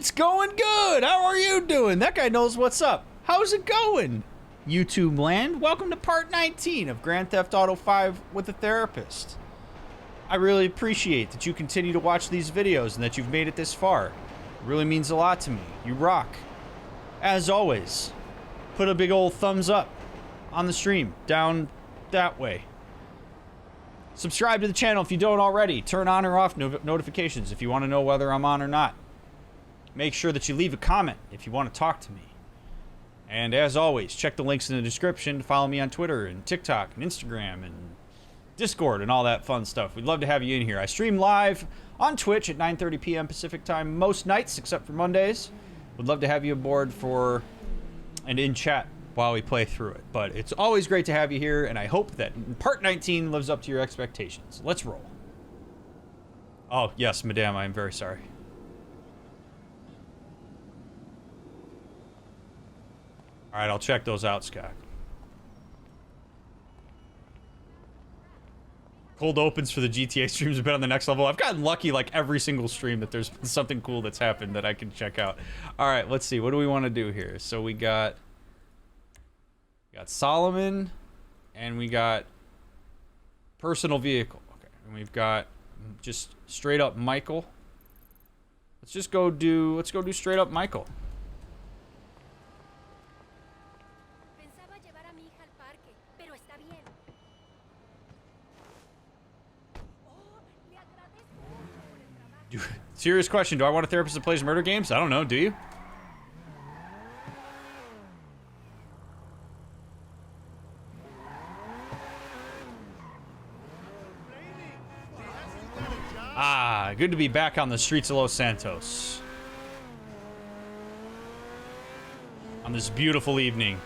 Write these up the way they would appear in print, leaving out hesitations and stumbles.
It's going good. How are you doing? That guy knows what's up. How's it going? YouTube land, welcome to part 19 of Grand Theft Auto 5 with a therapist. I really appreciate that you continue to watch these videos and that you've made it this far. It really means a lot to me. You rock. As always, put a big old thumbs up on the stream, down that way. Subscribe to the channel if you don't already. Turn on or off notifications if you want to know whether I'm on or not. Make sure that you leave a comment if you want to talk to me. And as always, check the links in the description to follow me on Twitter and TikTok and Instagram and Discord and all that fun stuff. We'd love to have you in here. I stream live on Twitch at 9:30 p.m. Pacific time most nights except for Mondays. Would love to have you aboard for and in chat while we play through it. But it's always great to have you here, and I hope that part 19 lives up to your expectations. Let's roll. Oh, yes, madame, I am very sorry. Alright, I'll check those out, Scott. Cold opens for the GTA streams have been on the next level. I've gotten lucky like every single stream that there's been something cool that's happened that I can check out. Alright, let's see. What do we want to do here? So we got Solomon, and we got personal vehicle. Okay, and we've got just straight up Michael. Let's go do straight up Michael. Serious question, do I want a therapist that plays murder games? I don't know, do you? Ah, good to be back on the streets of Los Santos. On this beautiful evening.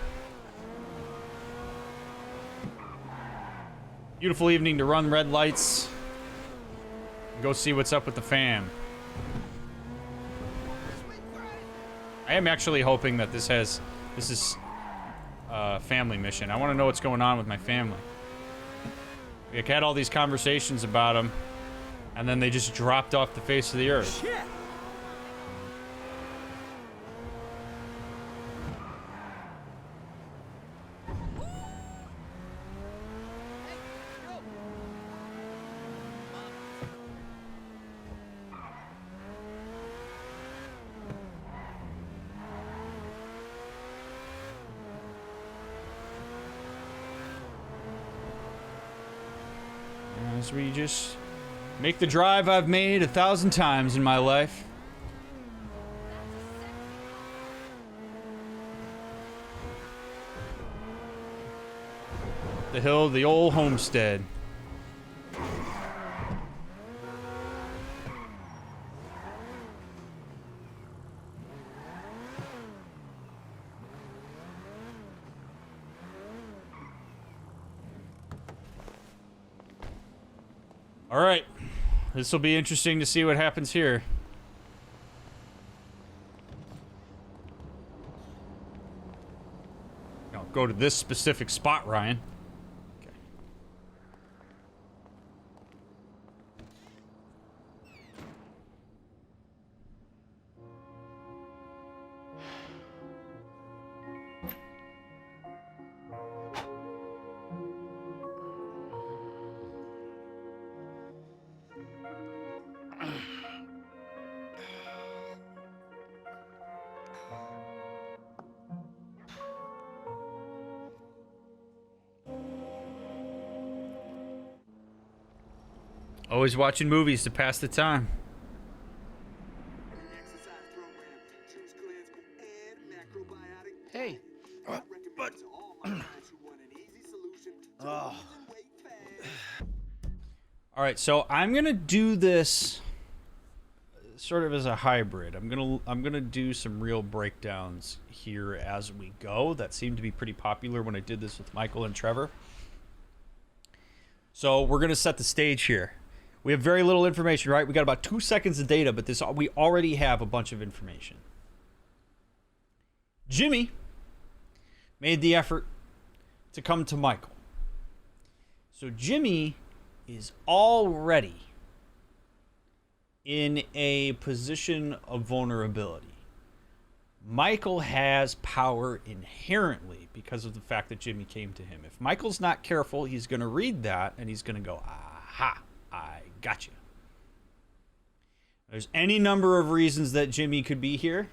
Beautiful evening to run red lights. Go see what's up with the fam. I am actually hoping that this is a family mission. I want to know what's going on with my family. I had all these conversations about them, and then they just dropped off the face of the earth. Shit. As we just make the drive I've made 1,000 times in my life. The hill, the old homestead. Alright, this will be interesting to see what happens here. I'll go to this specific spot, Ryan. Okay. Always watching movies to pass the time. Hey. But... oh. Alright, so I'm gonna do this sort of as a hybrid. I'm gonna do some real breakdowns here as we go. That seemed to be pretty popular when I did this with Michael and Trevor. So we're gonna set the stage here. We have very little information, right? We got about 2 seconds of data, but we already have a bunch of information. Jimmy made the effort to come to Michael. So Jimmy is already in a position of vulnerability. Michael has power inherently because of the fact that Jimmy came to him. If Michael's not careful, he's going to read that and he's going to go, aha, I got you. There's any number of reasons that Jimmy could be here.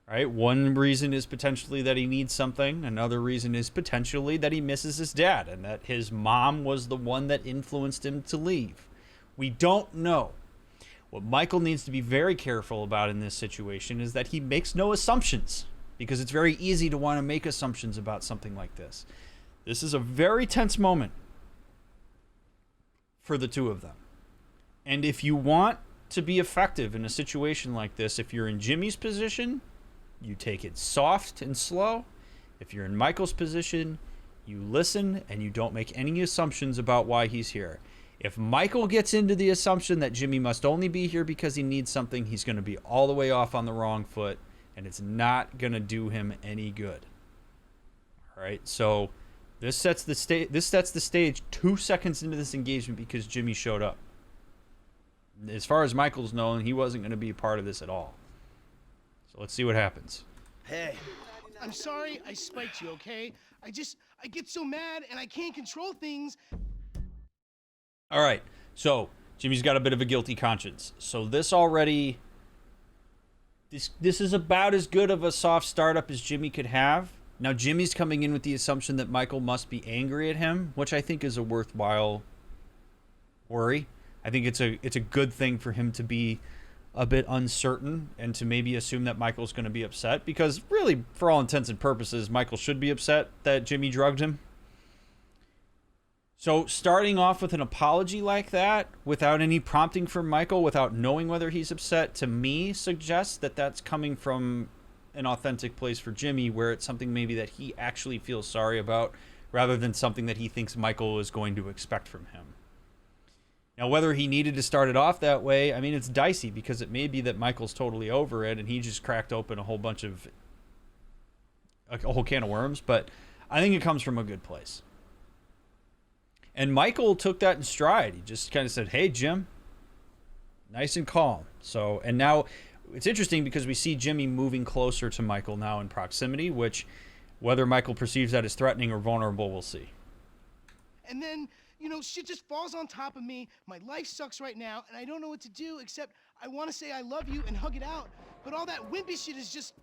Right? One reason is potentially that he needs something. Another reason is potentially that he misses his dad and that his mom was the one that influenced him to leave. We don't know. What Michael needs to be very careful about in this situation is that he makes no assumptions, because it's very easy to want to make assumptions about something like this. This is a very tense moment for the two of them. And if you want to be effective in a situation like this, if you're in Jimmy's position, you take it soft and slow. If you're in Michael's position, you listen and you don't make any assumptions about why he's here. If Michael gets into the assumption that Jimmy must only be here because he needs something, he's going to be all the way off on the wrong foot, and it's not going to do him any good. All right, so this sets the stage 2 seconds into this engagement because Jimmy showed up. As far as Michael's known, he wasn't going to be a part of this at all. So let's see what happens. Hey. I'm sorry I spiked you, okay? I get so mad and I can't control things. All right, so Jimmy's got a bit of a guilty conscience. So this already, this is about as good of a soft startup as Jimmy could have. Now Jimmy's coming in with the assumption that Michael must be angry at him, which I think is a worthwhile worry. I think it's a good thing for him to be a bit uncertain and to maybe assume that Michael's going to be upset, because really, for all intents and purposes, Michael should be upset that Jimmy drugged him. So starting off with an apology like that, without any prompting from Michael, without knowing whether he's upset, to me suggests that that's coming from an authentic place for Jimmy, where it's something maybe that he actually feels sorry about, rather than something that he thinks Michael is going to expect from him. Now, whether he needed to start it off that way, I mean, it's dicey, because it may be that Michael's totally over it and he just cracked open a whole can of worms, but I think it comes from a good place. And Michael took that in stride. He just kind of said, hey, Jim, nice and calm. So, and now it's interesting because we see Jimmy moving closer to Michael now in proximity, which whether Michael perceives that as threatening or vulnerable, we'll see. And then, shit just falls on top of me. My life sucks right now, and I don't know what to do except I want to say I love you and hug it out. But all that wimpy shit is just,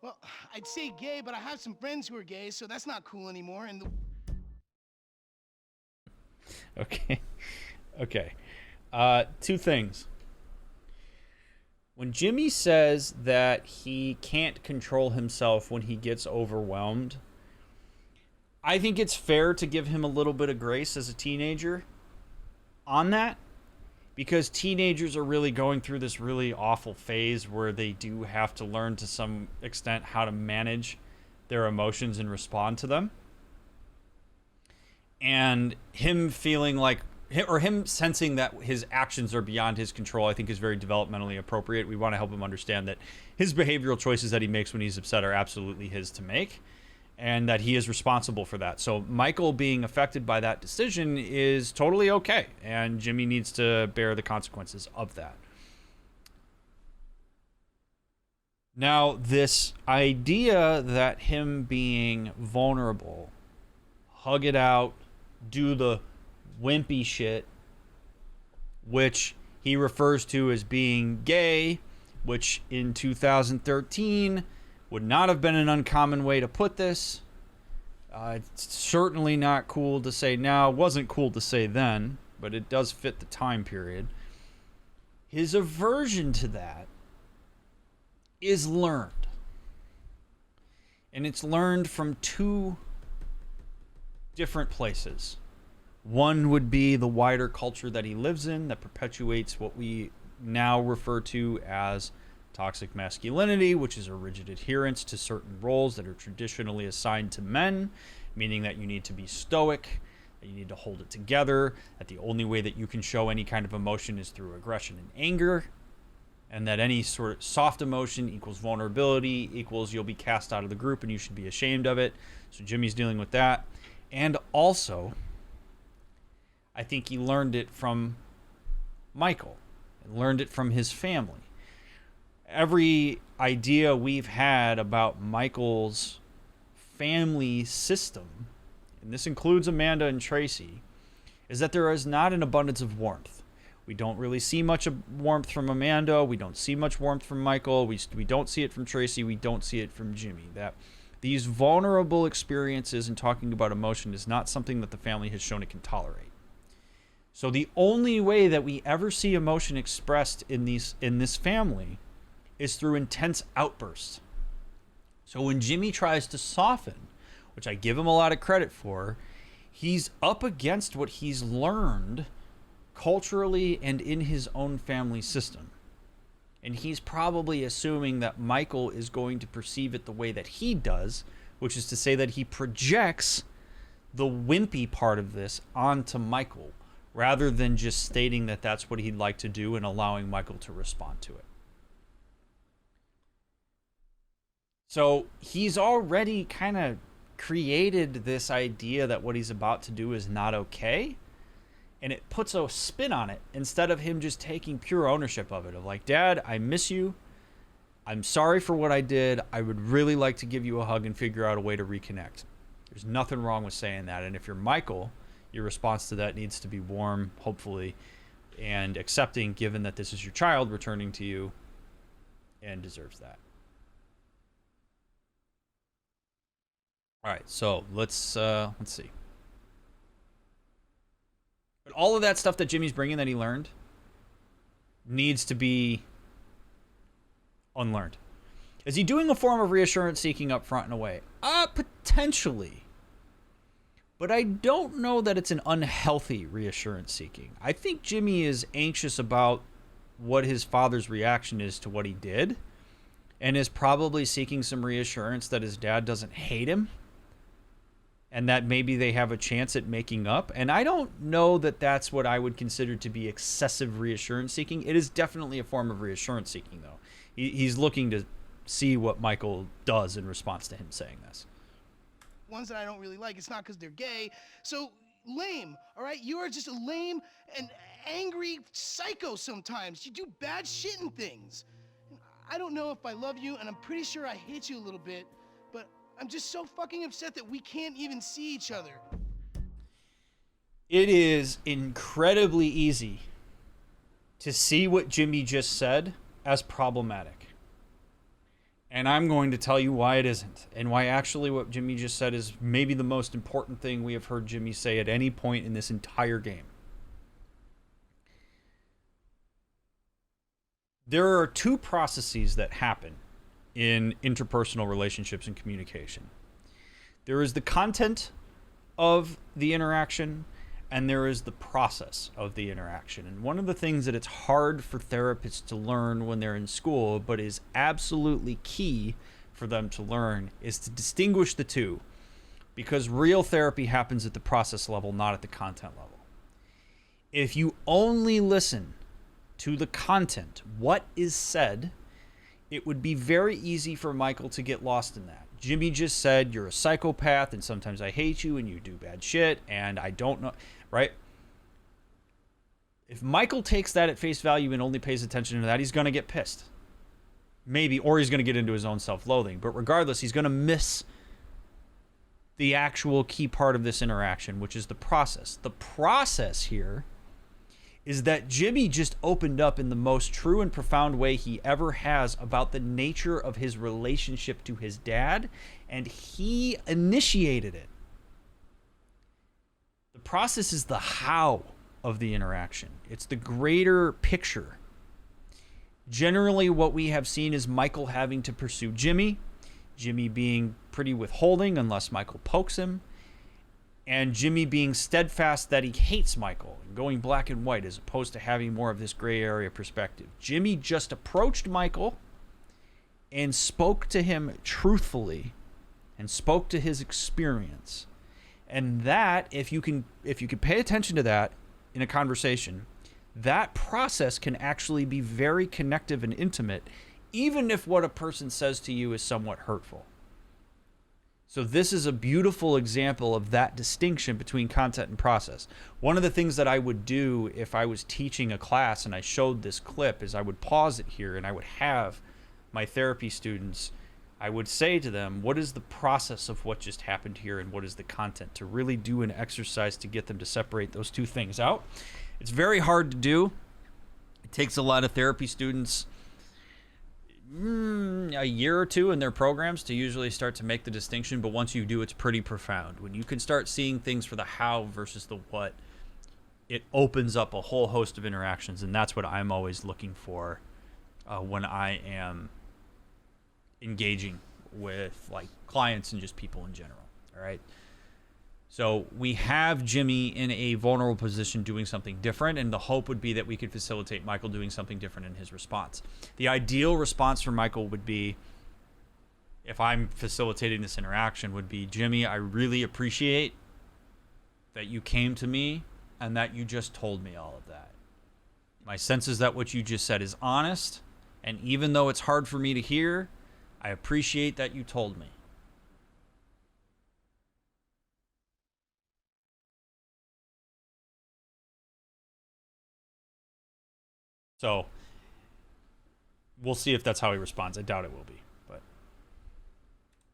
well, I'd say gay, but I have some friends who are gay, so that's not cool anymore. And Okay. Two things. When Jimmy says that he can't control himself when he gets overwhelmed, I think it's fair to give him a little bit of grace as a teenager on that, because teenagers are really going through this really awful phase where they do have to learn to some extent how to manage their emotions and respond to them. And him feeling like, or him sensing that his actions are beyond his control, I think is very developmentally appropriate. We want to help him understand that his behavioral choices that he makes when he's upset are absolutely his to make, and that he is responsible for that. So Michael being affected by that decision is totally okay, and Jimmy needs to bear the consequences of that. Now, this idea that him being vulnerable, hug it out, do the wimpy shit, which he refers to as being gay, which in 2013 would not have been an uncommon way to put this. It's certainly not cool to say now. It wasn't cool to say then, but it does fit the time period. His aversion to that is learned. And it's learned from two different places. One would be the wider culture that he lives in that perpetuates what we now refer to as toxic masculinity, which is a rigid adherence to certain roles that are traditionally assigned to men, meaning that you need to be stoic, that you need to hold it together, that the only way that you can show any kind of emotion is through aggression and anger, and that any sort of soft emotion equals vulnerability, equals you'll be cast out of the group and you should be ashamed of it. So Jimmy's dealing with that. And also, I think he learned it from Michael. and learned it from his family. Every idea we've had about Michael's family system, and this includes Amanda and Tracy, is that there is not an abundance of warmth. We don't really see much warmth from Amanda. We don't see much warmth from Michael. We don't see it from Tracy. We don't see it from Jimmy. That these vulnerable experiences and talking about emotion is not something that the family has shown it can tolerate. So the only way that we ever see emotion expressed in this family is through intense outbursts. So when Jimmy tries to soften, which I give him a lot of credit for, he's up against what he's learned culturally and in his own family system. And he's probably assuming that Michael is going to perceive it the way that he does, which is to say that he projects the wimpy part of this onto Michael, rather than just stating that that's what he'd like to do and allowing Michael to respond to it. So he's already kind of created this idea that what he's about to do is not okay, and it puts a spin on it instead of him just taking pure ownership of it, of like, Dad, I miss you. I'm sorry for what I did. I would really like to give you a hug and figure out a way to reconnect. There's nothing wrong with saying that. And if you're Michael, your response to that needs to be warm, hopefully, and accepting, given that this is your child returning to you and deserves that. All right, so let's see. But all of that stuff that Jimmy's bringing that he learned needs to be unlearned. Is he doing a form of reassurance seeking up front and away? Potentially. But I don't know that it's an unhealthy reassurance seeking. I think Jimmy is anxious about what his father's reaction is to what he did, and is probably seeking some reassurance that his dad doesn't hate him, and that maybe they have a chance at making up. And I don't know that that's what I would consider to be excessive reassurance seeking. It is definitely a form of reassurance seeking, though. He's looking to see what Michael does in response to him saying this. Ones that I don't really like, it's not because they're gay. So lame, all right? You are just a lame and angry psycho sometimes. You do bad shit and things. I don't know if I love you, and I'm pretty sure I hate you a little bit, but I'm just so fucking upset that we can't even see each other. It is incredibly easy to see what Jimmy just said as problematic. And I'm going to tell you why it isn't, and why actually what Jimmy just said is maybe the most important thing we have heard Jimmy say at any point in this entire game. There are two processes that happen in interpersonal relationships and communication. There is the content of the interaction, and there is the process of the interaction. And one of the things that it's hard for therapists to learn when they're in school, but is absolutely key for them to learn, is to distinguish the two, because real therapy happens at the process level, not at the content level. If you only listen to the content, what is said, it would be very easy for Michael to get lost in that. Jimmy just said, you're a psychopath, and sometimes I hate you, and you do bad shit, and I don't know, right? If Michael takes that at face value and only pays attention to that, he's going to get pissed. Maybe, or he's going to get into his own self-loathing. But regardless, he's going to miss the actual key part of this interaction, which is the process. The process here is that Jimmy just opened up in the most true and profound way he ever has about the nature of his relationship to his dad, and he initiated it. The process is the how of the interaction. It's the greater picture. Generally, what we have seen is Michael having to pursue Jimmy, Jimmy being pretty withholding unless Michael pokes him, and Jimmy being steadfast that he hates Michael and going black and white as opposed to having more of this gray area perspective. Jimmy just approached Michael and spoke to him truthfully and spoke to his experience. And that, if you can pay attention to that in a conversation, that process can actually be very connective and intimate, even if what a person says to you is somewhat hurtful. So this is a beautiful example of that distinction between content and process. One of the things that I would do if I was teaching a class and I showed this clip is I would pause it here and I would have my therapy students, I would say to them, what is the process of what just happened here and what is the content, to really do an exercise to get them to separate those two things out. It's very hard to do. It takes a lot of therapy students a year or two in their programs to usually start to make the distinction, but once you do, it's pretty profound. When you can start seeing things for the how versus the what, it opens up a whole host of interactions, and that's what I'm always looking for when I am engaging with like clients and just people in general. All right. So we have Jimmy in a vulnerable position doing something different, and the hope would be that we could facilitate Michael doing something different in his response. The ideal response for Michael would be, if I'm facilitating this interaction, would be, Jimmy, I really appreciate that you came to me and that you just told me all of that. My sense is that what you just said is honest, and even though it's hard for me to hear, I appreciate that you told me. So we'll see if that's how he responds. I doubt it will be, but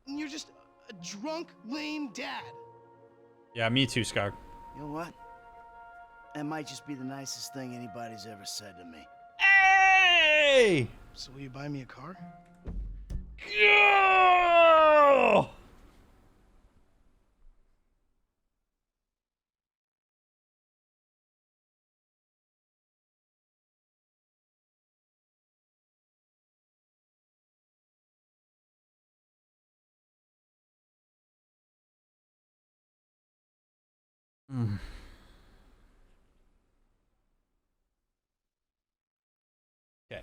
You're just a drunk, lame dad. yeah, me too, Scott. You know what? That might just be the nicest thing anybody's ever said to me. Hey! So will you buy me a car? Go! Okay.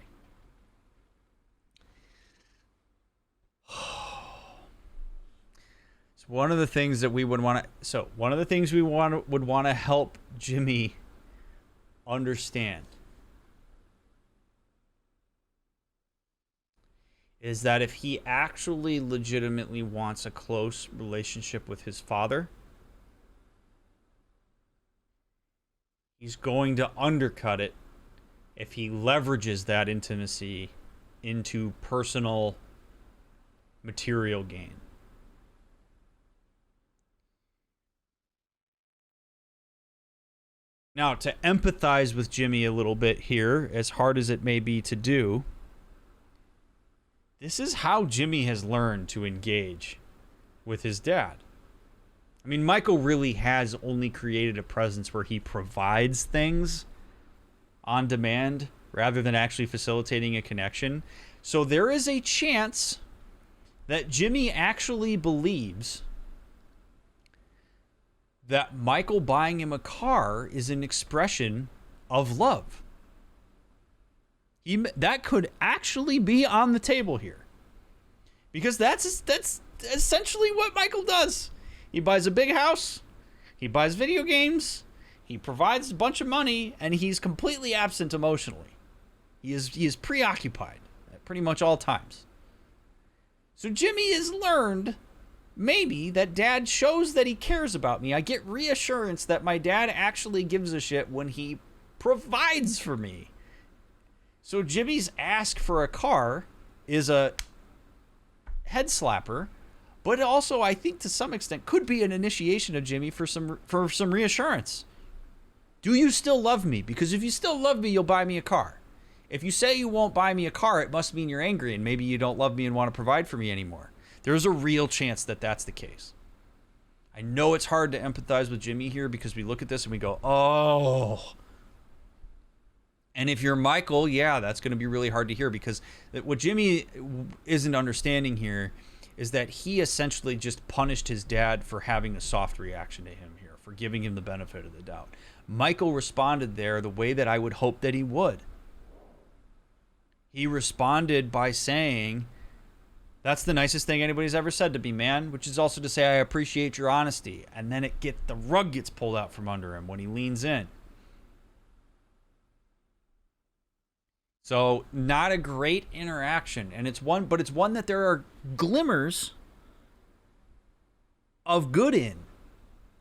So one of the things that we would want to, would want to help Jimmy understand is that if he actually legitimately wants a close relationship with his father, he's going to undercut it if he leverages that intimacy into personal material gain. Now, to empathize with Jimmy a little bit here, as hard as it may be to do, this is how Jimmy has learned to engage with his dad. I mean, Michael really has only created a presence where he provides things on demand rather than actually facilitating a connection. So there is a chance that Jimmy actually believes that Michael buying him a car is an expression of love. That could actually be on the table here. Because that's essentially what Michael does. He buys a big house, he buys video games, he provides a bunch of money, and he's completely absent emotionally. He is preoccupied at pretty much all times. So Jimmy has learned maybe that dad shows that he cares about me. I get reassurance that my dad actually gives a shit when he provides for me. So Jimmy's ask for a car is a head slapper, but also I think to some extent could be an initiation of Jimmy for some reassurance. Do you still love me? Because if you still love me, you'll buy me a car. If you say you won't buy me a car, it must mean you're angry and maybe you don't love me and want to provide for me anymore. There's a real chance that that's the case. I know it's hard to empathize with Jimmy here because we look at this and we go, oh. And if you're Michael, yeah, that's going to be really hard to hear, because what Jimmy isn't understanding here is that he essentially just punished his dad for having a soft reaction to him here, for giving him the benefit of the doubt. Michael responded there the way that I would hope that he would. He responded by saying, that's the nicest thing anybody's ever said to me, man, which is also to say, I appreciate your honesty. And then the rug gets pulled out from under him when he leans in. So not a great interaction, and it's one that there are glimmers of good in.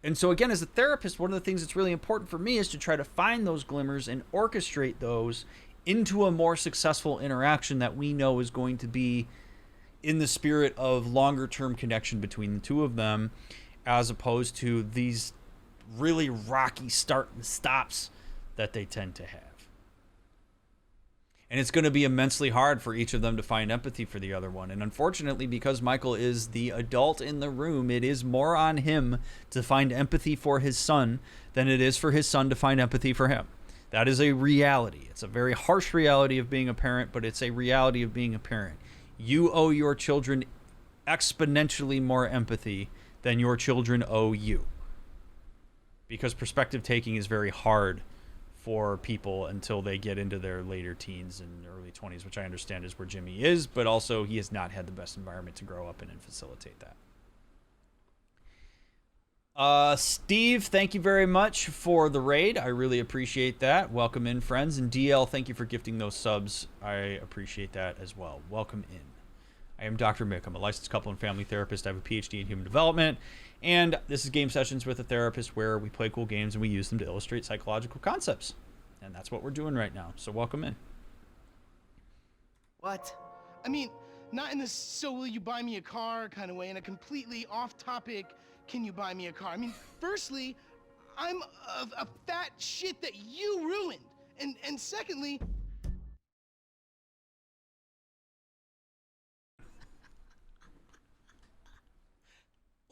And so again, as a therapist, one of the things that's really important for me is to try to find those glimmers and orchestrate those into a more successful interaction that we know is going to be in the spirit of longer term connection between the two of them, as opposed to these really rocky start and stops that they tend to have. And it's going to be immensely hard for each of them to find empathy for the other one. And unfortunately, because Michael is the adult in the room, it is more on him to find empathy for his son than it is for his son to find empathy for him. That is a reality. It's a very harsh reality of being a parent, but it's a reality of being a parent. You owe your children exponentially more empathy than your children owe you. Because perspective taking is very hard for people until they get into their later teens and early 20s, which I understand is where Jimmy is, but also he has not had the best environment to grow up in and facilitate that. Steve, thank you very much for the raid. I really appreciate that. Welcome in, friends. And DL, thank you for gifting those subs. I appreciate that as well. Welcome in. I am Dr. Mick. I'm a licensed couple and family therapist. I have a PhD in human development. And this is Game Sessions with a Therapist, where we play cool games and we use them to illustrate psychological concepts. And that's what we're doing right now. So welcome in. What? I mean, not in this "so will you buy me a car" kind of way, in a completely off-topic "can you buy me a car." I mean, firstly, I'm a fat shit that you ruined. And secondly...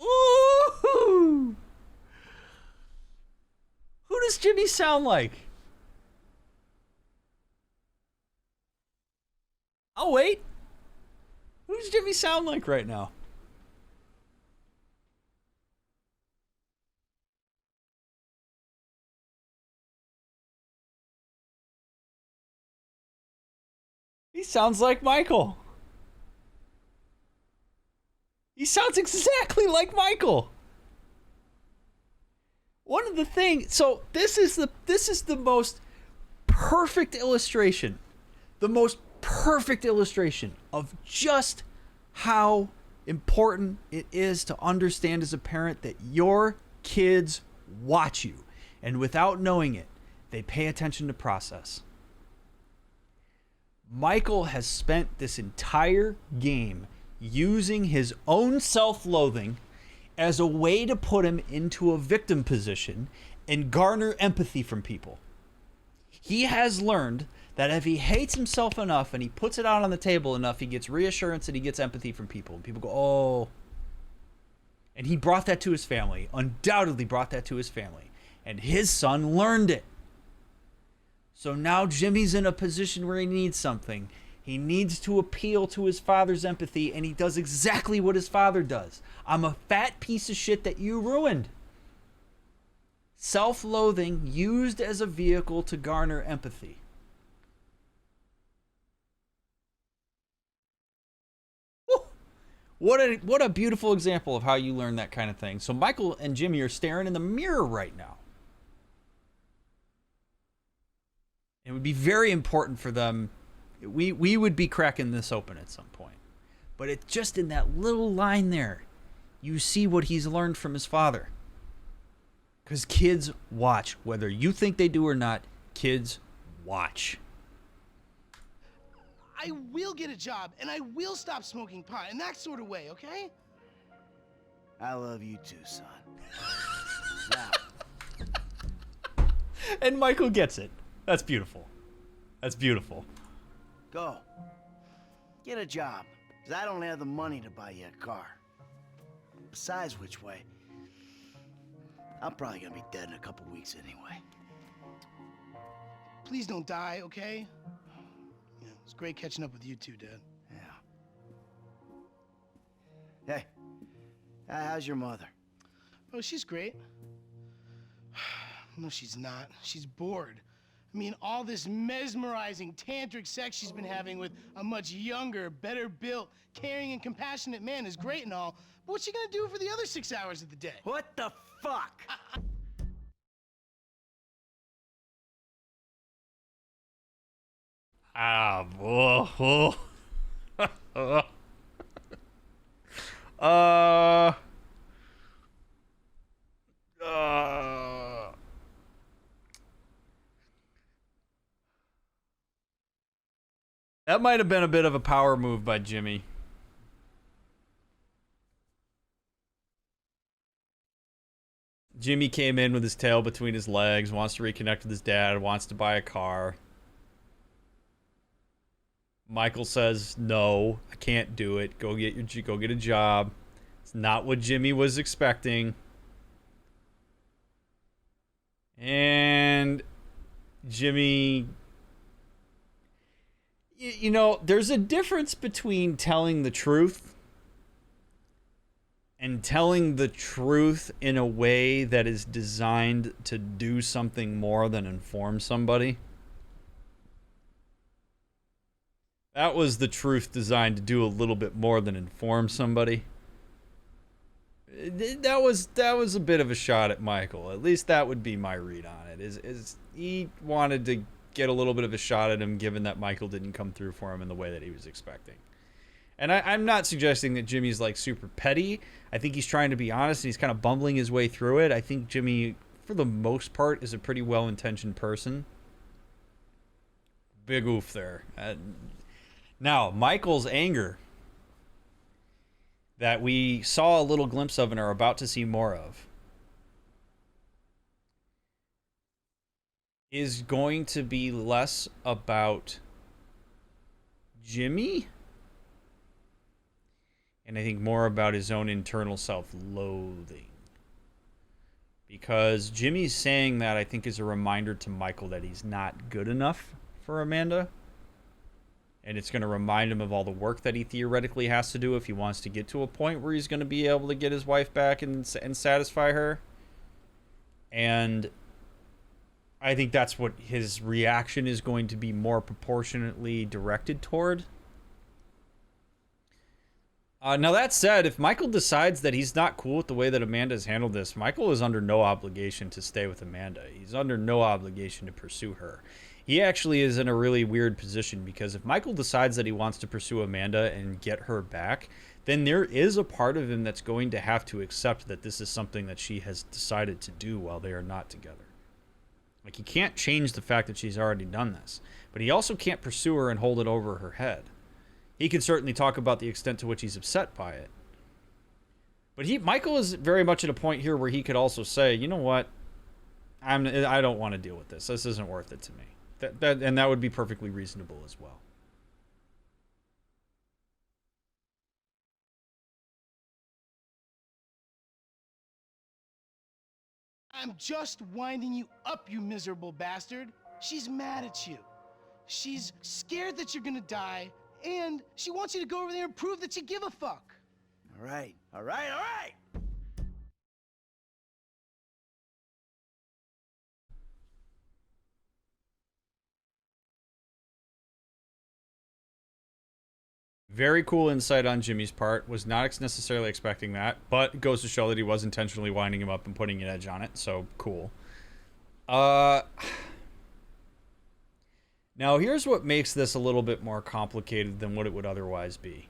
Ooh! Who does Jimmy sound like? Oh, wait. Who does Jimmy sound like right now? He sounds like Michael. He sounds exactly like Michael. One of the things, so this is the most perfect illustration. The most perfect illustration of just how important it is to understand as a parent that your kids watch you, and without knowing it, they pay attention to process. Michael has spent this entire game using his own self-loathing as a way to put him into a victim position and garner empathy from people. He has learned that if he hates himself enough and he puts it out on the table enough, he gets reassurance and he gets empathy from people. And people go, oh. And he brought that to his family, undoubtedly brought that to his family. And his son learned it. So now Jimmy's in a position where he needs something. He needs to appeal to his father's empathy, and he does exactly what his father does. I'm a fat piece of shit that you ruined. Self-loathing used as a vehicle to garner empathy. Woo! What a beautiful example of how you learn that kind of thing. So Michael and Jimmy are staring in the mirror right now. It would be very important for them. We would be cracking this open at some point. But it's just in that little line there, you see what he's learned from his father. Because kids watch. Whether you think they do or not, kids watch. I will get a job, and I will stop smoking pot in that sort of way, okay? I love you too, son. Now, And Michael gets it. That's beautiful. That's beautiful. go. Get a job, because I don't have the money to buy you a car. Besides which way, I'm probably gonna be dead in a couple weeks anyway. Please don't die, okay? Yeah, it's great catching up with you two, Dad. Yeah. Hey, how's your mother? Oh, she's great. No, she's not. She's bored. I mean, all this mesmerizing tantric sex she's been having with a much younger, better built, caring and compassionate man is great and all, but what's she gonna do for the other 6 hours of the day? What the fuck? Ah, whoa. That might have been a bit of a power move by Jimmy. Jimmy came in with his tail between his legs, wants to reconnect with his dad, wants to buy a car. Michael says, "No, I can't do it. Go get a job." It's not what Jimmy was expecting. And Jimmy, you know, there's a difference between telling the truth and telling the truth in a way that is designed to do something more than inform somebody. That was the truth designed to do a little bit more than inform somebody. That was a bit of a shot at Michael. At least that would be my read on it. Is he wanted to get a little bit of a shot at him, given that Michael didn't come through for him in the way that he was expecting. And I'm not suggesting that Jimmy's like super petty. I think he's trying to be honest and he's kind of bumbling his way through it. I think Jimmy, for the most part, is a pretty well-intentioned person. Big oof there. Now, Michael's anger that we saw a little glimpse of and are about to see more of is going to be less about Jimmy and I think more about his own internal self-loathing. Because Jimmy's saying that, I think, is a reminder to Michael that he's not good enough for Amanda. And it's going to remind him of all the work that he theoretically has to do if he wants to get to a point where he's going to be able to get his wife back and satisfy her. And I think that's what his reaction is going to be more proportionately directed toward. Now, that said, if Michael decides that he's not cool with the way that Amanda has handled this, Michael is under no obligation to stay with Amanda. He's under no obligation to pursue her. He actually is in a really weird position because if Michael decides that he wants to pursue Amanda and get her back, then there is a part of him that's going to have to accept that this is something that she has decided to do while they are not together. Like, he can't change the fact that she's already done this, but he also can't pursue her and hold it over her head. He can certainly talk about the extent to which he's upset by it. But Michael is very much at a point here where he could also say, you know what? I don't want to deal with this. This isn't worth it to me. And that would be perfectly reasonable as well. I'm just winding you up, you miserable bastard. She's mad at you. She's scared that you're gonna die, and she wants you to go over there and prove that you give a fuck. All right, all right, all right. Very cool insight on Jimmy's part. Was not necessarily expecting that, but it goes to show that he was intentionally winding him up and putting an edge on it, so cool. Now, here's what makes this a little bit more complicated than what it would otherwise be.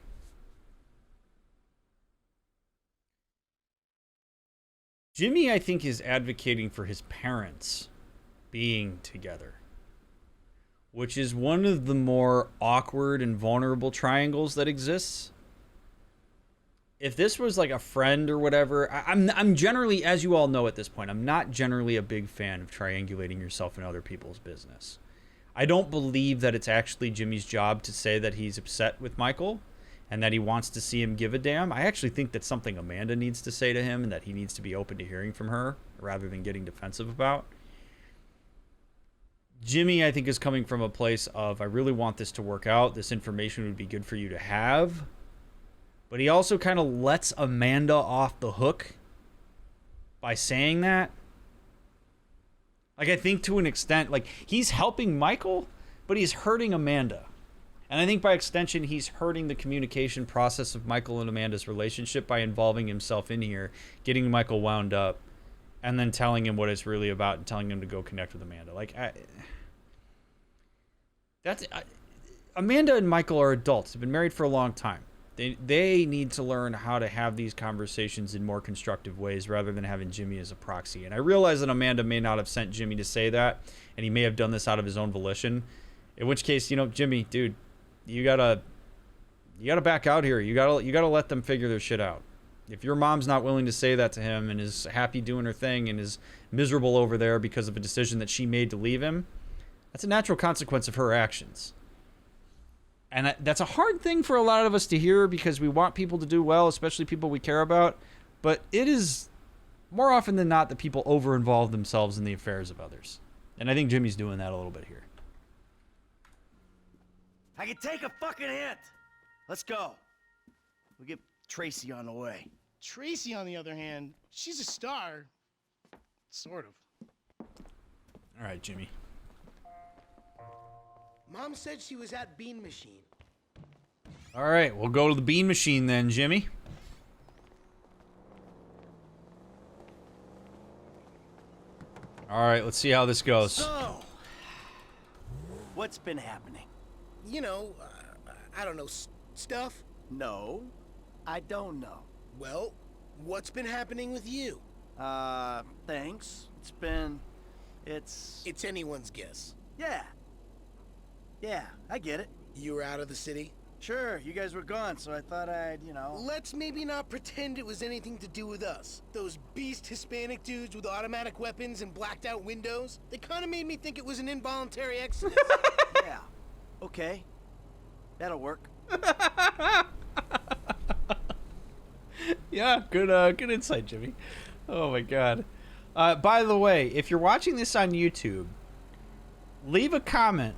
Jimmy, I think, is advocating for his parents being together, which is one of the more awkward and vulnerable triangles that exists. If this was like a friend or whatever, I'm generally, as you all know at this point, I'm not generally a big fan of triangulating yourself in other people's business. I don't believe that it's actually Jimmy's job to say that he's upset with Michael and that he wants to see him give a damn. I actually think that's something Amanda needs to say to him and that he needs to be open to hearing from her rather than getting defensive about. Jimmy, I think, is coming from a place of, I really want this to work out. This information would be good for you to have. But he also kind of lets Amanda off the hook by saying that. Like, I think to an extent, like, he's helping Michael, but he's hurting Amanda. And I think by extension, he's hurting the communication process of Michael and Amanda's relationship by involving himself in here, getting Michael wound up, and then telling him what it's really about and telling him to go connect with Amanda. Like, Amanda and Michael are adults. They've been married for a long time. They need to learn how to have these conversations in more constructive ways rather than having Jimmy as a proxy. And I realize that Amanda may not have sent Jimmy to say that, and he may have done this out of his own volition. In which case, you know, Jimmy, dude, you gotta back out here. You gotta let them figure their shit out. If your mom's not willing to say that to him and is happy doing her thing and is miserable over there because of a decision that she made to leave him, that's a natural consequence of her actions. And that's a hard thing for a lot of us to hear because we want people to do well, especially people we care about. But it is more often than not that people over-involve themselves in the affairs of others. And I think Jimmy's doing that a little bit here. I can take a fucking hint. Let's go. We'll get Tracy on the way. Tracy, on the other hand, she's a star. Sort of. All right, Jimmy. Mom said she was at Bean Machine. All right, we'll go to the bean machine then, Jimmy. All right, let's see how this goes. So, what's been happening? You know, I don't know, stuff? No, I don't know. Well, what's been happening with you? Thanks. It's It's anyone's guess. Yeah. Yeah, I get it. You were out of the city? Sure, you guys were gone, so I thought I'd, you know... Let's maybe not pretend it was anything to do with us. Those beast Hispanic dudes with automatic weapons and blacked out windows, they kind of made me think it was an involuntary exodus. Yeah. Okay. That'll work. Yeah, good insight, Jimmy. Oh my god. By the way, if you're watching this on YouTube, leave a comment.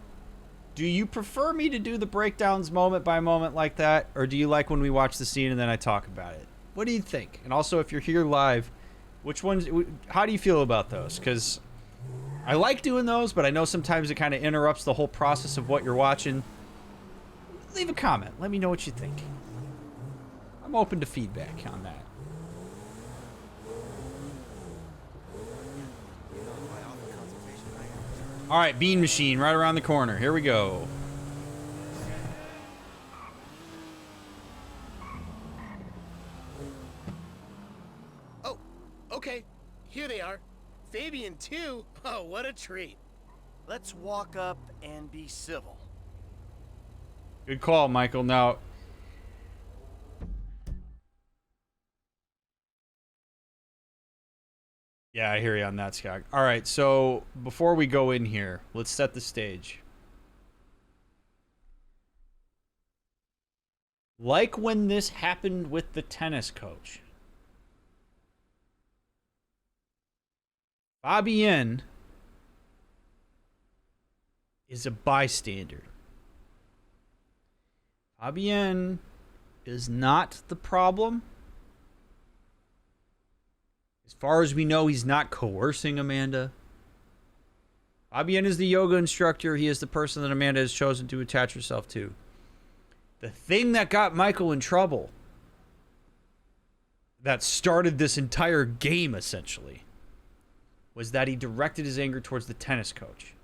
Do you prefer me to do the breakdowns moment by moment like that, or do you like when we watch the scene and then I talk about it? What do you think? And also, if you're here live, how do you feel about those? Because I like doing those, but I know sometimes it kind of interrupts the whole process of what you're watching. Leave a comment. Let me know what you think. I'm open to feedback on that. All right, bean machine right around the corner. Here we go. Oh, okay. Here they are. Fabian, too. Oh, what a treat. Let's walk up and be civil. Good call, Michael. Now, yeah, I hear you on that, Scott. All right, so before we go in here, let's set the stage. Like when this happened with the tennis coach, Fabienne is a bystander. Fabienne is not the problem. As far as we know, he's not coercing Amanda. Fabienne is the yoga instructor. He is the person that Amanda has chosen to attach herself to. The thing that got Michael in trouble, that started this entire game essentially, was that he directed his anger towards the tennis coach.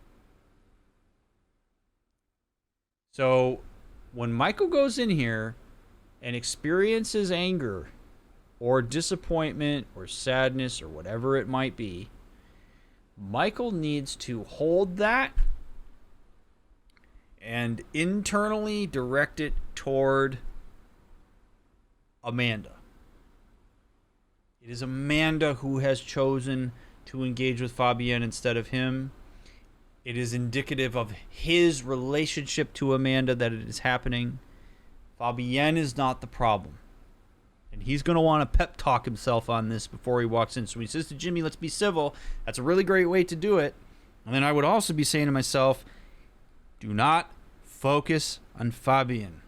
So when Michael goes in here and experiences anger or disappointment or sadness or whatever it might be, Michael needs to hold that and internally direct it toward Amanda. It is Amanda who has chosen to engage with Fabienne instead of him. It is indicative of his relationship to Amanda that it is happening. Fabienne is not the problem. And he's going to want to pep talk himself on this before he walks in. So he says to Jimmy, let's be civil. That's a really great way to do it. And then I would also be saying to myself, do not focus on Fabienne.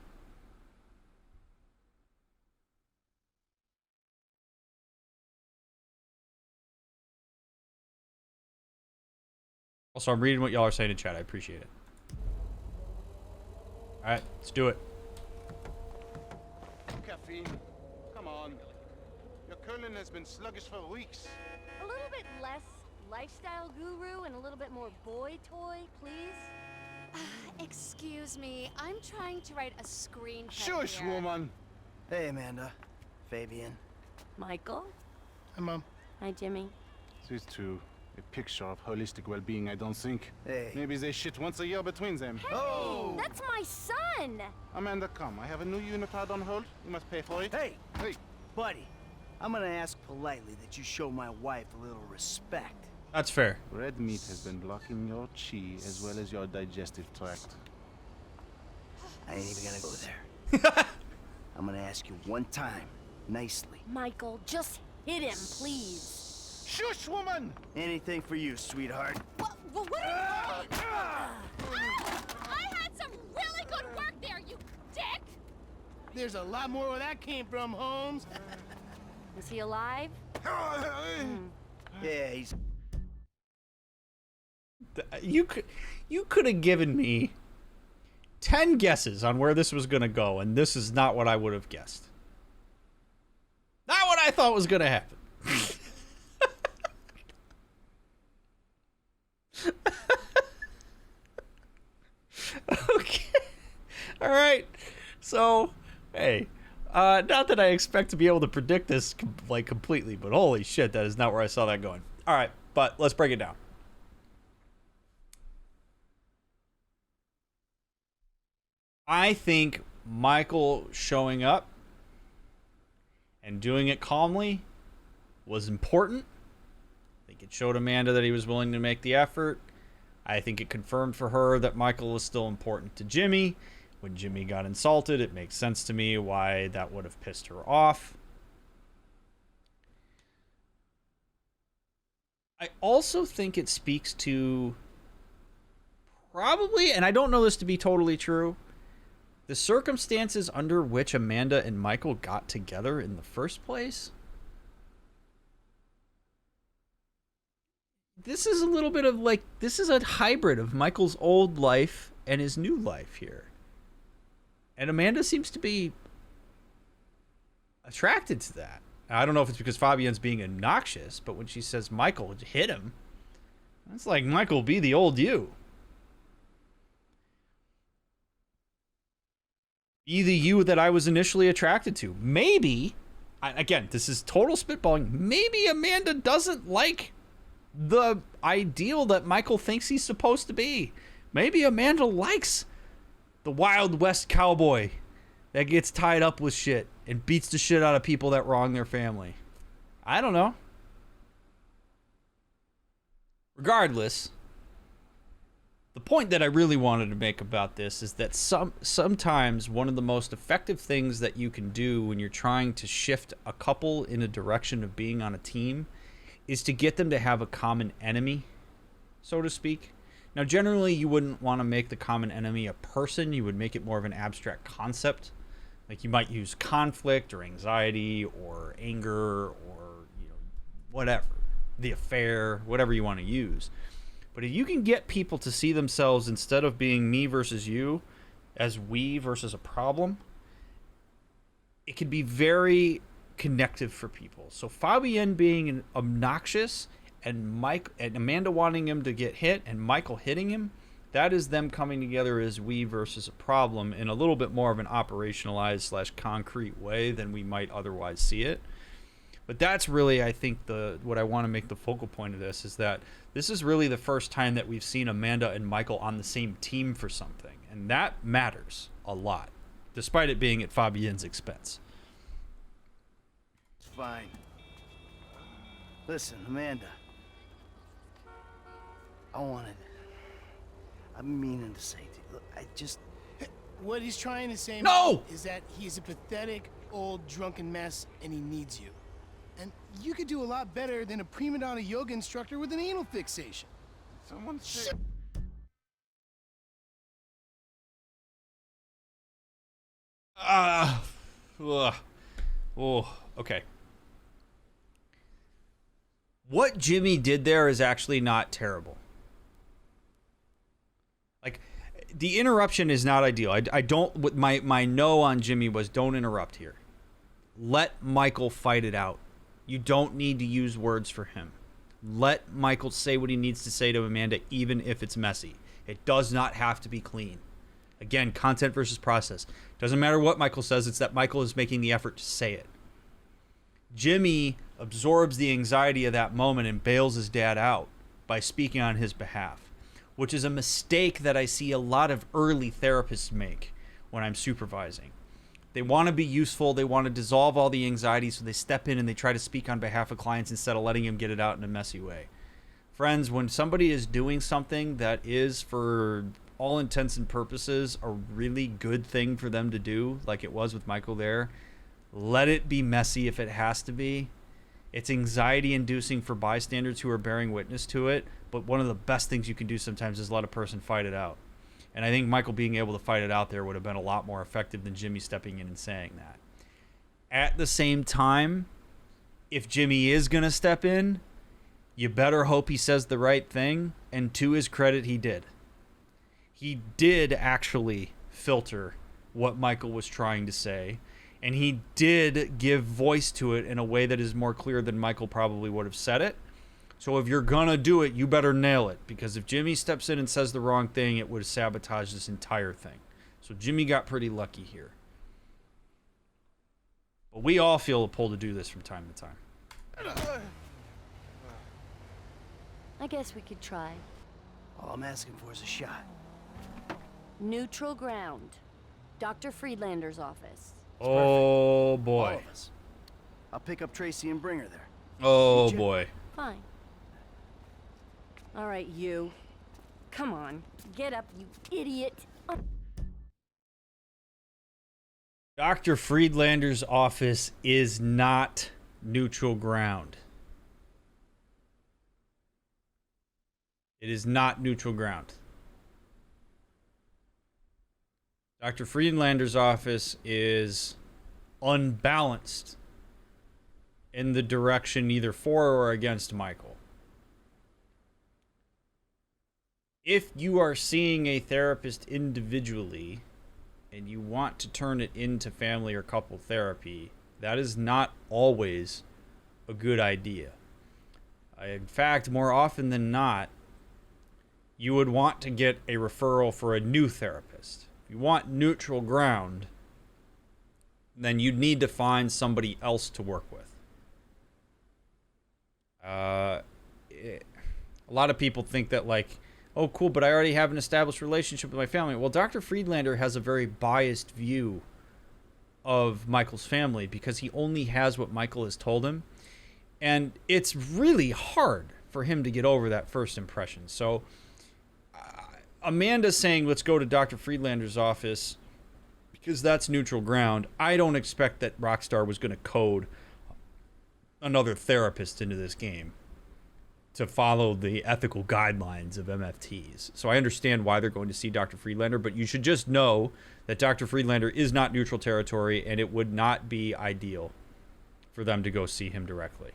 Also, I'm reading what y'all are saying in chat. I appreciate it. All right, let's do it. Caffeine, come on. Your curling has been sluggish for weeks. A little bit less lifestyle guru and a little bit more boy toy, please? Excuse me, I'm trying to write a screenplay Shush, here. woman. Hey, Amanda. Fabian. Michael? Hi, Mom. Hi, Jimmy. She's true. a picture of holistic well-being, I don't think. Hey. Maybe they shit once a year between them. Oh! That's my son! Amanda, come. I have a new unitard on hold. You must pay for it. Hey, Hey. buddy, I'm gonna ask politely that you show my wife a little respect. That's fair. Red meat has been blocking your chi as well as your digestive tract. I ain't even gonna go there. I'm gonna ask you one time, nicely. Michael, just hit him, please. Shush, woman! Anything for you, sweetheart. What are you I had some really good work there, you dick! There's a lot more where that came from, Holmes. Is he alive? Yeah, he's... You could have given me 10 guesses on where this was going to go, and this is not what I would have guessed. Not what I thought was going to happen. Okay. All right. So, hey, not that I expect to be able to predict this like completely, but holy shit, that is not where I saw that going. All right, but let's break it down. I think Michael showing up and doing it calmly was important. I think it showed Amanda that he was willing to make the effort. I think it confirmed for her that Michael was still important to Jimmy. When Jimmy got insulted, it makes sense to me why that would have pissed her off. I also think it speaks to probably, and I don't know this to be totally true, the circumstances under which Amanda and Michael got together in the first place. This is a little bit of like, this is a hybrid of Michael's old life and his new life here. And Amanda seems to be attracted to that. I don't know if it's because Fabienne's being obnoxious, but when she says Michael hit him, that's like, Michael, be the old you. Be the you that I was initially attracted to. Maybe, again, this is total spitballing, maybe Amanda doesn't like the ideal that Michael thinks he's supposed to be. Maybe Amanda likes the Wild West cowboy that gets tied up with shit and beats the shit out of people that wrong their family. I don't know. Regardless, the point that I really wanted to make about this is that sometimes one of the most effective things that you can do when you're trying to shift a couple in a direction of being on a team is to get them to have a common enemy, so to speak. Now, generally, you wouldn't want to make the common enemy a person. You would make it more of an abstract concept. Like, you might use conflict or anxiety or anger or, whatever. The affair, whatever you want to use. But if you can get people to see themselves, instead of being me versus you, as we versus a problem, it can be very connective for people. So Fabienne being obnoxious and Amanda wanting him to get hit and Michael hitting him, that is them coming together as we versus a problem in a little bit more of an operationalized / concrete way than we might otherwise see it. But that's really, I think, what I want to make the focal point of this is that this is really the first time that we've seen Amanda and Michael on the same team for something. And that matters a lot, despite it being at Fabienne's expense. It's fine. Listen, Amanda. I've been meaning to say to you, look, I just... What he's trying to say No! is that he's a pathetic, old, drunken mess, and he needs you. And you could do a lot better than a prima donna yoga instructor with an anal fixation. Someone say... Okay. What Jimmy did there is actually not terrible. Like, the interruption is not ideal. I don't, my no on Jimmy was don't interrupt here. Let Michael fight it out. You don't need to use words for him. Let Michael say what he needs to say to Amanda, even if it's messy. It does not have to be clean. Again, content versus process. Doesn't matter what Michael says, it's that Michael is making the effort to say it. Jimmy absorbs the anxiety of that moment and bails his dad out. by speaking on his behalf, which is a mistake that I see a lot of early therapists make when I'm supervising. They want to be useful. They want to dissolve all the anxiety, so they step in and they try to speak on behalf of clients instead of letting them get it out in a messy way. Friends, when somebody is doing something that is, for all intents and purposes, a really good thing for them to do, like it was with Michael there, let it be messy if it has to be. It's anxiety-inducing for bystanders who are bearing witness to it, but one of the best things you can do sometimes is let a person fight it out. And I think Michael being able to fight it out there would have been a lot more effective than Jimmy stepping in and saying that. At the same time, if Jimmy is going to step in, you better hope he says the right thing, and to his credit, he did. He did actually filter what Michael was trying to say, and he did give voice to it in a way that is more clear than Michael probably would have said it. So if you're going to do it, you better nail it, because if Jimmy steps in and says the wrong thing, it would sabotage this entire thing. So Jimmy got pretty lucky here. But we all feel a pull to do this from time to time. I guess we could try. All I'm asking for is a shot. Neutral ground. Dr. Friedlander's office. Oh, All boy. of us. I'll pick up Tracy and bring her there. Oh, Jim. boy. Fine. All right, you. Come on. Get up, you idiot. Oh. Dr. Friedlander's office is not neutral ground. It is not neutral ground. Dr. Friedlander's office is unbalanced in the direction either for or against Michael. If you are seeing a therapist individually and you want to turn it into family or couple therapy, that is not always a good idea. In fact, more often than not, you would want to get a referral for a new therapist. If you want neutral ground, then you'd need to find somebody else to work with. A lot of people think that, like, oh, cool, but I already have an established relationship with my family. Well, Dr. Friedlander has a very biased view of Michael's family because he only has what Michael has told him. And it's really hard for him to get over that first impression. So Amanda's saying, let's go to Dr. Friedlander's office because that's neutral ground. I don't expect that Rockstar was going to code another therapist into this game to follow the ethical guidelines of MFTs. So I understand why they're going to see Dr. Friedlander, but you should just know that Dr. Friedlander is not neutral territory, and it would not be ideal for them to go see him directly.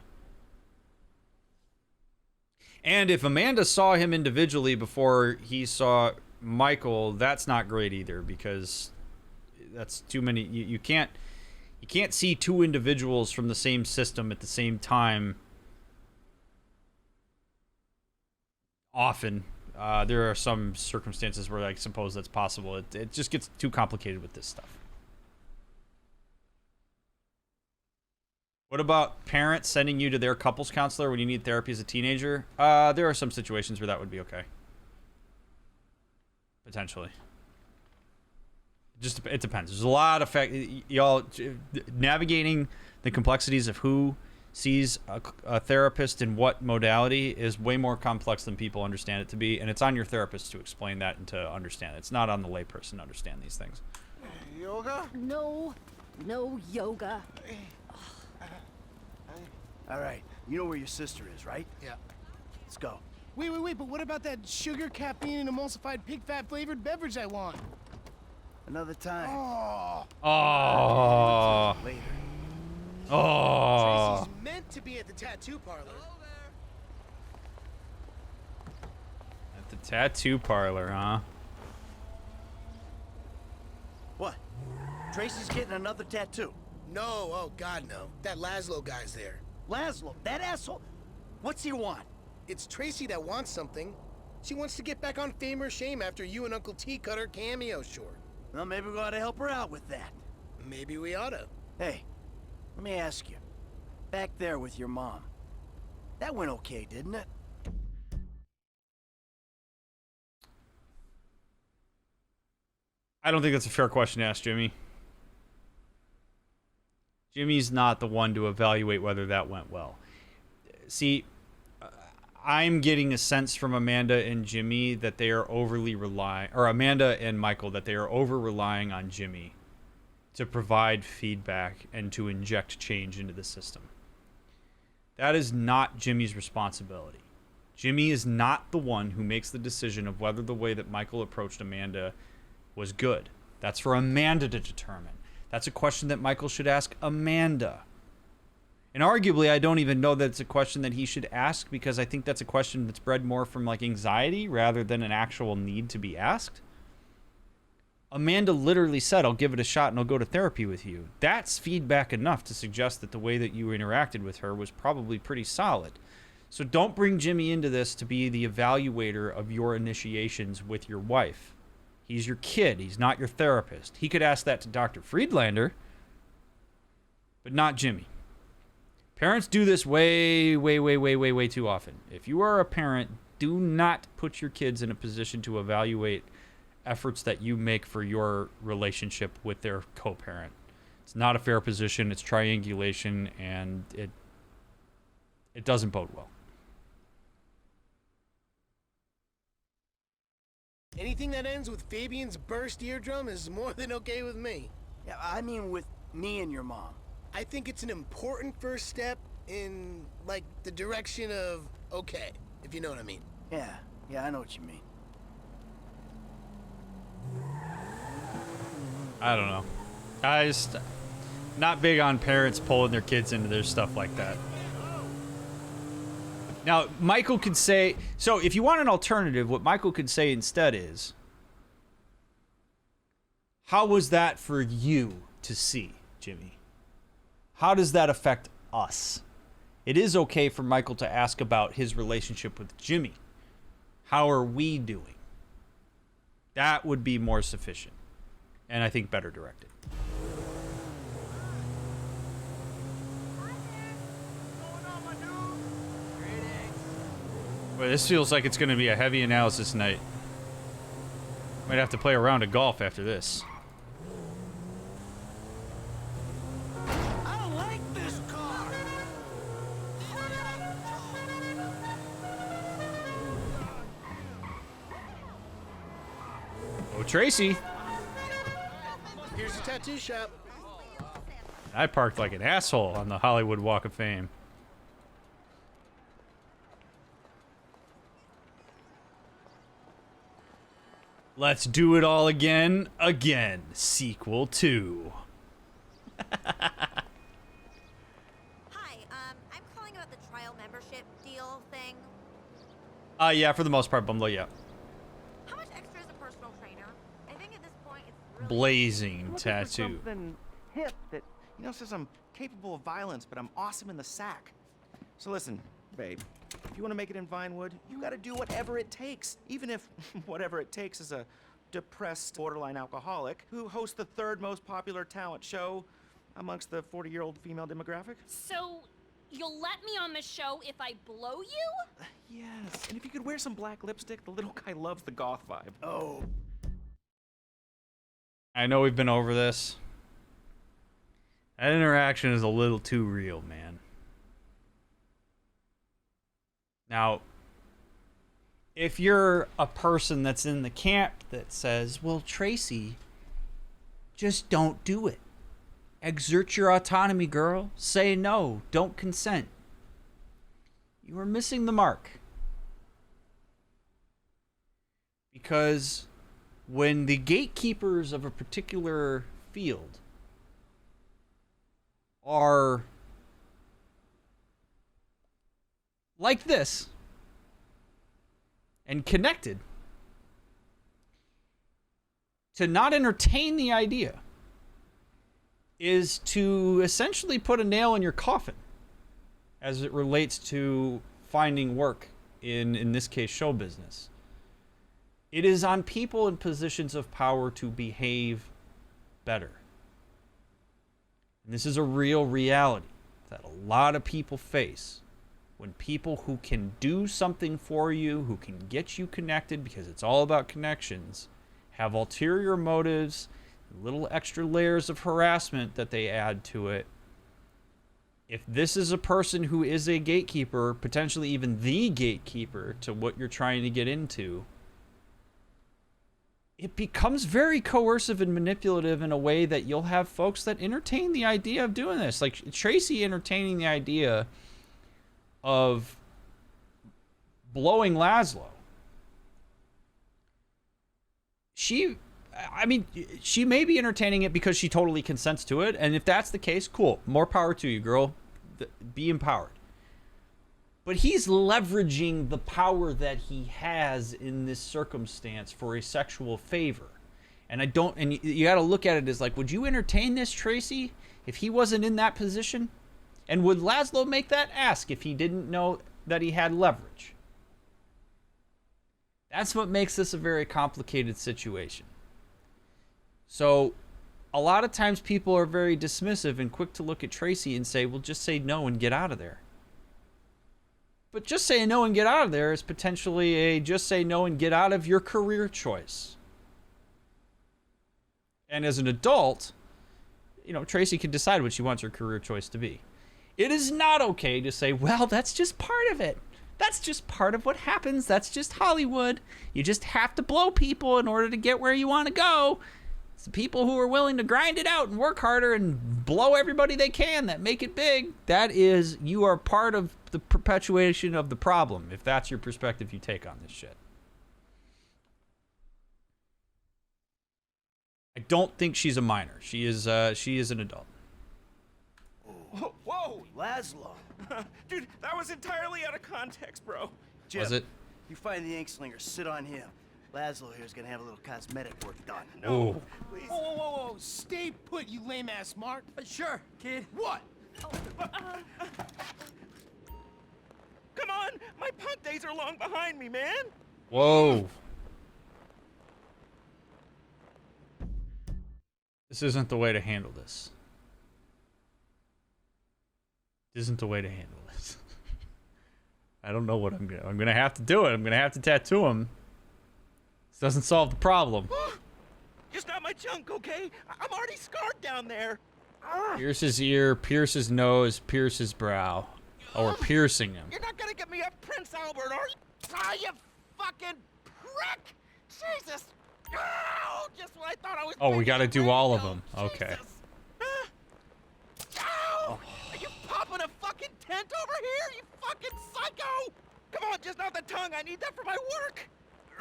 And if Amanda saw him individually before he saw Michael, that's not great either, because that's too many. You can't see two individuals from the same system at the same time often. There are some circumstances where I suppose that's possible. It just gets too complicated with this stuff. What about parents sending you to their couples counselor when you need therapy as a teenager? There are some situations where that would be okay. Potentially. It depends. There's a lot of y'all navigating the complexities of who sees a therapist in what modality is way more complex than people understand it to be, and it's on your therapist to explain that and to understand it. It's not on the layperson to understand these things. Yoga? No yoga. All right, you know where your sister is, right? Yeah. Let's go. Wait, but what about that sugar, caffeine, and emulsified pig fat flavored beverage I want? Another time. Oh. Later. Oh. Tracy's meant to be at the tattoo parlor. At the tattoo parlor, huh? What? Tracy's getting another tattoo. No, oh God, no. That Laszlo guy's there. Laszlo, that asshole. What's he want? It's Tracy that wants something. She wants to get back on Fame or Shame after you and Uncle T cut her cameo short. Well, maybe we ought to help her out with that. Maybe we oughta. Hey, let me ask you. Back there with your mom. That went okay, didn't it? I don't think that's a fair question to ask Jimmy. Jimmy's not the one to evaluate whether that went well. See, I'm getting a sense from Amanda and Jimmy that they are overly relying, or Amanda and Michael, that they are over relying on Jimmy to provide feedback and to inject change into the system. That is not Jimmy's responsibility. Jimmy is not the one who makes the decision of whether the way that Michael approached Amanda was good. That's for Amanda to determine. That's a question that Michael should ask Amanda. And arguably, I don't even know that it's a question that he should ask, because I think that's a question that's bred more from like anxiety rather than an actual need to be asked. Amanda literally said, I'll give it a shot and I'll go to therapy with you. That's feedback enough to suggest that the way that you interacted with her was probably pretty solid. So don't bring Jimmy into this to be the evaluator of your initiations with your wife. He's your kid. He's not your therapist. He could ask that to Dr. Friedlander, but not Jimmy. Parents do this way too often. If you are a parent, do not put your kids in a position to evaluate efforts that you make for your relationship with their co-parent. It's not a fair position. It's triangulation, and it doesn't bode well. Anything that ends with Fabian's burst eardrum is more than okay with me. Yeah, I mean with me and your mom. I think it's an important first step in, like, the direction of okay, if you know what I mean. Yeah, I know what you mean. I don't know. I just not big on parents pulling their kids into their stuff like that. Now, Michael could say, so if you want an alternative, what Michael could say instead is, how was that for you to see, Jimmy? How does that affect us? It is okay for Michael to ask about his relationship with Jimmy. How are we doing? That would be more sufficient, and I think better directed. Well, this feels like it's going to be a heavy analysis night. Might have to play a round of golf after this. I don't like this car. Oh, Tracy. Here's the tattoo shop. I parked like an asshole on the Hollywood Walk of Fame. Let's do it all again. Sequel 2. Hi, I'm calling about the trial membership deal thing. Yeah, for the most part, Bumble, yeah. How much extra is a personal trainer? I think at this point it's really... Blazing For tattoo. something hip that, says I'm capable of violence, but I'm awesome in the sack. So listen, babe, if you want to make it in Vinewood, you got to do whatever it takes. Even if whatever it takes is a depressed borderline alcoholic who hosts the third most popular talent show amongst the 40-year-old female demographic. So, you'll let me on the show if I blow you? Yes, and if you could wear some black lipstick, the little guy loves the goth vibe. Oh, I know we've been over this. That interaction is a little too real, man. Now, if you're a person that's in the camp that says, well, Tracy, just don't do it. Exert your autonomy, girl. Say no. Don't consent. You are missing the mark. Because when the gatekeepers of a particular field are like this and connected, to not entertain the idea is to essentially put a nail in your coffin as it relates to finding work in this case, show business. It is on people in positions of power to behave better. And this is a real reality that a lot of people face. When people who can do something for you, who can get you connected, because it's all about connections, have ulterior motives, little extra layers of harassment that they add to it. If this is a person who is a gatekeeper, potentially even the gatekeeper to what you're trying to get into, it becomes very coercive and manipulative in a way that you'll have folks that entertain the idea of doing this. Like Tracy entertaining the idea of blowing Laszlo. She may be entertaining it because she totally consents to it. And if that's the case, cool. More power to you, girl. Be empowered. But he's leveraging the power that he has in this circumstance for a sexual favor. And you got to look at it as like, would you entertain this, Tracy, if he wasn't in that position? And would Laszlo make that ask if he didn't know that he had leverage? That's what makes this a very complicated situation. So a lot of times people are very dismissive and quick to look at Tracy and say, well, just say no and get out of there. But just saying no and get out of there is potentially a just say no and get out of your career choice. And as an adult, Tracy can decide what she wants her career choice to be. It is not okay to say, well, that's just part of it. That's just part of what happens. That's just Hollywood. You just have to blow people in order to get where you want to go. It's the people who are willing to grind it out and work harder and blow everybody they can that make it big. That is, you are part of the perpetuation of the problem, if that's your perspective you take on this shit. I don't think she's a minor. She is an adult. Whoa! Laszlo. Dude, that was entirely out of context, bro. Jim, Was it? You find the ink slinger, sit on him. Laszlo here's gonna have a little cosmetic work done. No. Please. Whoa, whoa, whoa, whoa. Stay put, you lame-ass Mark. Sure, kid. What? Come on! My punk days are long behind me, man! Whoa. This isn't the way to handle this. This isn't the way to handle this. I don't know what I'm gonna have to do it. I'm gonna have to tattoo him. This doesn't solve the problem. Just not my junk, okay? I'm already scarred down there. Pierce his ear, pierce his nose, pierce his brow. Oh, we're piercing him. You're not gonna get me a Prince Albert, are you? Ah, you fucking prick! Jesus! Oh, just when I thought I was. Oh, we gotta making do all of radio. them. Okay. Jesus. Ow! Are you popping a fucking tent over here? You fucking psycho! Come on, just not the tongue. I need that for my work.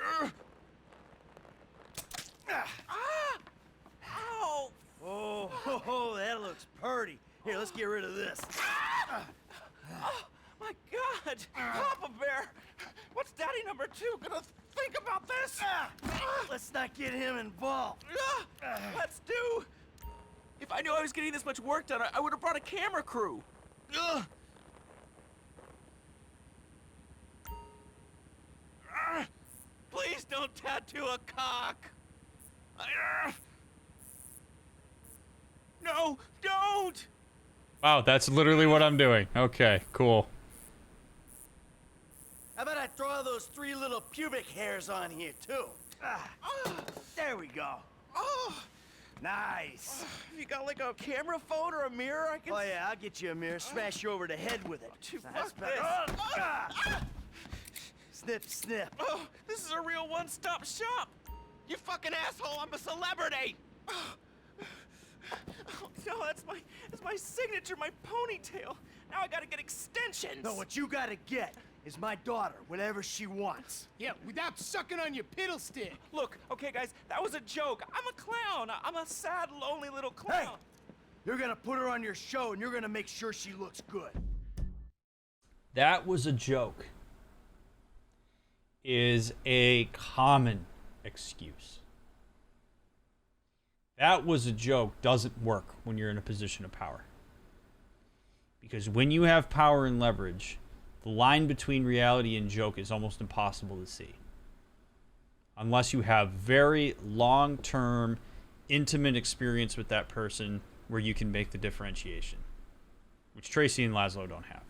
Ah! Ow! Oh, that looks purty. Here, let's get rid of this. Oh, my God! Papa Bear! What's Daddy number 2 gonna think about this? Let's not get him involved. Let's do! If I knew I was getting this much work done, I would have brought a camera crew. Please don't tattoo a cock. No, don't! Wow, that's literally what I'm doing. Okay, cool. How about I throw those 3 little pubic hairs on here, too? There we go. Oh, Nice. you got like a camera phone or a mirror I can... Oh, yeah, I'll get you a mirror. Smash you over the head with it. Dude, That's fuck better. this. Snip, snip. Oh, this is a real one-stop shop. You fucking asshole, I'm a celebrity. Oh, no, that's my signature, my ponytail. Now I gotta get extensions. No, what you gotta get is my daughter, whatever she wants. Yeah, without sucking on your piddle stick. Look, okay, guys, that was a joke. I'm a clown. I'm a sad, lonely little Hey, clown. you're gonna put her on your show and you're gonna make sure she looks good. That was a joke. Is a common excuse. That was a joke doesn't work when you're in a position of power. Because when you have power and leverage, the line between reality and joke is almost impossible to see. Unless you have very long-term, intimate experience with that person where you can make the differentiation. Which Tracy and Laszlo don't have.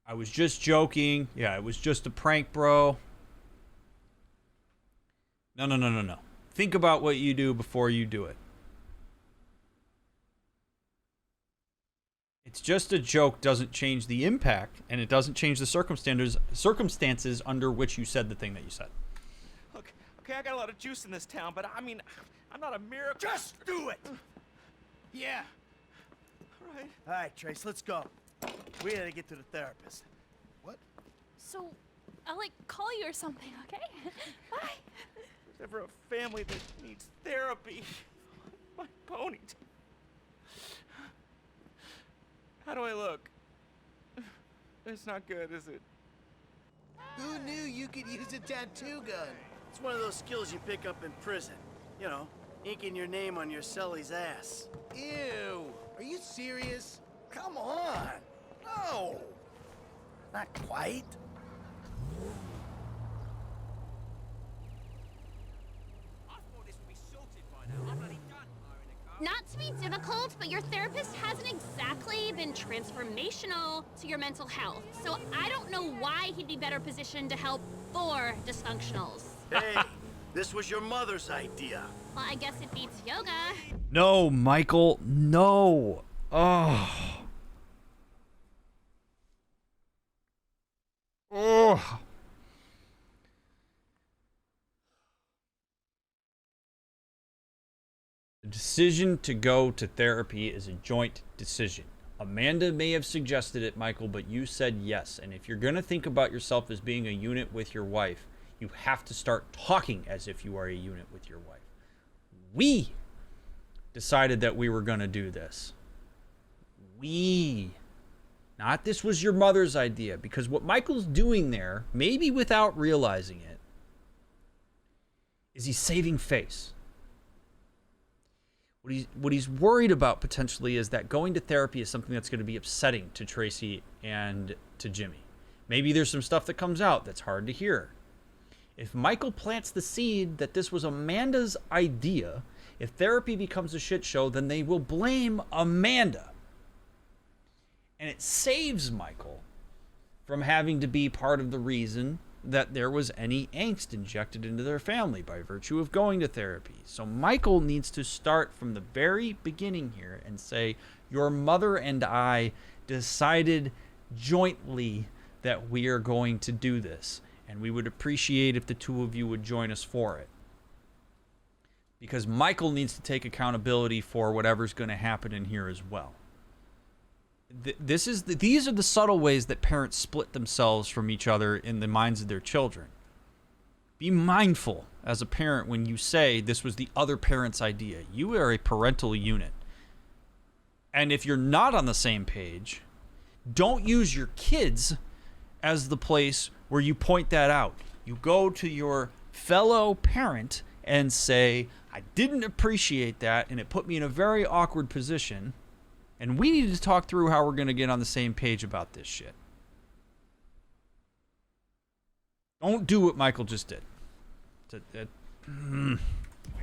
I was just joking. Yeah, it was just a prank, bro. No, no, no, no, no. Think about what you do before you do it. It's just a joke doesn't change the impact, and it doesn't change the circumstances under which you said the thing that you said. Look, okay, I got a lot of juice in this town, but I mean, I'm not a miracle. Just do it! Yeah. All right. All right, Trace, let's go. We gotta get to the therapist. What? So, I'll like call you or something, okay? Bye. There's ever a family that needs therapy. My ponytail. How do I look? It's not good, is it? Who knew you could use a tattoo gun? It's one of those skills you pick up in prison. You know, inking your name on your cellie's ass. Ew. Are you serious? Come on. No. Not quite. Not to be difficult, but your therapist hasn't exactly been transformational to your mental health. So I don't know why he'd be better positioned to help 4 dysfunctionals. Hey, this was your mother's idea. Well, I guess it beats yoga. No, Michael, no. Oh. Oh. The decision to go to therapy is a joint decision. Amanda may have suggested it, Michael, but you said yes. And if you're going to think about yourself as being a unit with your wife, you have to start talking as if you are a unit with your wife. We decided that we were going to do this. Not this was your mother's idea, because what Michael's doing there, maybe without realizing it, is he's saving face. What he's worried about potentially is that going to therapy is something that's going to be upsetting to Tracy and to Jimmy. Maybe there's some stuff that comes out that's hard to hear. If Michael plants the seed that this was Amanda's idea, if therapy becomes a shit show, then they will blame Amanda. And it saves Michael from having to be part of the reason that there was any angst injected into their family by virtue of going to therapy. So Michael needs to start from the very beginning here and say, your mother and I decided jointly that we are going to do this, and we would appreciate if the two of you would join us for it. Because Michael needs to take accountability for whatever's going to happen in here as well. These are the subtle ways that parents split themselves from each other in the minds of their children. Be mindful as a parent when you say this was the other parent's idea. You are a parental unit. And if you're not on the same page, don't use your kids as the place where you point that out. You go to your fellow parent and say, I didn't appreciate that, and it put me in a very awkward position. And we need to talk through how we're going to get on the same page about this shit. Don't do what Michael just did.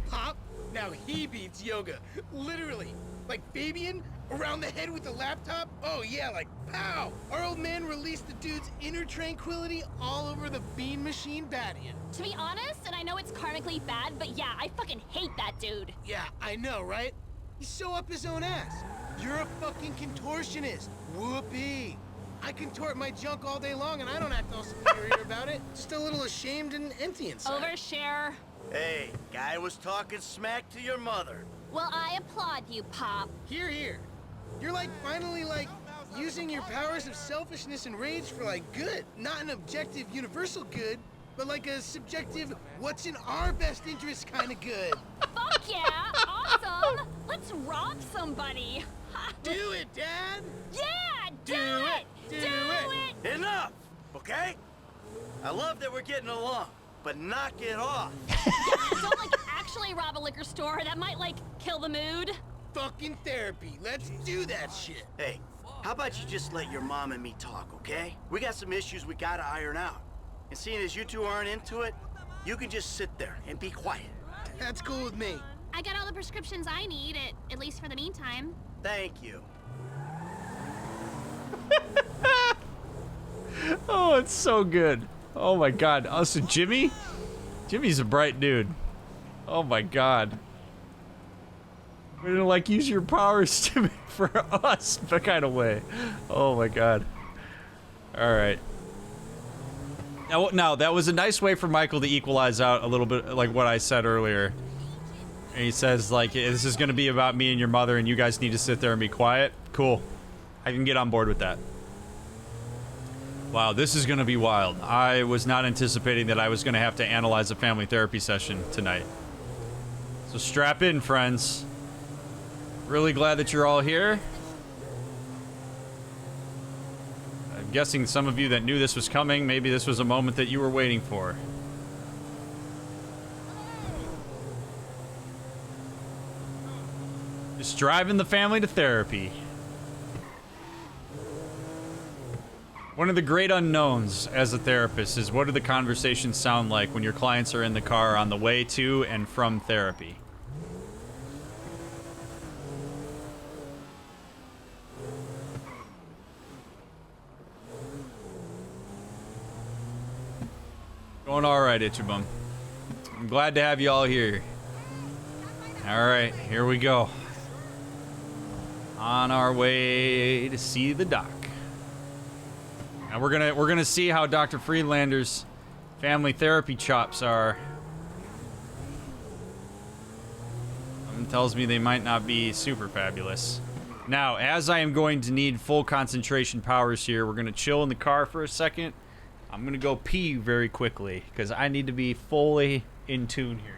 Pop, now he beats yoga. Literally. Like Fabian, around the head with the laptop? Oh yeah, like pow! Our old man released the dude's inner tranquility all over the bean machine batting. To be honest, and I know it's karmically bad, but yeah, I fucking hate that dude. Yeah, I know, right? He's so up his own ass. You're a fucking contortionist. Whoopee. I contort my junk all day long and I don't act all superior about it. Just a little ashamed and empty inside. Overshare. Hey, guy was talking smack to your mother. Well, I applaud you, Pop. Here, here. You're like finally like using your powers of selfishness and rage for like good. Not an objective universal good, but like a subjective what's in our best interest kind of good. Fuck yeah! Awesome! Let's rob somebody! Do it, Dad! Yeah! Do it! Do it! Enough, okay? I love that we're getting along, but knock it off. Yeah, don't like actually rob a liquor store. That might like kill the mood. Fucking therapy. Let's do that shit. Hey, how about you just let your mom and me talk, okay? We got some issues we gotta iron out. And seeing as you two aren't into it, you can just sit there and be quiet. That's cool with me. I got all the prescriptions I need, at least for the meantime. Thank you. Oh, it's so good. Oh my God. Oh, so Jimmy's a bright dude. Oh my god. We're gonna like use your powers to for us, that kind of way. Oh my god. All right. Now that was a nice way for Michael to equalize out a little bit, like what I said earlier. And he says like, this is gonna be about me and your mother, and you guys need to sit there and be quiet. Cool. I can get on board with that. Wow, this is gonna be wild. I was not anticipating that I was gonna have to analyze a family therapy session tonight. So strap in, friends. Really glad that you're all here. I'm guessing some of you that knew this was coming, maybe this was a moment that you were waiting for. Just driving the family to therapy. One of the great unknowns as a therapist is, what do the conversations sound like when your clients are in the car on the way to and from therapy? Going all right, Itchabum. I'm glad to have you all here. All right, here we go. On our way to see the doc. And we're gonna see how Dr. Friedlander's family therapy chops are. Something tells me they might not be super fabulous. Now, as I am going to need full concentration powers here, we're gonna chill in the car for a second. I'm gonna go pee very quickly because I need to be fully in tune here.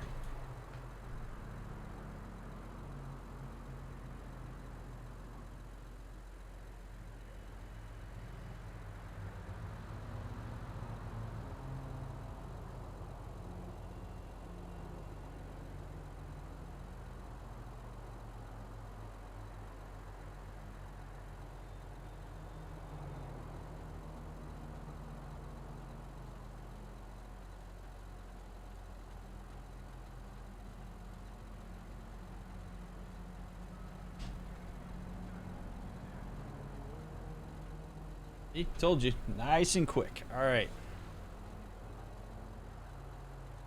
He told you, nice and quick. All right.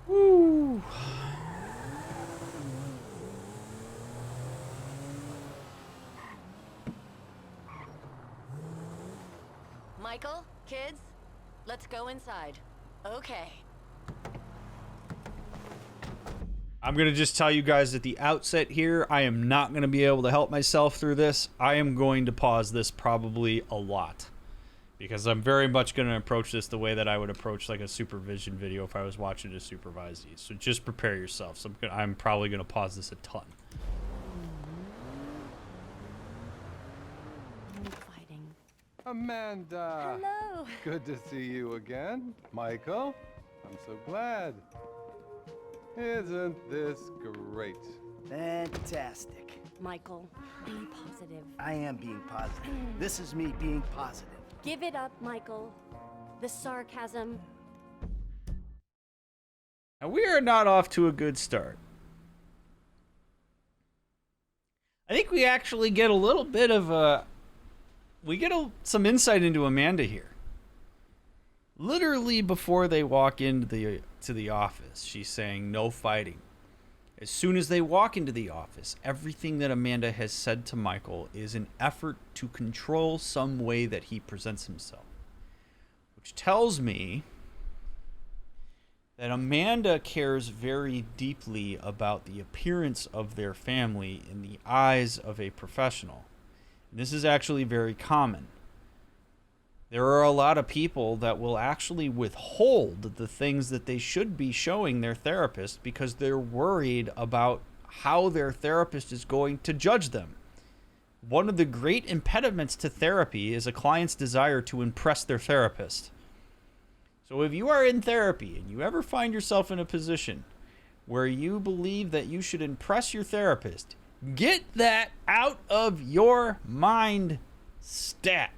Woo. Michael, kids, let's go inside. Okay. I'm going to just tell you guys at the outset here, I am not going to be able to help myself through this. I am going to pause this probably a lot, because I'm very much going to approach this the way that I would approach like a supervision video if I was watching a supervisee. So just prepare yourself. So I'm probably going to pause this a ton. Amanda! Hello! Good to see you again. Michael, I'm so glad. Isn't this great? Fantastic. Michael, be positive. I am being positive. This is me being positive. Give it up, Michael. The sarcasm. Now, we are not off to a good start. I think we actually get a little bit of a... We get some insight into Amanda here. Literally before they walk into the office, she's saying no fighting. As soon as they walk into the office, everything that Amanda has said to Michael is an effort to control some way that he presents himself. Which tells me that Amanda cares very deeply about the appearance of their family in the eyes of a professional. And this is actually very common. There are a lot of people that will actually withhold the things that they should be showing their therapist because they're worried about how their therapist is going to judge them. One of the great impediments to therapy is a client's desire to impress their therapist. So if you are in therapy and you ever find yourself in a position where you believe that you should impress your therapist, get that out of your mind stat.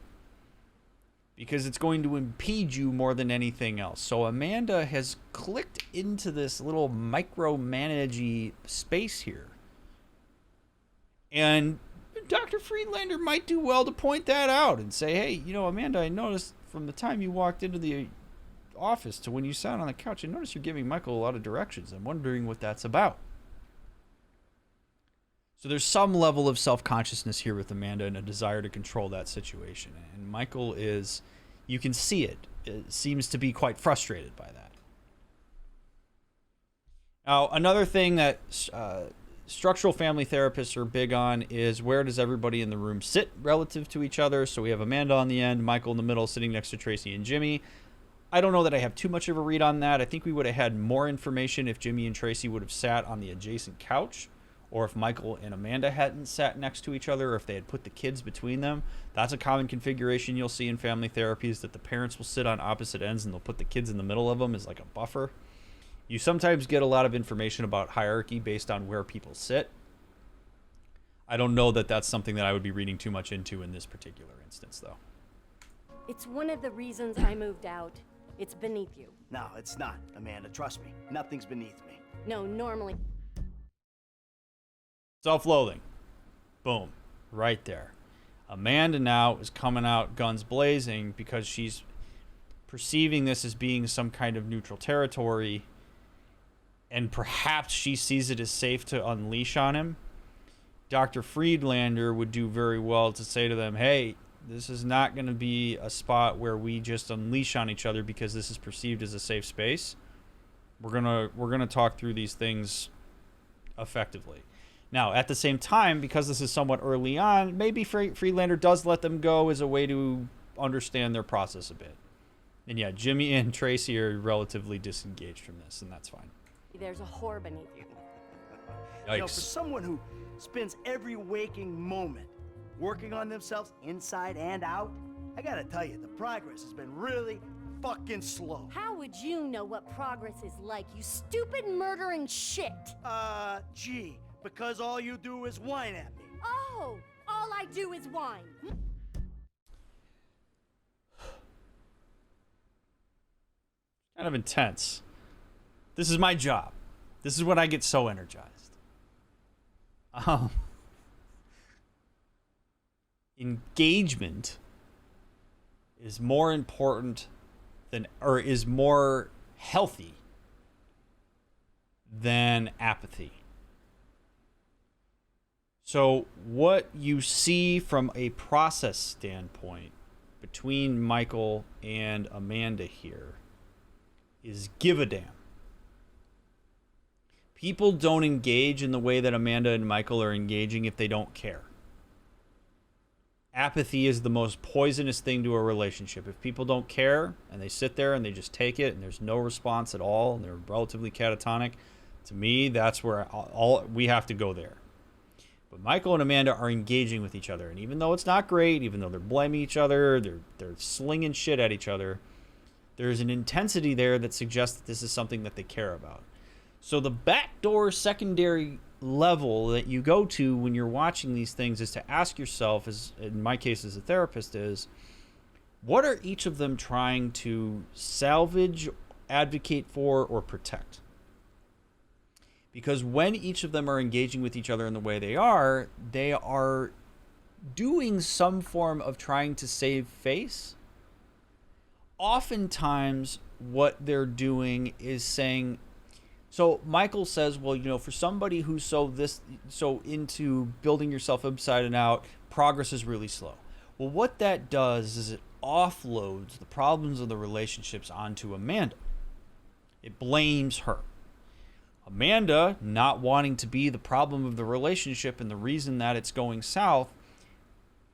Because it's going to impede you more than anything else. So Amanda has clicked into this little micromanagey space here. And Dr. Friedlander might do well to point that out and say, hey, you know, Amanda, I noticed from the time you walked into the office to when you sat on the couch, I noticed you're giving Michael a lot of directions. I'm wondering what that's about. So there's some level of self-consciousness here with Amanda and a desire to control that situation. And Michael is, you can see it. It seems to be quite frustrated by that. Now, another thing that structural family therapists are big on is where does everybody in the room sit relative to each other. So we have Amanda on the end, Michael in the middle, sitting next to Tracy and Jimmy. I don't know that I have too much of a read on that. I think we would have had more information if Jimmy and Tracy would have sat on the adjacent couch, or if Michael and Amanda hadn't sat next to each other, or if they had put the kids between them. That's a common configuration you'll see in family therapies, that the parents will sit on opposite ends and they'll put the kids in the middle of them as like a buffer. You sometimes get a lot of information about hierarchy based on where people sit. I don't know that that's something that I would be reading too much into in this particular instance, though. It's one of the reasons I moved out. It's beneath you. No, it's not, Amanda. Trust me. Nothing's beneath me. No, normally. Self-loathing. Boom. Right there. Amanda now is coming out guns blazing because she's perceiving this as being some kind of neutral territory, and perhaps she sees it as safe to unleash on him. Dr. Friedlander would do very well to say to them, hey, this is not going to be a spot where we just unleash on each other because this is perceived as a safe space. We're gonna talk through these things effectively. Now, at the same time, because this is somewhat early on, maybe Friedlander does let them go as a way to understand their process a bit. And yeah, Jimmy and Tracy are relatively disengaged from this, and that's fine. There's a whore beneath you. Yikes. You know, for someone who spends every waking moment working on themselves inside and out, I gotta tell you, the progress has been really fucking slow. How would you know what progress is like, you stupid murdering shit? Gee, because all you do is whine at me. Oh, all I do is whine. Kind of intense. This is my job. This is when I get so energized. Engagement is more important than, or is more healthy than apathy. So what you see from a process standpoint between Michael and Amanda here is give a damn. People don't engage in the way that Amanda and Michael are engaging if they don't care. Apathy is the most poisonous thing to a relationship. If people don't care and they sit there and they just take it and there's no response at all and they're relatively catatonic, to me, that's where all we have to go there. But Michael and Amanda are engaging with each other, and even though it's not great, even though they're blaming each other, they're slinging shit at each other, there's an intensity there that suggests that this is something that they care about. So the backdoor secondary level that you go to when you're watching these things is to ask yourself, as in my case as a therapist, is what are each of them trying to salvage, advocate for, or protect? Because when each of them are engaging with each other in the way they are doing some form of trying to save face. Oftentimes what they're doing is saying, so Michael says, well, you know, for somebody who's so into building yourself upside and out, progress is really slow. Well, what that does is it offloads the problems of the relationships onto Amanda. It blames her. Amanda, not wanting to be the problem of the relationship and the reason that it's going south,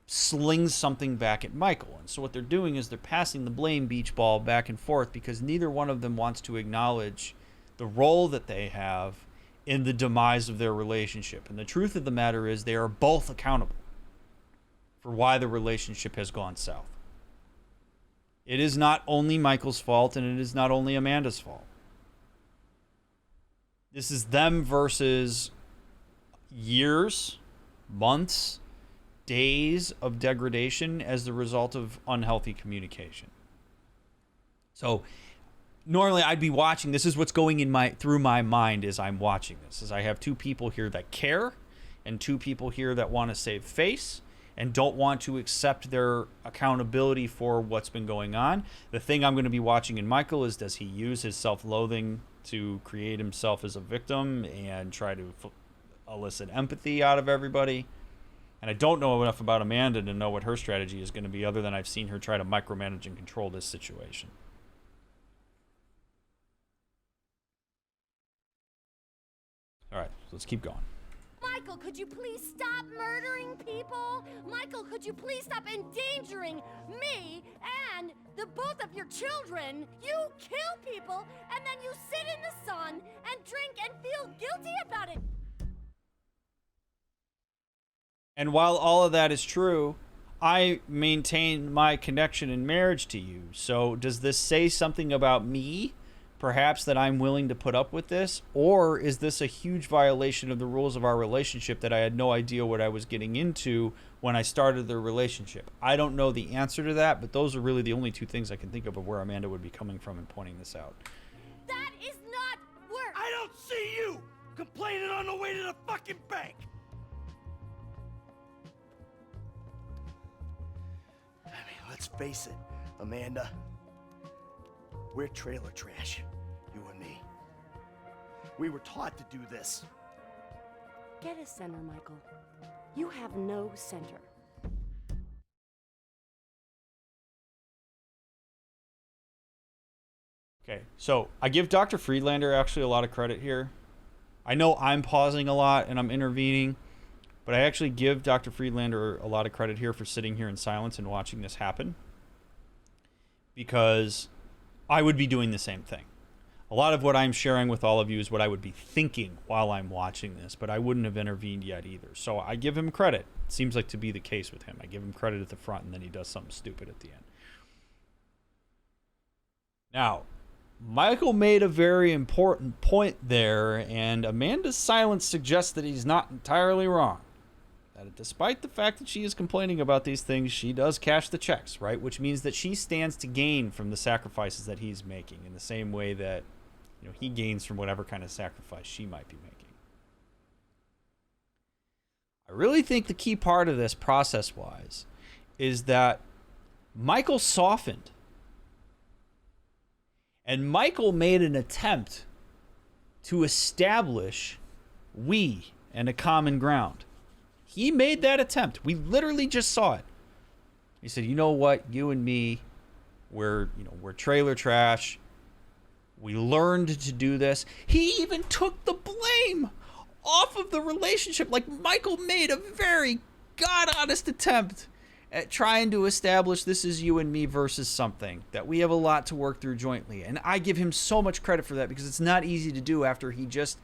slings something back at Michael. And so what they're doing is they're passing the blame beach ball back and forth because neither one of them wants to acknowledge the role that they have in the demise of their relationship. And the truth of the matter is they are both accountable for why the relationship has gone south. It is not only Michael's fault, and it is not only Amanda's fault. This is them versus years, months, days of degradation as the result of unhealthy communication. So normally I'd be watching, this is what's going through my mind as I'm watching this, is I have two people here that care and two people here that want to save face and don't want to accept their accountability for what's been going on. The thing I'm going to be watching in Michael is, does he use his self-loathing to create himself as a victim and try to elicit empathy out of everybody. And I don't know enough about Amanda to know what her strategy is going to be, other than I've seen her try to micromanage and control this situation. All right, so let's keep going. Michael, could you please stop murdering people? Michael, could you please stop endangering me and the both of your children? You kill people, and then you sit in the sun and drink and feel guilty about it. And while all of that is true, I maintain my connection and marriage to you. So does this say something about me? Perhaps that I'm willing to put up with this? Or is this a huge violation of the rules of our relationship that I had no idea what I was getting into when I started the relationship? I don't know the answer to that, but those are really the only two things I can think of where Amanda would be coming from and pointing this out. That is not work. I don't see you complaining on the way to the fucking bank. I mean, let's face it, Amanda. We're trailer trash, you and me. We were taught to do this. Get a center, Michael. You have no center. Okay, so I give Dr. Friedlander actually a lot of credit here. I know I'm pausing a lot and I'm intervening, but I actually give Dr. Friedlander a lot of credit here for sitting here in silence and watching this happen. Because I would be doing the same thing. A lot of what I'm sharing with all of you is what I would be thinking while I'm watching this, but I wouldn't have intervened yet either. So I give him credit. It seems like to be the case with him. I give him credit at the front, and then he does something stupid at the end. Now, Michael made a very important point there, and Amanda's silence suggests that he's not entirely wrong. That despite the fact that she is complaining about these things, she does cash the checks, right? Which means that she stands to gain from the sacrifices that he's making in the same way that, you know, he gains from whatever kind of sacrifice she might be making. I really think the key part of this process-wise is that Michael softened. And Michael made an attempt to establish we and a common ground. He made that attempt. We literally just saw it. He said, you know what? You and me, we're trailer trash. We learned to do this. He even took the blame off of the relationship. Like, Michael made a very God-honest attempt at trying to establish this is you and me versus something, that we have a lot to work through jointly. And I give him so much credit for that because it's not easy to do after he just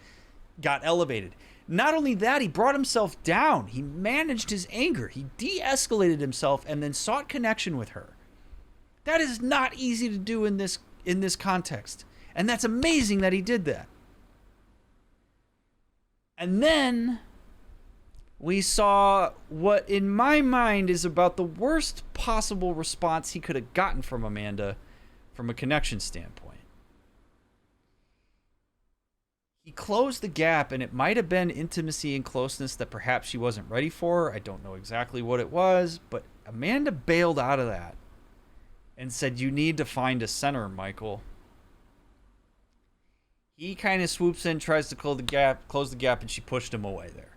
got elevated. Not only that, he brought himself down. He managed his anger. He de-escalated himself and then sought connection with her. That is not easy to do in this context. And that's amazing that he did that. And then we saw what in my mind is about the worst possible response he could have gotten from Amanda from a connection standpoint. He closed the gap, and it might have been intimacy and closeness that perhaps she wasn't ready for. I don't know exactly what it was, but Amanda bailed out of that and said, you need to find a center, Michael. He kind of swoops in, tries to close the gap, and she pushed him away there.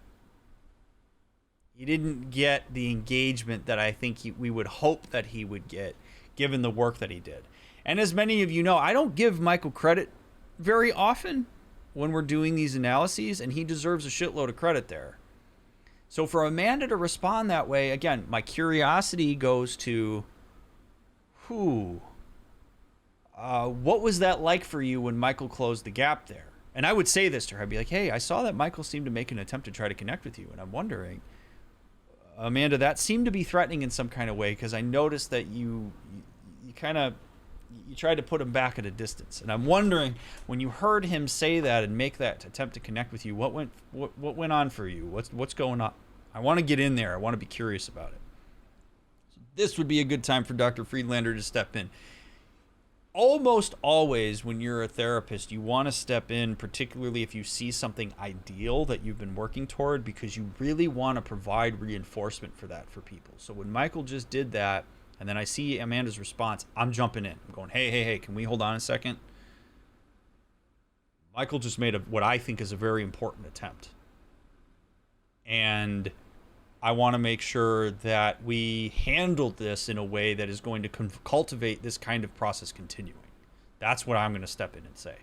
He didn't get the engagement that I think we would hope that he would get, given the work that he did. And as many of you know, I don't give Michael credit very often when we're doing these analyses, and he deserves a shitload of credit there. So for Amanda to respond that way, again, my curiosity goes to, what was that like for you when Michael closed the gap there? And I would say this to her. I'd be like, hey, I saw that Michael seemed to make an attempt to try to connect with you, and I'm wondering, Amanda, that seemed to be threatening in some kind of way, because I noticed that you tried to put him back at a distance. And I'm wondering, when you heard him say that and make that attempt to connect with you, what went on for you? What's going on? I want to get in there. I want to be curious about it. So this would be a good time for Dr. Friedlander to step in. Almost always when you're a therapist, you want to step in, particularly if you see something ideal that you've been working toward, because you really want to provide reinforcement for that for people. So when Michael just did that, and then I see Amanda's response, I'm jumping in. I'm going, hey, can we hold on a second? Michael just made what I think is a very important attempt. And I want to make sure that we handle this in a way that is going to cultivate this kind of process continuing. That's what I'm going to step in and say.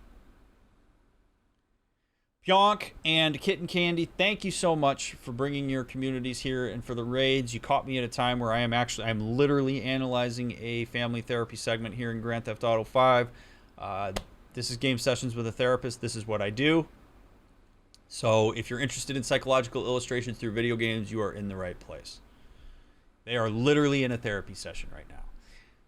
Pionk and Kitten Candy, thank you so much for bringing your communities here and for the raids. You caught me at a time where I'm literally analyzing a family therapy segment here in Grand Theft Auto 5. This is Game Sessions with a Therapist. This is what I do. So if you're interested in psychological illustrations through video games, you are in the right place. They are literally in a therapy session right now.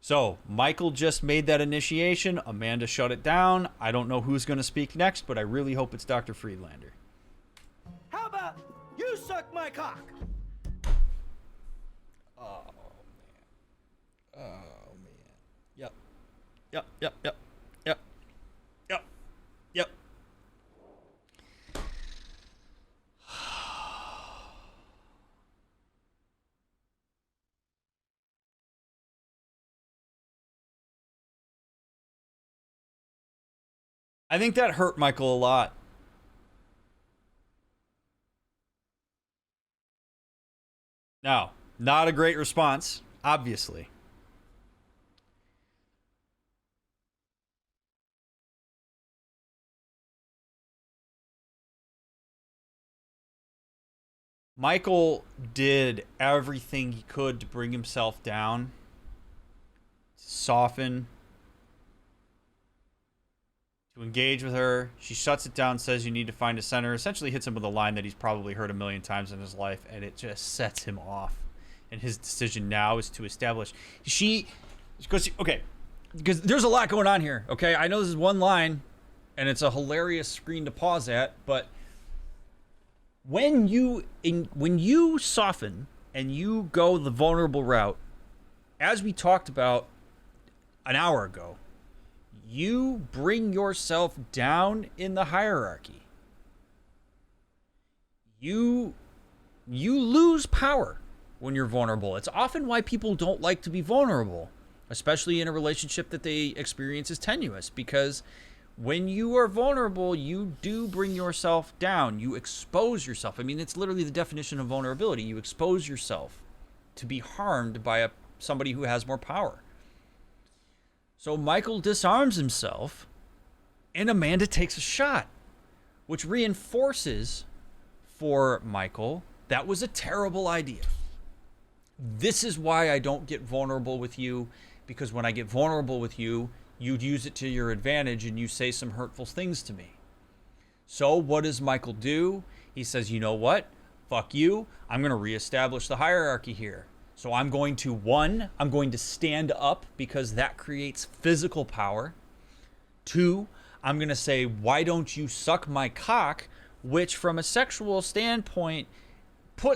So Michael just made that initiation. Amanda shut it down. I don't know who's going to speak next, but I really hope it's Dr. Friedlander. How about you suck my cock? Oh, man. Oh, man. Yep. Yep, yep, yep. Yep. Yep. Yep. I think that hurt Michael a lot. Now, not a great response, obviously. Michael did everything he could to bring himself down, to soften, to engage with her. She shuts it down, says you need to find a center, essentially hits him with a line that he's probably heard a million times in his life, and it just sets him off. And his decision now is to establish. Okay, because there's a lot going on here, okay? I know this is one line, and it's a hilarious screen to pause at, but when you soften and you go the vulnerable route, as we talked about an hour ago, you bring yourself down in the hierarchy. You lose power when you're vulnerable. It's often why people don't like to be vulnerable, especially in a relationship that they experience as tenuous, because when you are vulnerable, you do bring yourself down. You expose yourself. I mean, it's literally the definition of vulnerability. You expose yourself to be harmed by somebody who has more power. So Michael disarms himself, and Amanda takes a shot, which reinforces for Michael that was a terrible idea. This is why I don't get vulnerable with you, because when I get vulnerable with you, you'd use it to your advantage and you say some hurtful things to me. So what does Michael do? He says, you know what? Fuck you. I'm going to reestablish the hierarchy here. So I'm going to stand up because that creates physical power. 2, I'm going to say, why don't you suck my cock? Which from a sexual standpoint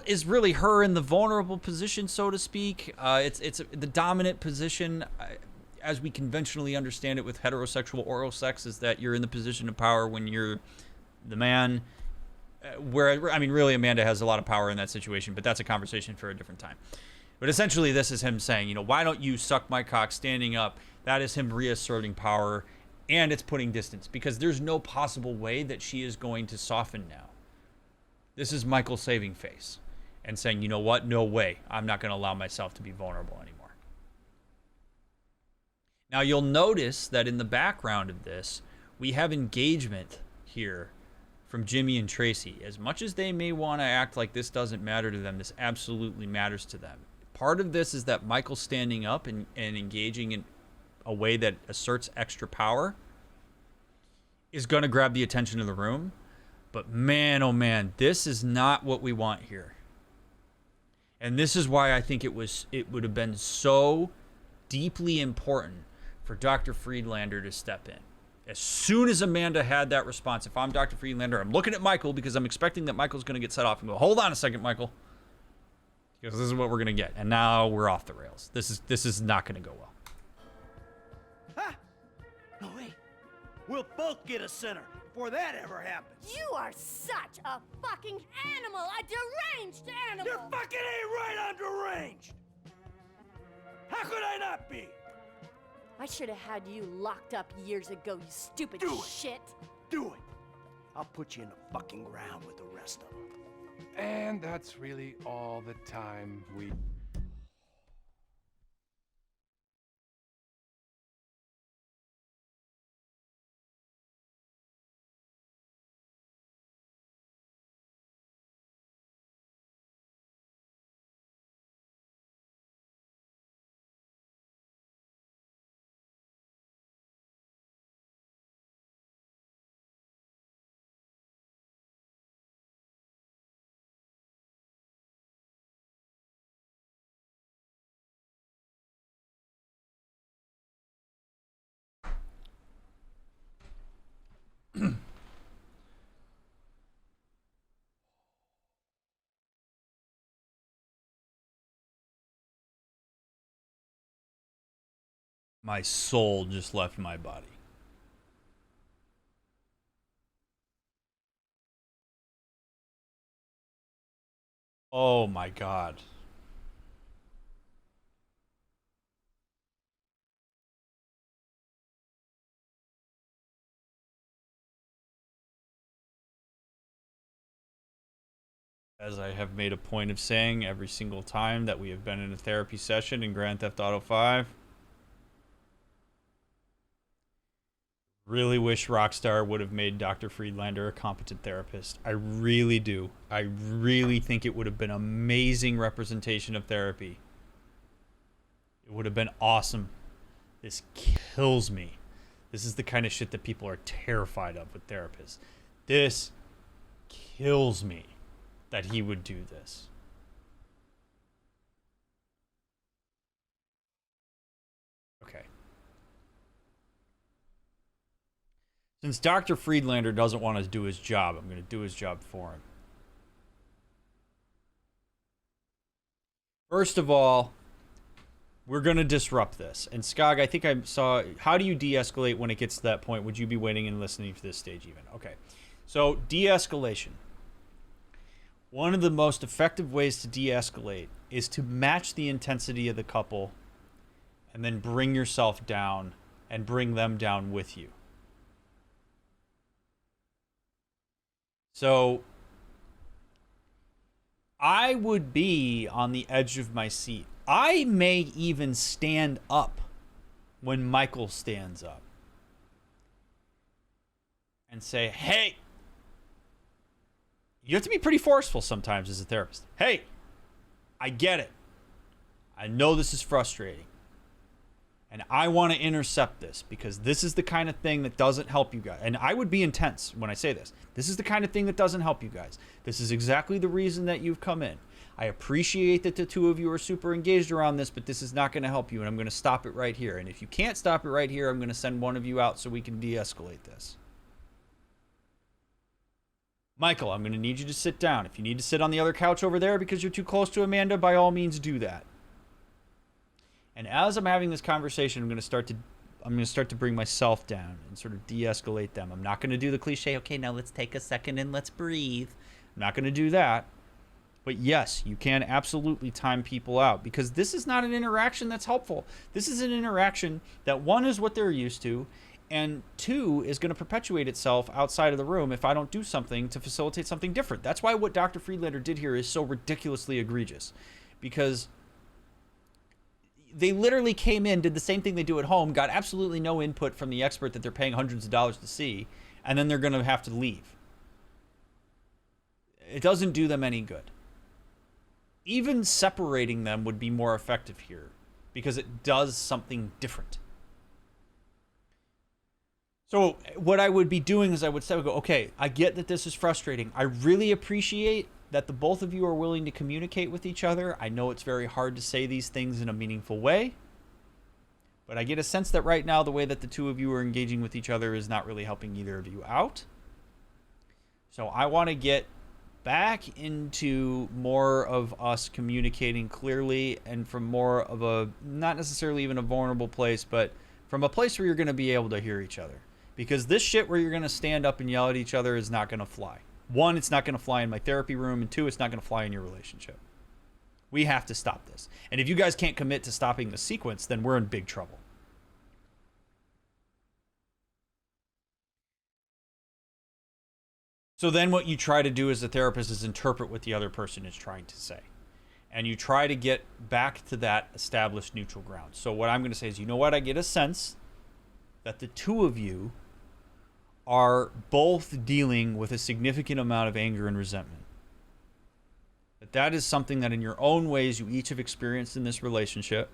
is really her in the vulnerable position, so to speak. It's the dominant position, as we conventionally understand it with heterosexual oral sex, is that you're in the position of power when you're the man. Really, Amanda has a lot of power in that situation, but that's a conversation for a different time. But essentially, this is him saying, why don't you suck my cock, standing up. That is him reasserting power, and it's putting distance, because there's no possible way that she is going to soften now. This is Michael saving face and saying, you know what? No way. I'm not going to allow myself to be vulnerable anymore. Now, you'll notice that in the background of this, we have engagement here from Jimmy and Tracy. As much as they may want to act like this doesn't matter to them, this absolutely matters to them. Part of this is that Michael's standing up and engaging in a way that asserts extra power is going to grab the attention of the room. But man, oh man, this is not what we want here. And this is why I think it would have been so deeply important for Dr. Friedlander to step in. As soon as Amanda had that response, if I'm Dr. Friedlander, I'm looking at Michael because I'm expecting that Michael's going to get set off and go, hold on a second, Michael. Because this is what we're going to get. And now we're off the rails. This is not going to go well. Ha! No, wait. We'll both get a center before that ever happens. You are such a fucking animal, a deranged animal. You fucking ain't right on deranged. How could I not be? I should have had you locked up years ago, you stupid shit. Do it. I'll put you in the fucking ground with the rest of them. And that's really all the time we... My soul just left my body. Oh my God. As I have made a point of saying every single time that we have been in a therapy session in Grand Theft Auto 5, really wish Rockstar would have made Dr. Friedlander a competent therapist. I really do. I really think it would have been amazing representation of therapy. It would have been awesome. This kills me. This is the kind of shit that people are terrified of with therapists. This kills me that he would do this. Okay. Since Dr. Friedlander doesn't want to do his job, I'm going to do his job for him. First of all, we're going to disrupt this. And Skog, I think I saw, how do you de-escalate when it gets to that point? Would you be waiting and listening to this stage even? Okay. So, de-escalation. One of the most effective ways to de-escalate is to match the intensity of the couple and then bring yourself down and bring them down with you. So, I would be on the edge of my seat. I may even stand up when Michael stands up and say, hey, you have to be pretty forceful sometimes as a therapist. Hey, I get it. I know this is frustrating. And I want to intercept this because this is the kind of thing that doesn't help you guys. And I would be intense when I say this. This is the kind of thing that doesn't help you guys. This is exactly the reason that you've come in. I appreciate that the two of you are super engaged around this, but this is not going to help you. And I'm going to stop it right here. And if you can't stop it right here, I'm going to send one of you out so we can de-escalate this. Michael, I'm going to need you to sit down. If you need to sit on the other couch over there because you're too close to Amanda, by all means do that. And as I'm having this conversation, I'm going to start to bring myself down and sort of de-escalate them. I'm not going to do the cliche, okay, now let's take a second and let's breathe. I'm not going to do that. But yes, you can absolutely time people out because this is not an interaction that's helpful. This is an interaction that, one, is what they're used to, and two, is going to perpetuate itself outside of the room if I don't do something to facilitate something different. That's why what Dr. Friedlander did here is so ridiculously egregious. Because they literally came in, did the same thing they do at home, got absolutely no input from the expert that they're paying hundreds of dollars to see, and then they're going to have to leave. It doesn't do them any good. Even separating them would be more effective here because it does something different. So what I would be doing is I would say, okay, I get that this is frustrating. I really appreciate that the both of you are willing to communicate with each other. I know it's very hard to say these things in a meaningful way, but I get a sense that right now the way that the two of you are engaging with each other is not really helping either of you out. So I want to get back into more of us communicating clearly and from more of a, not necessarily even a vulnerable place, but from a place where you're going to be able to hear each other. Because this shit where you're going to stand up and yell at each other is not going to fly. One, it's not going to fly in my therapy room, and two, it's not going to fly in your relationship. We have to stop this. And if you guys can't commit to stopping the sequence, then we're in big trouble. So then what you try to do as a therapist is interpret what the other person is trying to say. And you try to get back to that established neutral ground. So what I'm going to say is, you know what? I get a sense that the two of you are both dealing with a significant amount of anger and resentment. That is something that in your own ways you each have experienced in this relationship,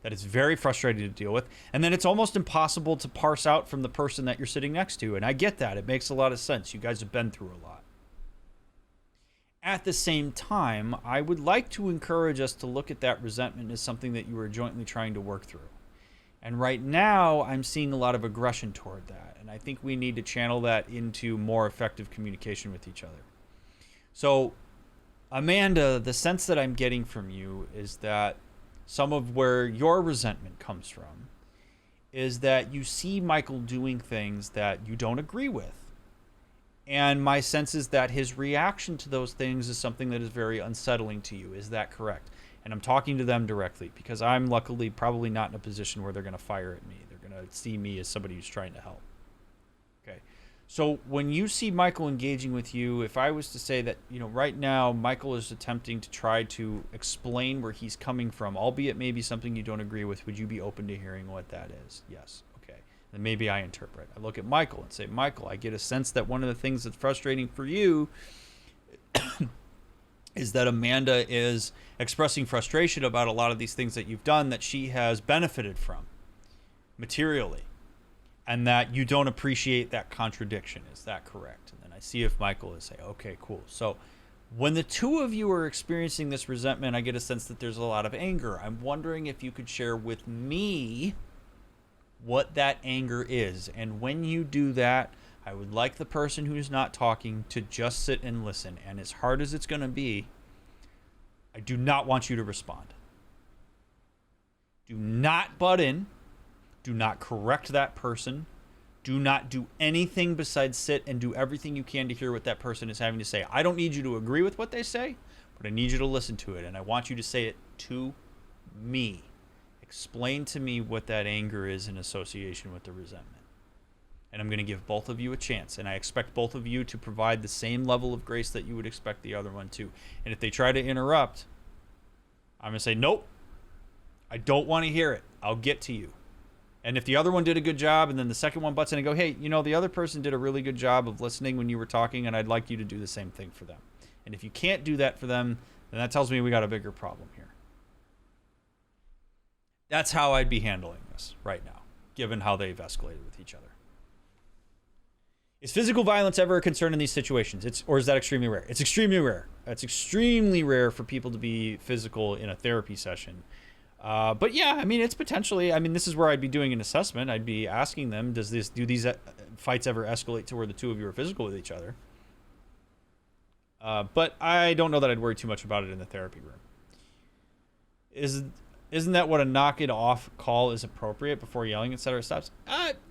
that it's very frustrating to deal with, and then it's almost impossible to parse out from the person that you're sitting next to. And I get that. It makes a lot of sense. You guys have been through a lot. At the same time, I would like to encourage us to look at that resentment as something that you are jointly trying to work through. And right now, I'm seeing a lot of aggression toward that. And I think we need to channel that into more effective communication with each other. So, Amanda, the sense that I'm getting from you is that some of where your resentment comes from is that you see Michael doing things that you don't agree with. And my sense is that his reaction to those things is something that is very unsettling to you. Is that correct? And I'm talking to them directly because I'm luckily probably not in a position where they're going to fire at me. They're going to see me as somebody who's trying to help. Okay. So when you see Michael engaging with you, if I was to say that, you know, right now Michael is attempting to try to explain where he's coming from, albeit maybe something you don't agree with, would you be open to hearing what that is? Yes. Okay. Then maybe I interpret. I look at Michael and say, Michael, I get a sense that one of the things that's frustrating for you is that Amanda is expressing frustration about a lot of these things that you've done that she has benefited from materially, and that you don't appreciate that contradiction. Is that correct? And then I see if Michael is saying, okay, cool. So when the two of you are experiencing this resentment, I get a sense that there's a lot of anger. I'm wondering if you could share with me what that anger is. And when you do that, I would like the person who's not talking to just sit and listen. And as hard as it's going to be, I do not want you to respond. Do not butt in. Do not correct that person. Do not do anything besides sit and do everything you can to hear what that person is having to say. I don't need you to agree with what they say, but I need you to listen to it. And I want you to say it to me. Explain to me what that anger is in association with the resentment. And I'm going to give both of you a chance. And I expect both of you to provide the same level of grace that you would expect the other one to. And if they try to interrupt, I'm going to say, nope, I don't want to hear it. I'll get to you. And if the other one did a good job and then the second one butts in and go, hey, you know, the other person did a really good job of listening when you were talking, and I'd like you to do the same thing for them. And if you can't do that for them, then that tells me we got a bigger problem here. That's how I'd be handling this right now, given how they've escalated with each other. Is physical violence ever a concern in these situations? Or is that extremely rare? It's extremely rare. It's extremely rare for people to be physical in a therapy session. But yeah, I mean, it's potentially, I mean, this is where I'd be doing an assessment. I'd be asking them, do these fights ever escalate to where the two of you are physical with each other? But I don't know that I'd worry too much about it in the therapy room. Isn't that what a knock it off call is appropriate before yelling, etc. stops?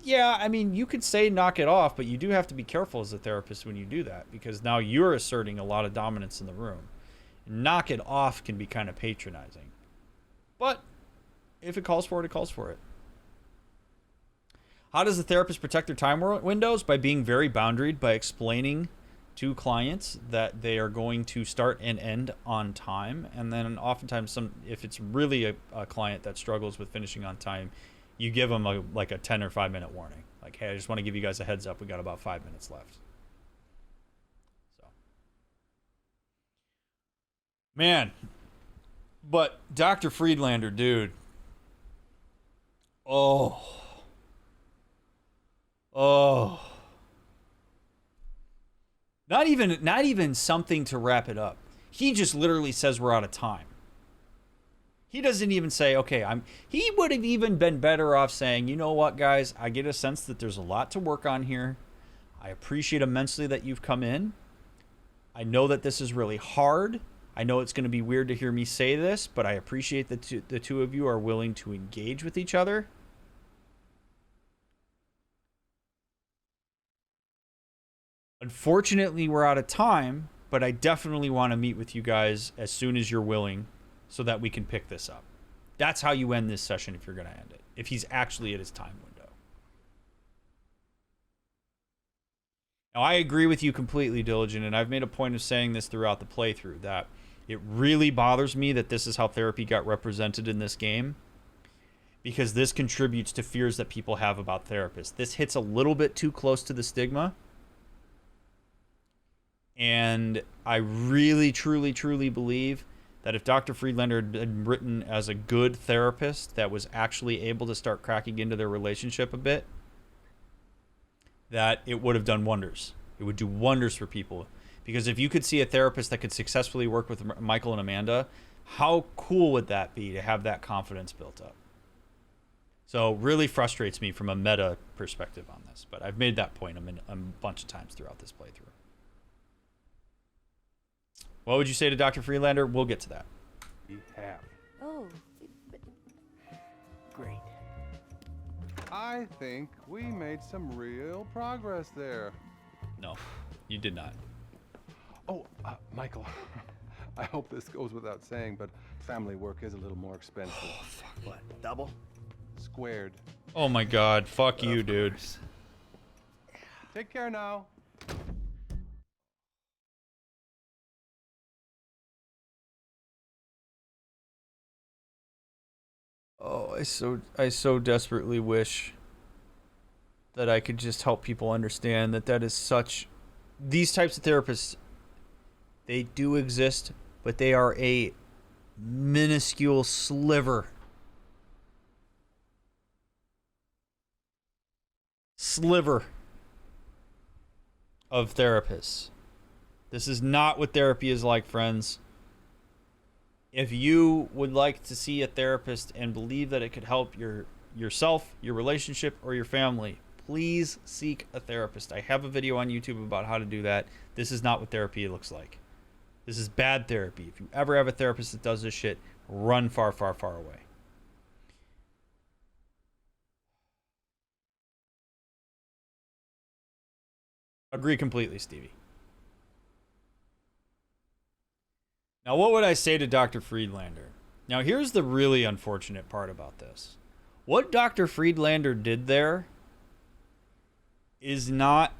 Yeah, I mean, you could say knock it off, but you do have to be careful as a therapist when you do that, because now you're asserting a lot of dominance in the room. Knock it off can be kind of patronizing. But if it calls for it, it calls for it. How does the therapist protect their time windows? By being very boundaried, by explaining to clients that they are going to start and end on time. And then oftentimes, if it's really a client that struggles with finishing on time, you give them like a 10 or 5 minute warning. Like, hey, I just want to give you guys a heads up. We got about 5 minutes left. So, man. But Dr. Friedlander, dude. Oh. Not even something to wrap it up. He just literally says we're out of time. He doesn't even say, okay, he would have even been better off saying, you know what, guys, I get a sense that there's a lot to work on here. I appreciate immensely that you've come in. I know that this is really hard. I know it's going to be weird to hear me say this, but I appreciate that the two of you are willing to engage with each other. Unfortunately, we're out of time, but I definitely want to meet with you guys as soon as you're willing so that we can pick this up. That's how you end this session if you're going to end it, if he's actually at his time window. Now, I agree with you completely, Diligent, and I've made a point of saying this throughout the playthrough, that it really bothers me that this is how therapy got represented in this game, because this contributes to fears that people have about therapists. This hits a little bit too close to the stigma, and I really, truly, truly believe that if Dr. Friedlander had been written as a good therapist that was actually able to start cracking into their relationship a bit, that it would have done wonders. It would do wonders for people. Because if you could see a therapist that could successfully work with Michael and Amanda, how cool would that be to have that confidence built up? So really frustrates me from a meta perspective on this. But I've made that point a bunch of times throughout this playthrough. What would you say to Dr. Friedlander? We'll get to that. We have. Oh, Great. I think we made some real progress there. No, you did not. Oh, Michael, I hope this goes without saying, but family work is a little more expensive. Oh, fuck. What, double? Squared. Oh my god, fuck you, dude. Take care now. Oh, I so desperately wish that I could just help people understand that is such... These types of therapists, they do exist, but they are a minuscule sliver of therapists. This is not what therapy is like, friends. If you would like to see a therapist and believe that it could help yourself, your relationship, or your family, please seek a therapist. I have a video on YouTube about how to do that. This is not what therapy looks like. This is bad therapy. If you ever have a therapist that does this shit, run far, far, far away. Agree completely, Stevie. Now, what would I say to Dr. Friedlander? Now, here's the really unfortunate part about this. What Dr. Friedlander did there is not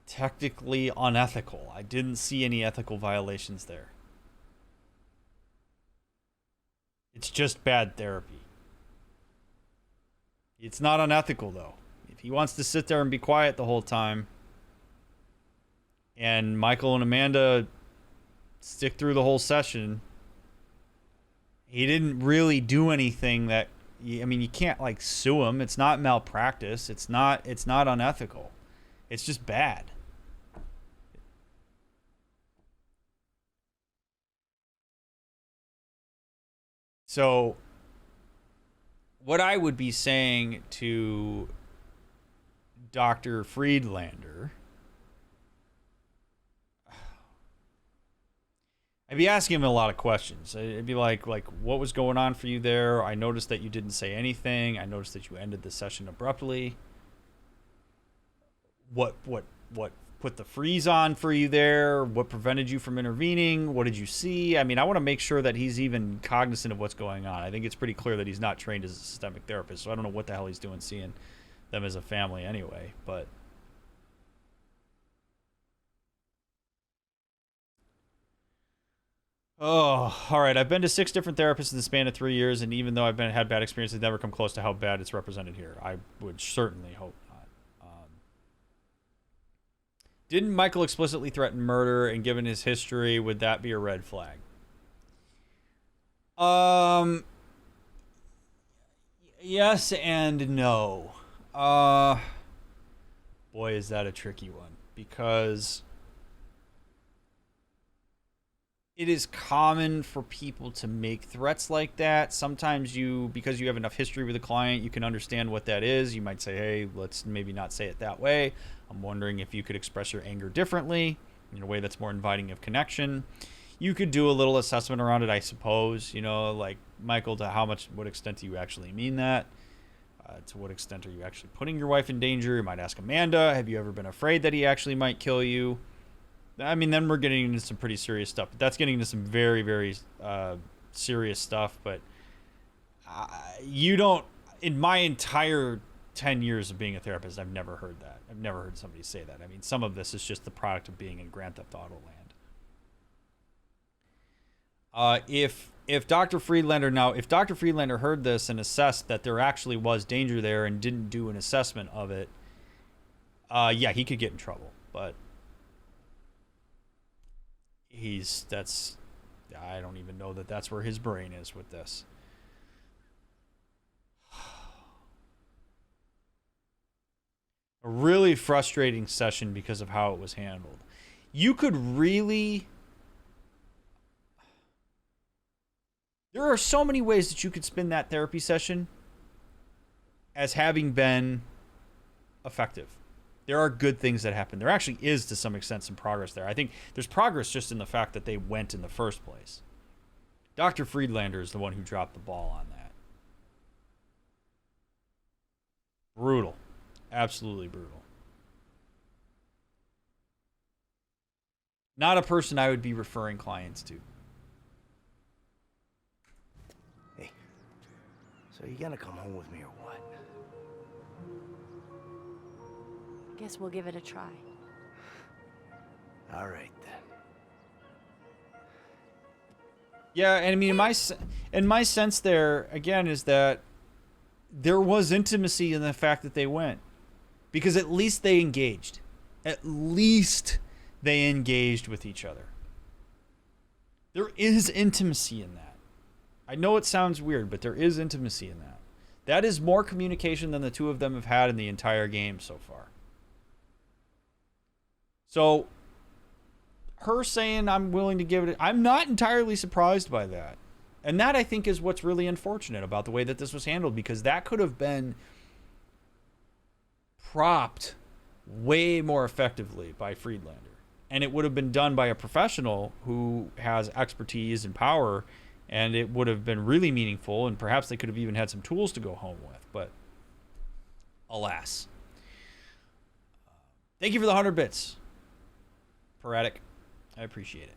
technically unethical. I didn't see any ethical violations there. It's just bad therapy. It's not unethical, though. If he wants to sit there and be quiet the whole time, and Michael and Amanda stick through the whole session, he didn't really do anything that, I mean, you can't like sue him. It's not malpractice. It's not unethical. It's just bad. So what I would be saying to Dr. Friedlander, I'd be asking him a lot of questions. It'd be like, what was going on for you there? I noticed that you didn't say anything. I noticed that you ended the session abruptly. What put the freeze on for you there? What prevented you from intervening? What did you see? I mean, I want to make sure that he's even cognizant of what's going on. I think it's pretty clear that he's not trained as a systemic therapist, so I don't know what the hell he's doing seeing them as a family anyway, but... Oh, all right. I've been to 6 different therapists in the span of 3 years, and even though I've had bad experiences, I've never come close to how bad it's represented here. I would certainly hope not. Didn't Michael explicitly threaten murder, and given his history, would that be a red flag? Yes and no. Boy, is that a tricky one, because it is common for people to make threats like that. Sometimes because you have enough history with a client, you can understand what that is. You might say, hey, let's maybe not say it that way. I'm wondering if you could express your anger differently in a way that's more inviting of connection. You could do a little assessment around it, I suppose. You know, like, Michael, to what extent do you actually mean that? To what extent are you actually putting your wife in danger? You might ask Amanda, have you ever been afraid that he actually might kill you? I mean, then we're getting into some pretty serious stuff. But that's getting into some very, very serious stuff. But you don't, in my entire 10 years of being a therapist, I've never heard that. I've never heard somebody say that. I mean, some of this is just the product of being in Grand Theft Auto land. If Dr. Friedlander heard this and assessed that there actually was danger there and didn't do an assessment of it, yeah, he could get in trouble. But I don't even know that that's where his brain is with this. A really frustrating session because of how it was handled. You could really... There are so many ways that you could spin that therapy session as having been effective. There are good things that happen. There actually is, to some extent, some progress there. I think there's progress just in the fact that they went in the first place. Dr. Friedlander is the one who dropped the ball on that. Brutal. Absolutely brutal. Not a person I would be referring clients to. Hey, so you gonna come home with me or what? Guess we'll give it a try. All right, then. Yeah, and I mean, in my sense there, again, is that there was intimacy in the fact that they went. Because at least they engaged. At least they engaged with each other. There is intimacy in that. I know it sounds weird, but there is intimacy in that. That is more communication than the two of them have had in the entire game so far. So, her saying I'm willing to give it... I'm not entirely surprised by that. And that, I think, is what's really unfortunate about the way that this was handled, because that could have been propped way more effectively by Friedlander. And it would have been done by a professional who has expertise and power, and it would have been really meaningful, and perhaps they could have even had some tools to go home with. But, alas. Thank you for the 100 bits, Parental. I appreciate it.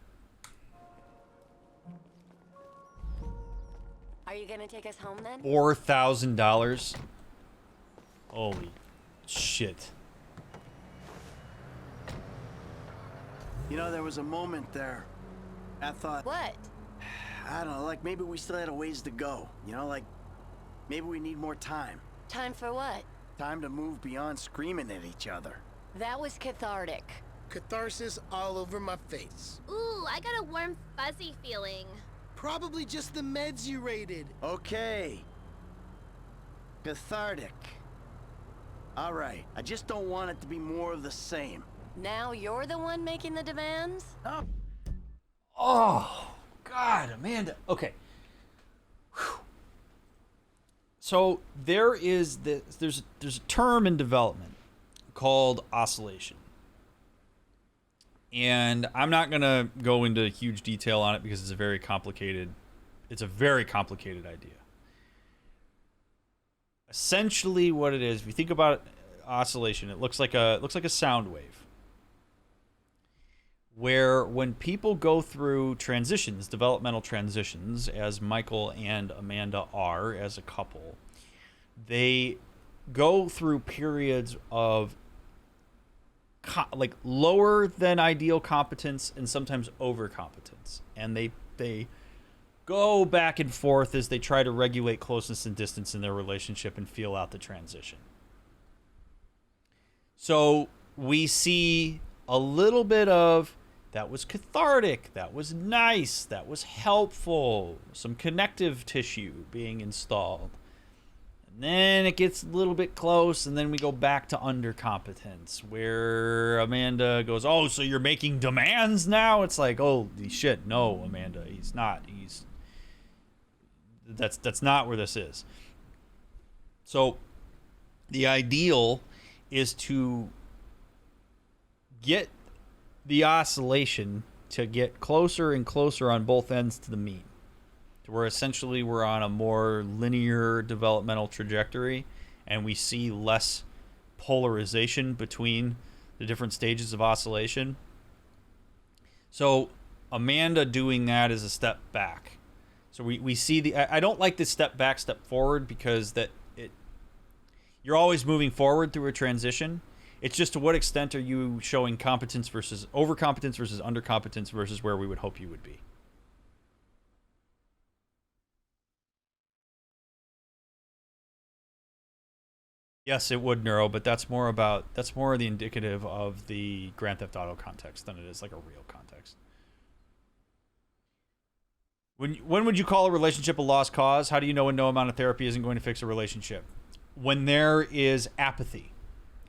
Are you gonna take us home then? $4,000. Holy shit. You know, there was a moment there. I thought... What? I don't know, like maybe we still had a ways to go. You know, like maybe we need more time. Time for what? Time to move beyond screaming at each other. That was cathartic. Catharsis all over my face. Ooh, I got a warm, fuzzy feeling. Probably just the meds you raided. Okay. Cathartic. All right, I just don't want it to be more of the same. Now you're the one making the demands? Oh. Oh, God, Amanda. Okay. Whew. So there's a term in development called oscillation. And I'm not going to go into huge detail on it because it's a very complicated idea. Essentially what it is, if you think about oscillation, it looks like a sound wave. Where when people go through transitions, developmental transitions, as Michael and Amanda are as a couple, they go through periods of like lower than ideal competence and sometimes overcompetence, and they go back and forth as they try to regulate closeness and distance in their relationship and feel out the transition. So we see a little bit of that was cathartic, that was nice, that was helpful, some connective tissue being installed. And then it gets a little bit close, and then we go back to undercompetence, where Amanda goes, oh, so you're making demands now? It's like, oh, shit, no, Amanda, he's not. That's not where this is. So the ideal is to get the oscillation to get closer and closer on both ends to the mean, to where essentially we're on a more linear developmental trajectory and we see less polarization between the different stages of oscillation. So Amanda doing that is a step back. So we see I don't like this step back, step forward, because that You're always moving forward through a transition. It's just to what extent are you showing competence versus overcompetence versus undercompetence versus where we would hope you would be. Yes, it would, Neuro, but that's more the indicative of the Grand Theft Auto context than it is like a real context. When would you call a relationship a lost cause? How do you know when no amount of therapy isn't going to fix a relationship? When there is apathy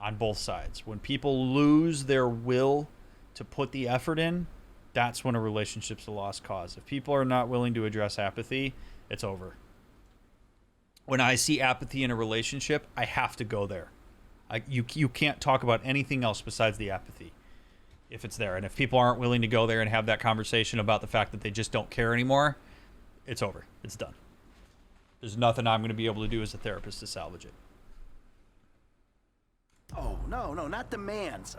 on both sides. When people lose their will to put the effort in, that's when a relationship's a lost cause. If people are not willing to address apathy, it's over. When I see apathy in a relationship, I have to go there. You can't talk about anything else besides the apathy if it's there. And if people aren't willing to go there and have that conversation about the fact that they just don't care anymore, it's over. It's done. There's nothing I'm going to be able to do as a therapist to salvage it. Oh, no, not demands.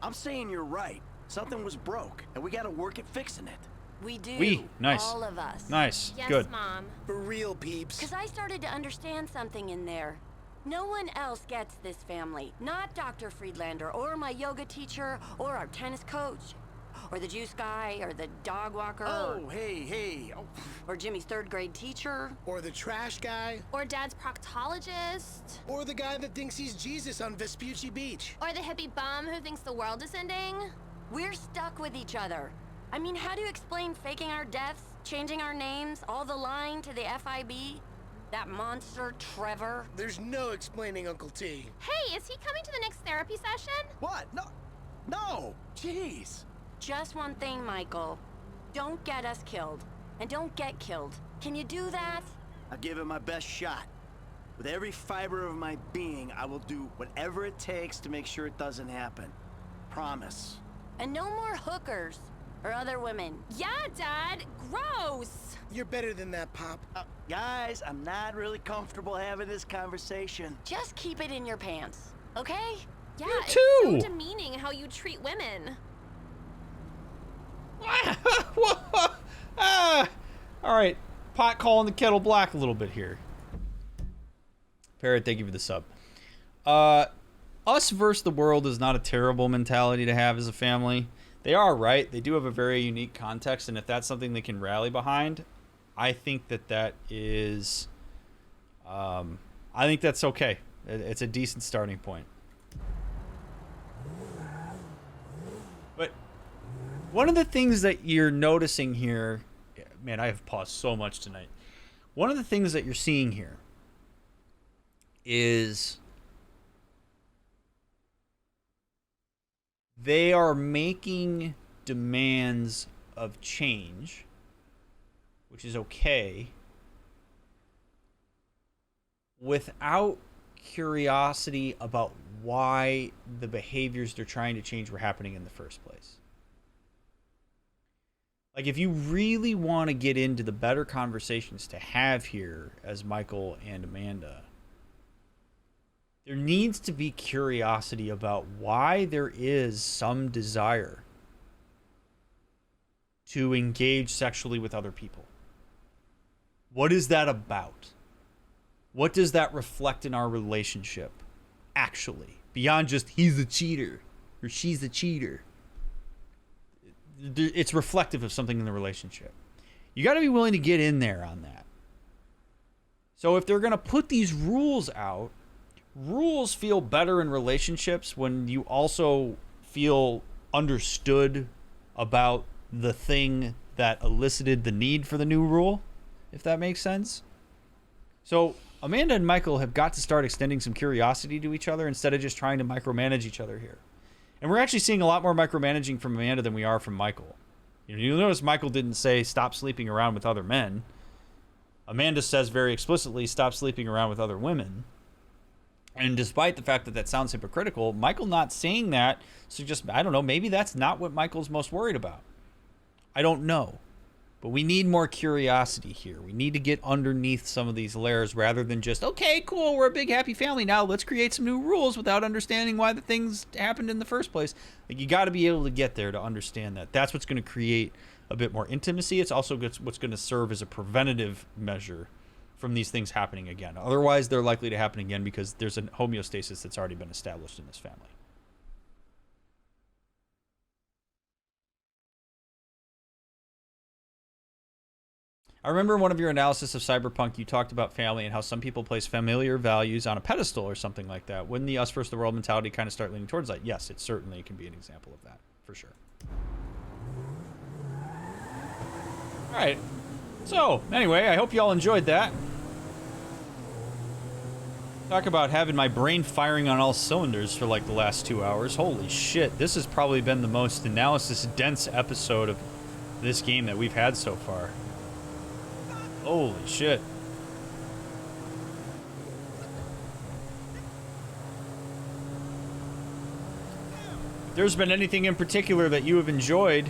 I'm saying you're right. Something was broke, and we got to work at fixing it. We do. Nice. All of us. Nice. Yes, Good. Mom. For real, peeps. Because I started to understand something in there. No one else gets this family. Not Dr. Friedlander, or my yoga teacher, or our tennis coach, or the juice guy, or the dog walker. Oh, hey. Oh. Or Jimmy's third grade teacher. Or the trash guy. Or Dad's proctologist. Or the guy that thinks he's Jesus on Vespucci Beach. Or the hippie bum who thinks the world is ending. We're stuck with each other. I mean, how do you explain faking our deaths, changing our names, all the lying to the FIB? That monster, Trevor? There's no explaining Uncle T. Hey, is he coming to the next therapy session? What? No. Jeez. Just one thing, Michael. Don't get us killed. And don't get killed. Can you do that? I'll give it my best shot. With every fiber of my being, I will do whatever it takes to make sure it doesn't happen. Promise. And no more hookers. Or other women. Yeah, Dad. Gross. You're better than that, Pop. Guys, I'm not really comfortable having this conversation. Just keep it in your pants, okay? Yeah, You it's too. so demeaning how you treat women. All right. Pot calling the kettle black a little bit here. Parrot, thank you for the sub. Us versus the world is not a terrible mentality to have as a family. They are, right? They do have a very unique context, and if that's something they can rally behind, I think that is... I think that's okay. It's a decent starting point. But one of the things that you're noticing here... Man, I have paused so much tonight. One of the things that you're seeing here is... they are making demands of change, which is okay, without curiosity about why the behaviors they're trying to change were happening in the first place. Like, if you really want to get into the better conversations to have here as Michael and Amanda, there needs to be curiosity about why there is some desire to engage sexually with other people. What is that about? What does that reflect in our relationship, actually? Beyond just, he's a cheater, or she's a cheater. It's reflective of something in the relationship. You got to be willing to get in there on that. So if they're going to put these rules out, rules feel better in relationships when you also feel understood about the thing that elicited the need for the new rule, if that makes sense. So Amanda and Michael have got to start extending some curiosity to each other instead of just trying to micromanage each other here. And we're actually seeing a lot more micromanaging from Amanda than we are from Michael. You'll notice Michael didn't say stop sleeping around with other men. Amanda says very explicitly stop sleeping around with other women. And despite the fact that that sounds hypocritical, Michael not saying that suggests, I don't know, maybe that's not what Michael's most worried about. I don't know. But we need more curiosity here. We need to get underneath some of these layers rather than just, okay, cool, we're a big happy family now. Let's create some new rules without understanding why the things happened in the first place. Like, you got to be able to get there to understand that. That's what's going to create a bit more intimacy. It's also what's going to serve as a preventative measure from these things happening again. Otherwise, they're likely to happen again because there's a homeostasis that's already been established in this family. I remember in one of your analysis of Cyberpunk, you talked about family and how some people place familiar values on a pedestal or something like that. Wouldn't the us versus the world mentality kind of start leaning towards that? Yes, it certainly can be an example of that, for sure. All right. So, anyway, I hope you all enjoyed that. Talk about having my brain firing on all cylinders for like the last 2 hours. Holy shit, this has probably been the most analysis-dense episode of this game that we've had so far. Holy shit. If there's been anything in particular that you have enjoyed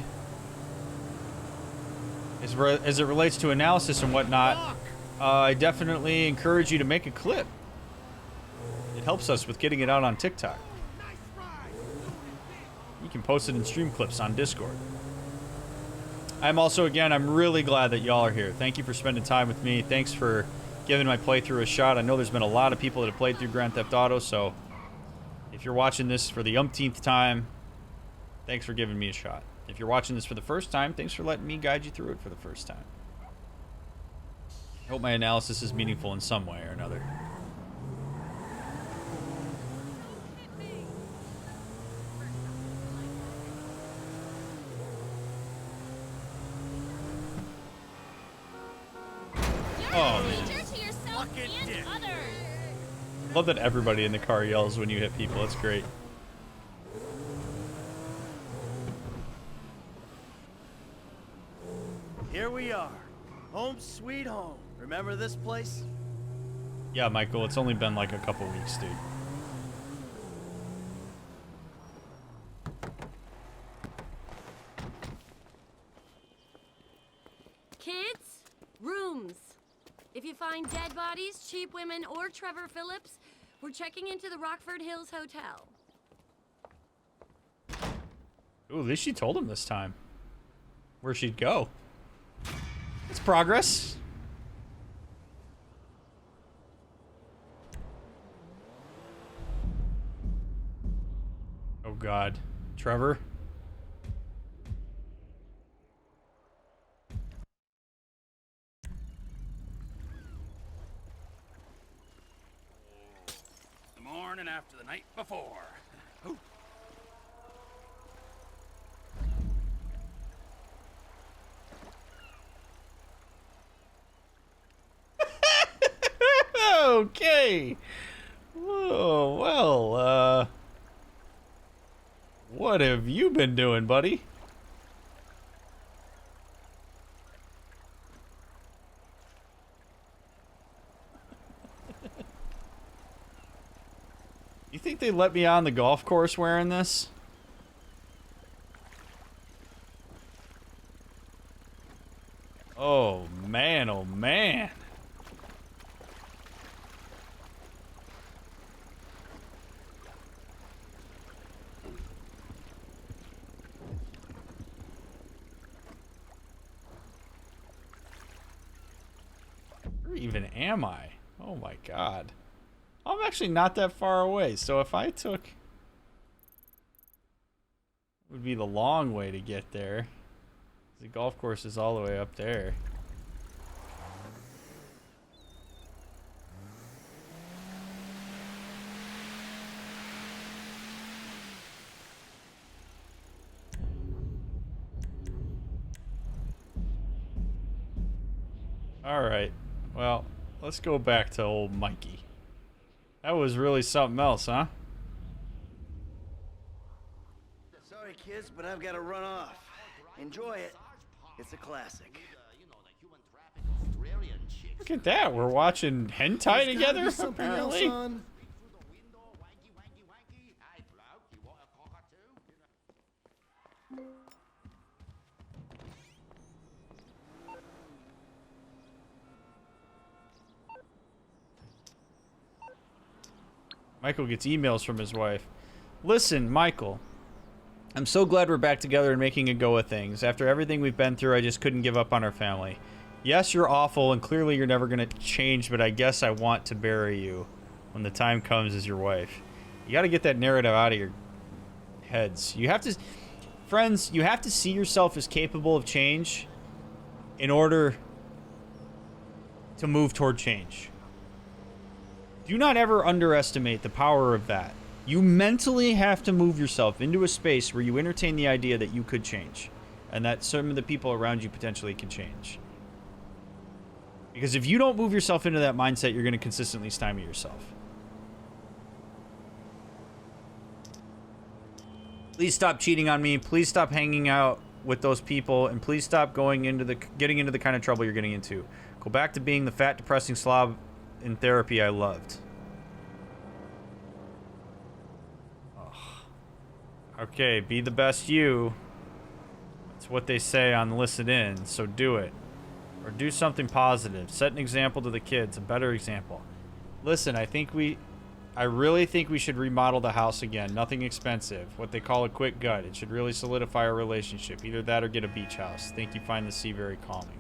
as it relates to analysis and whatnot, I definitely encourage you to make a clip. It helps us with getting it out on TikTok. You can post it in stream clips on Discord. I'm really glad that y'all are here. Thank you for spending time with me. Thanks for giving my playthrough a shot. I know there's been a lot of people that have played through Grand Theft Auto, so if you're watching this for the umpteenth time, thanks for giving me a shot. If you're watching this for the first time, thanks for letting me guide you through it for the first time. I hope my analysis is meaningful in some way or another. Oh, man. I love that everybody in the car yells when you hit people. It's great. Here we are. Home sweet home. Remember this place? Yeah, Michael, it's only been like a couple weeks, dude. Kids, rooms. If you find dead bodies, cheap women, or Trevor Phillips, we're checking into the Rockford Hills Hotel. Ooh, at least she told him this time where she'd go. It's progress. Oh God, Trevor. The morning after the night before. Ooh. Okay. Whoa, well, what have you been doing, buddy? You think they let me on the golf course wearing this? Oh, man, oh, man. Where even am I? Oh my God. I'm actually not that far away, so if I took... It would be the long way to get there. The golf course is all the way up there. Alright, well, let's go back to old Mikey. That was really something else, huh? Sorry, kids, but I've got to run off. Enjoy it. It's a classic. Look at that, we're watching hentai together, apparently. Michael gets emails from his wife. Listen, Michael, I'm so glad we're back together and making a go of things. After everything we've been through, I just couldn't give up on our family. Yes, you're awful, and clearly you're never going to change, but I guess I want to bury you when the time comes as your wife. You got to get that narrative out of your heads. You have to... Friends, you have to see yourself as capable of change in order to move toward change. Do not ever underestimate the power of that. You mentally have to move yourself into a space where you entertain the idea that you could change and that some of the people around you potentially can change. Because if you don't move yourself into that mindset, you're going to consistently stymie yourself. Please stop cheating on me. Please stop hanging out with those people. And please stop getting into the kind of trouble you're getting into. Go back to being the fat, depressing slob in therapy I loved. Ugh. Okay, be the best you. That's what they say on Listen In, so do it. Or do something positive. Set an example to the kids, a better example. Listen, I really think we should remodel the house again. Nothing expensive. What they call a quick gut. It should really solidify our relationship. Either that or get a beach house. Think you find the sea very calming.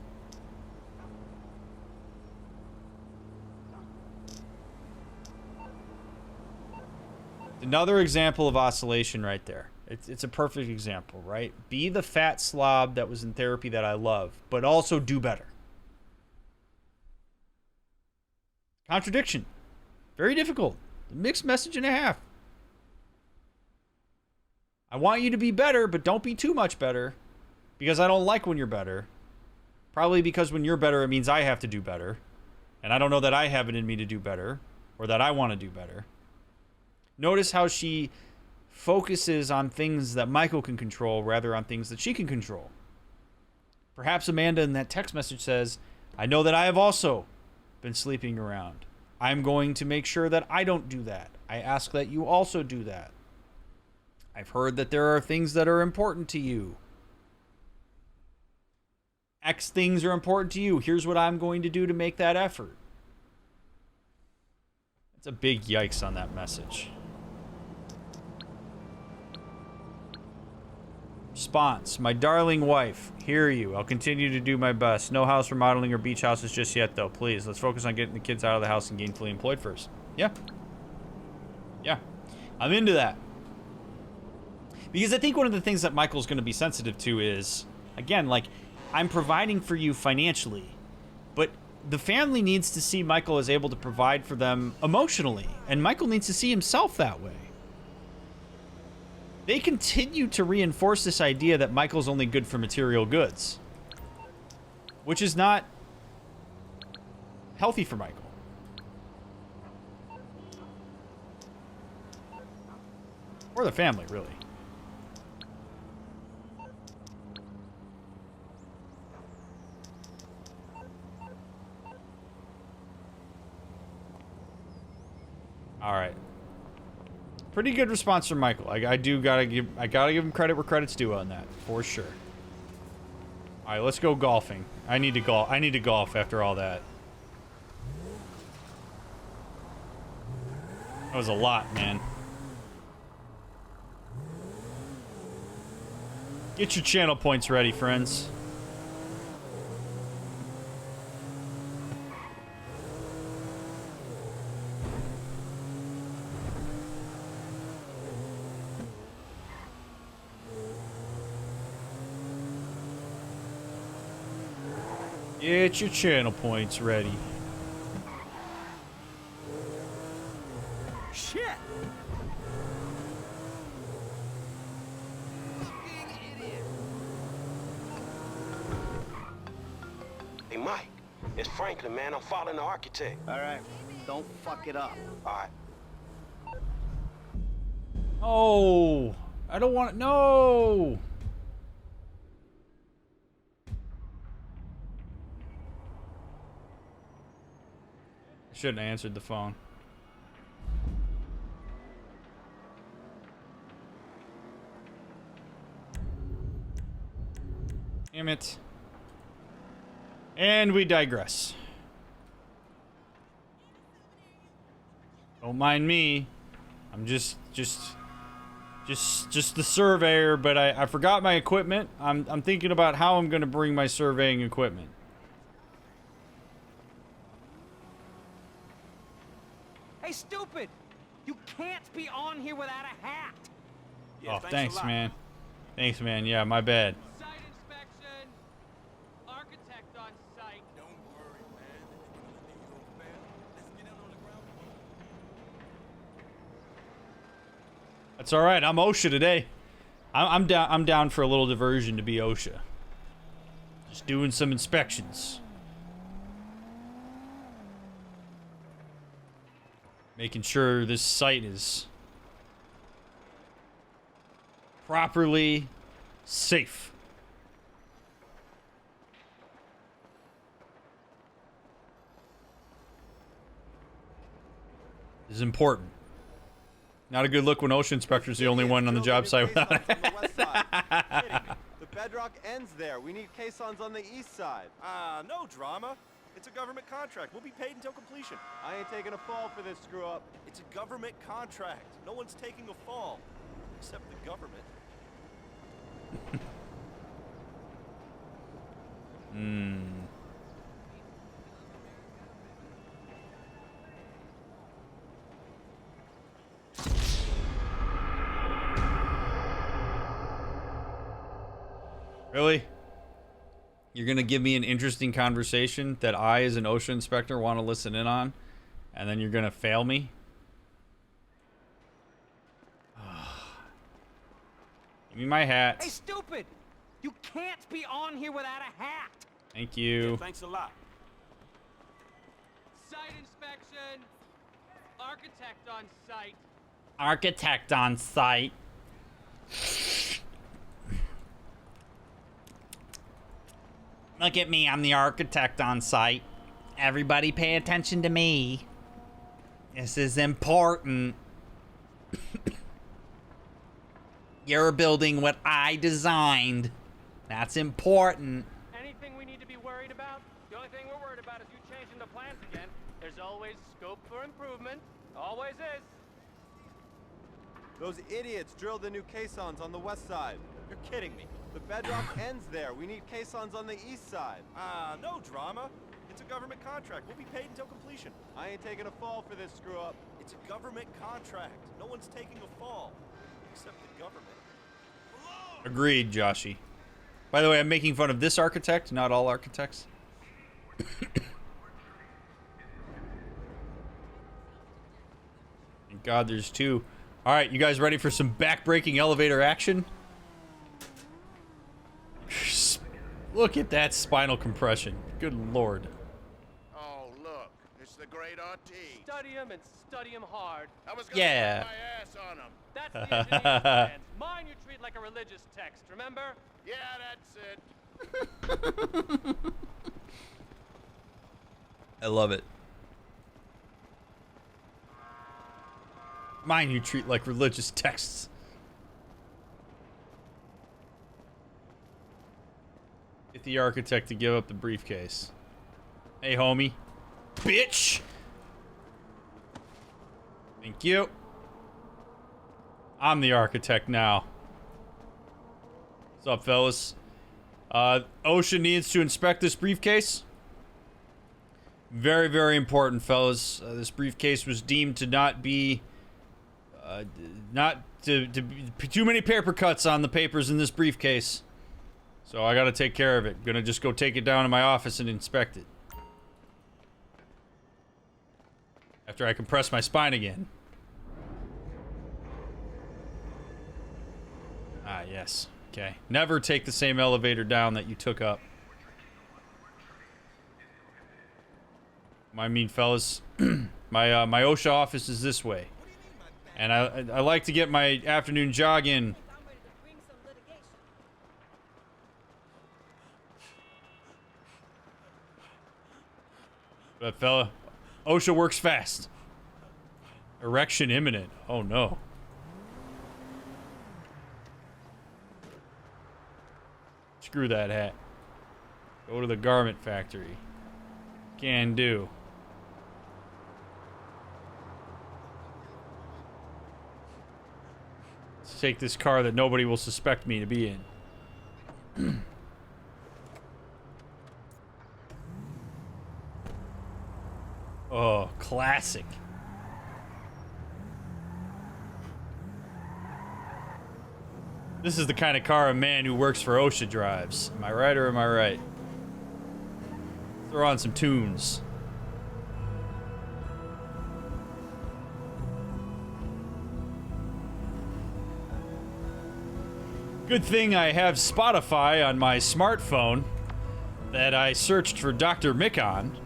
Another example of oscillation right there. It's a perfect example, right? Be the fat slob that was in therapy that I love, but also do better. Contradiction. Very difficult. Mixed message and a half. I want you to be better, but don't be too much better. Because I don't like when you're better. Probably because when you're better, it means I have to do better. And I don't know that I have it in me to do better. Or that I want to do better. Notice how she focuses on things that Michael can control rather on things that she can control. Perhaps Amanda in that text message says, I know that I have also been sleeping around. I'm going to make sure that I don't do that. I ask that you also do that. I've heard that there are things that are important to you. X things are important to you. Here's what I'm going to do to make that effort. It's a big yikes on that message. Response. My darling wife, hear you. I'll continue to do my best. No house remodeling or beach houses just yet, though. Please, let's focus on getting the kids out of the house and gainfully employed first. Yeah. Yeah. I'm into that. Because I think one of the things that Michael's going to be sensitive to is, again, like, I'm providing for you financially, but the family needs to see Michael as able to provide for them emotionally, and Michael needs to see himself that way. They continue to reinforce this idea that Michael's only good for material goods, which is not healthy for Michael. Or the family, really. All right. Pretty good response from Michael. I gotta give him credit where credit's due on that, for sure. All right, let's go golfing. I need to golf after all that. That was a lot, man. Get your channel points ready, friends. Get your channel points ready. Shit! Hey, Mike. It's Franklin, man. I'm following the architect. All right. Don't fuck it up. All right. Oh, I don't want to. No. Shouldn't have answered the phone. Damn it. And we digress. Don't mind me. I'm just the surveyor, but I forgot my equipment. I'm thinking about how I'm going to bring my surveying equipment. Hey, stupid! You can't be on here without a hat. Oh, thanks, man. Thanks, man. Yeah, my bad. Site inspection. Architect on site. Don't worry, man. Let's get out on the ground. That's all right. I'm OSHA today. I'm down. I'm down for a little diversion to be OSHA. Just doing some inspections. Making sure this site is properly safe. This is important. Not a good look when OSHA inspector's the only one on the job site without it. The bedrock ends there. We need caissons on the east side. No drama. It's a government contract. We'll be paid until completion. I ain't taking a fall for this screw up. It's a government contract. No one's taking a fall. Except the government. Really? You're gonna give me an interesting conversation that I, as an OSHA inspector, want to listen in on, and then you're gonna fail me? Give me my hat. Hey, stupid! You can't be on here without a hat. Thank you. Thanks a lot. Site inspection. Architect on site. Architect on site. Look at me, I'm the architect on site. Everybody pay attention to me. This is important. You're building what I designed. That's important. Anything we need to be worried about? The only thing we're worried about is you changing the plans again. There's always scope for improvement. Always is. Those idiots drilled the new caissons on the west side. You're kidding me. The bedrock ends there. We need caissons on the east side. No drama. It's a government contract. We'll be paid until completion. I ain't taking a fall for this screw up. It's a government contract. No one's taking a fall. Except the government. Agreed, Joshy. By the way, I'm making fun of this architect, not all architects. Thank God there's two. All right, you guys ready for some back-breaking elevator action? Look at that spinal compression. Good Lord. Oh, look. It's the great RT. Study him and study him hard. I was gonna Yeah. put my ass on him. That's the engineer's plans. Mine you treat like a religious text, remember? Yeah, that's it. I love it. Mine you treat like religious texts. Get the architect to give up the briefcase. Hey, homie. Bitch! Thank you. I'm the architect now. What's up, fellas? OSHA needs to inspect this briefcase. Very, very important, fellas. This briefcase was deemed to not be... not to be too many paper cuts on the papers in this briefcase. So I gotta take care of it. Gonna just go take it down to my office and inspect it. After I compress my spine again. Ah, yes. Okay. Never take the same elevator down that you took up. I mean, fellas, my OSHA office is this way. And I like to get my afternoon jog in. But fella, OSHA works fast. Erection imminent. Oh no. Screw that hat. Go to the garment factory. Can do. Let's take this car that nobody will suspect me to be in. Oh, classic. This is the kind of car a man who works for OSHA drives. Am I right or am I right? Throw on some tunes. Good thing I have Spotify on my smartphone that I searched for DrMick on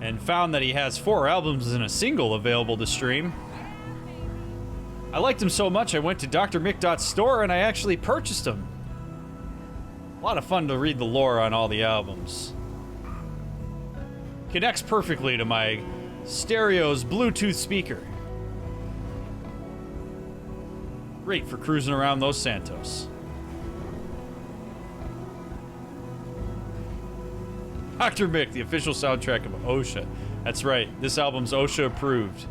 and found that he has 4 albums and a single available to stream. I liked him so much I went to DrMick.store and I actually purchased him. A lot of fun to read the lore on all the albums. Connects perfectly to my stereo's Bluetooth speaker. Great for cruising around Los Santos. DrMick, the official soundtrack of OSHA. That's right, this album's OSHA approved.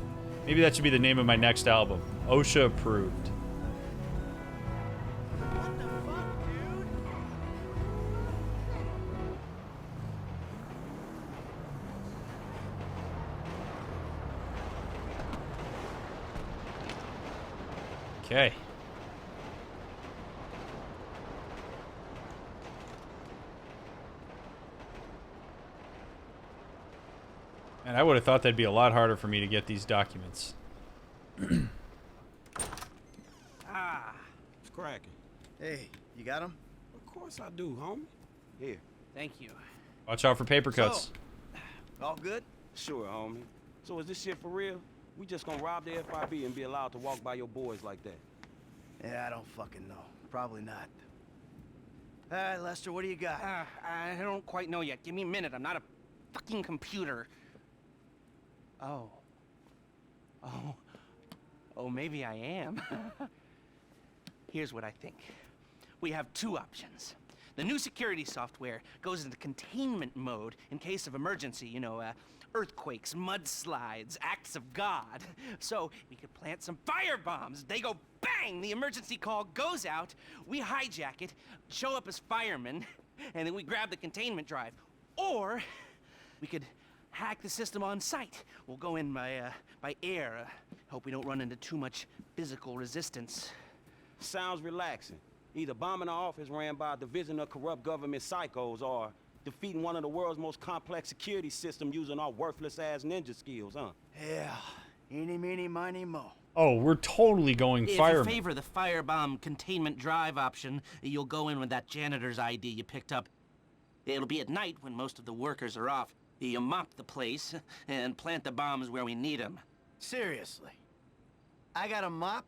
Maybe that should be the name of my next album. OSHA approved. What the fuck, dude? Okay. And I would have thought that'd be a lot harder for me to get these documents. It's cracking. Hey, you got him? Of course I do, homie. Here. Thank you. Watch out for paper cuts. All good? Sure, homie. So is this shit for real? We just gonna rob the FIB and be allowed to walk by your boys like that? Yeah, I don't fucking know. Probably not. All right, Lester, what do you got? I don't quite know yet. Give me a minute. I'm not a fucking computer. Oh. Oh, maybe I am. Here's what I think. We have 2 options. The new security software goes into containment mode in case of emergency, you know, earthquakes, mudslides, acts of God. So we could plant some fire bombs. They go bang! The emergency call goes out. We hijack it, show up as firemen, and then we grab the containment drive. Or we could hack the system on site. We'll go in by air. Hope we don't run into too much physical resistance. Sounds relaxing. Either bombing an office ran by a division of corrupt government psychos or defeating one of the world's most complex security systems using our worthless-ass ninja skills, huh? Yeah. Eeny, meeny, miny, mo. Oh, we're totally going fireman. If you favor the firebomb containment drive option, you'll go in with that janitor's ID you picked up. It'll be at night when most of the workers are off. You mop the place and plant the bombs where we need them. Seriously? I got a mop?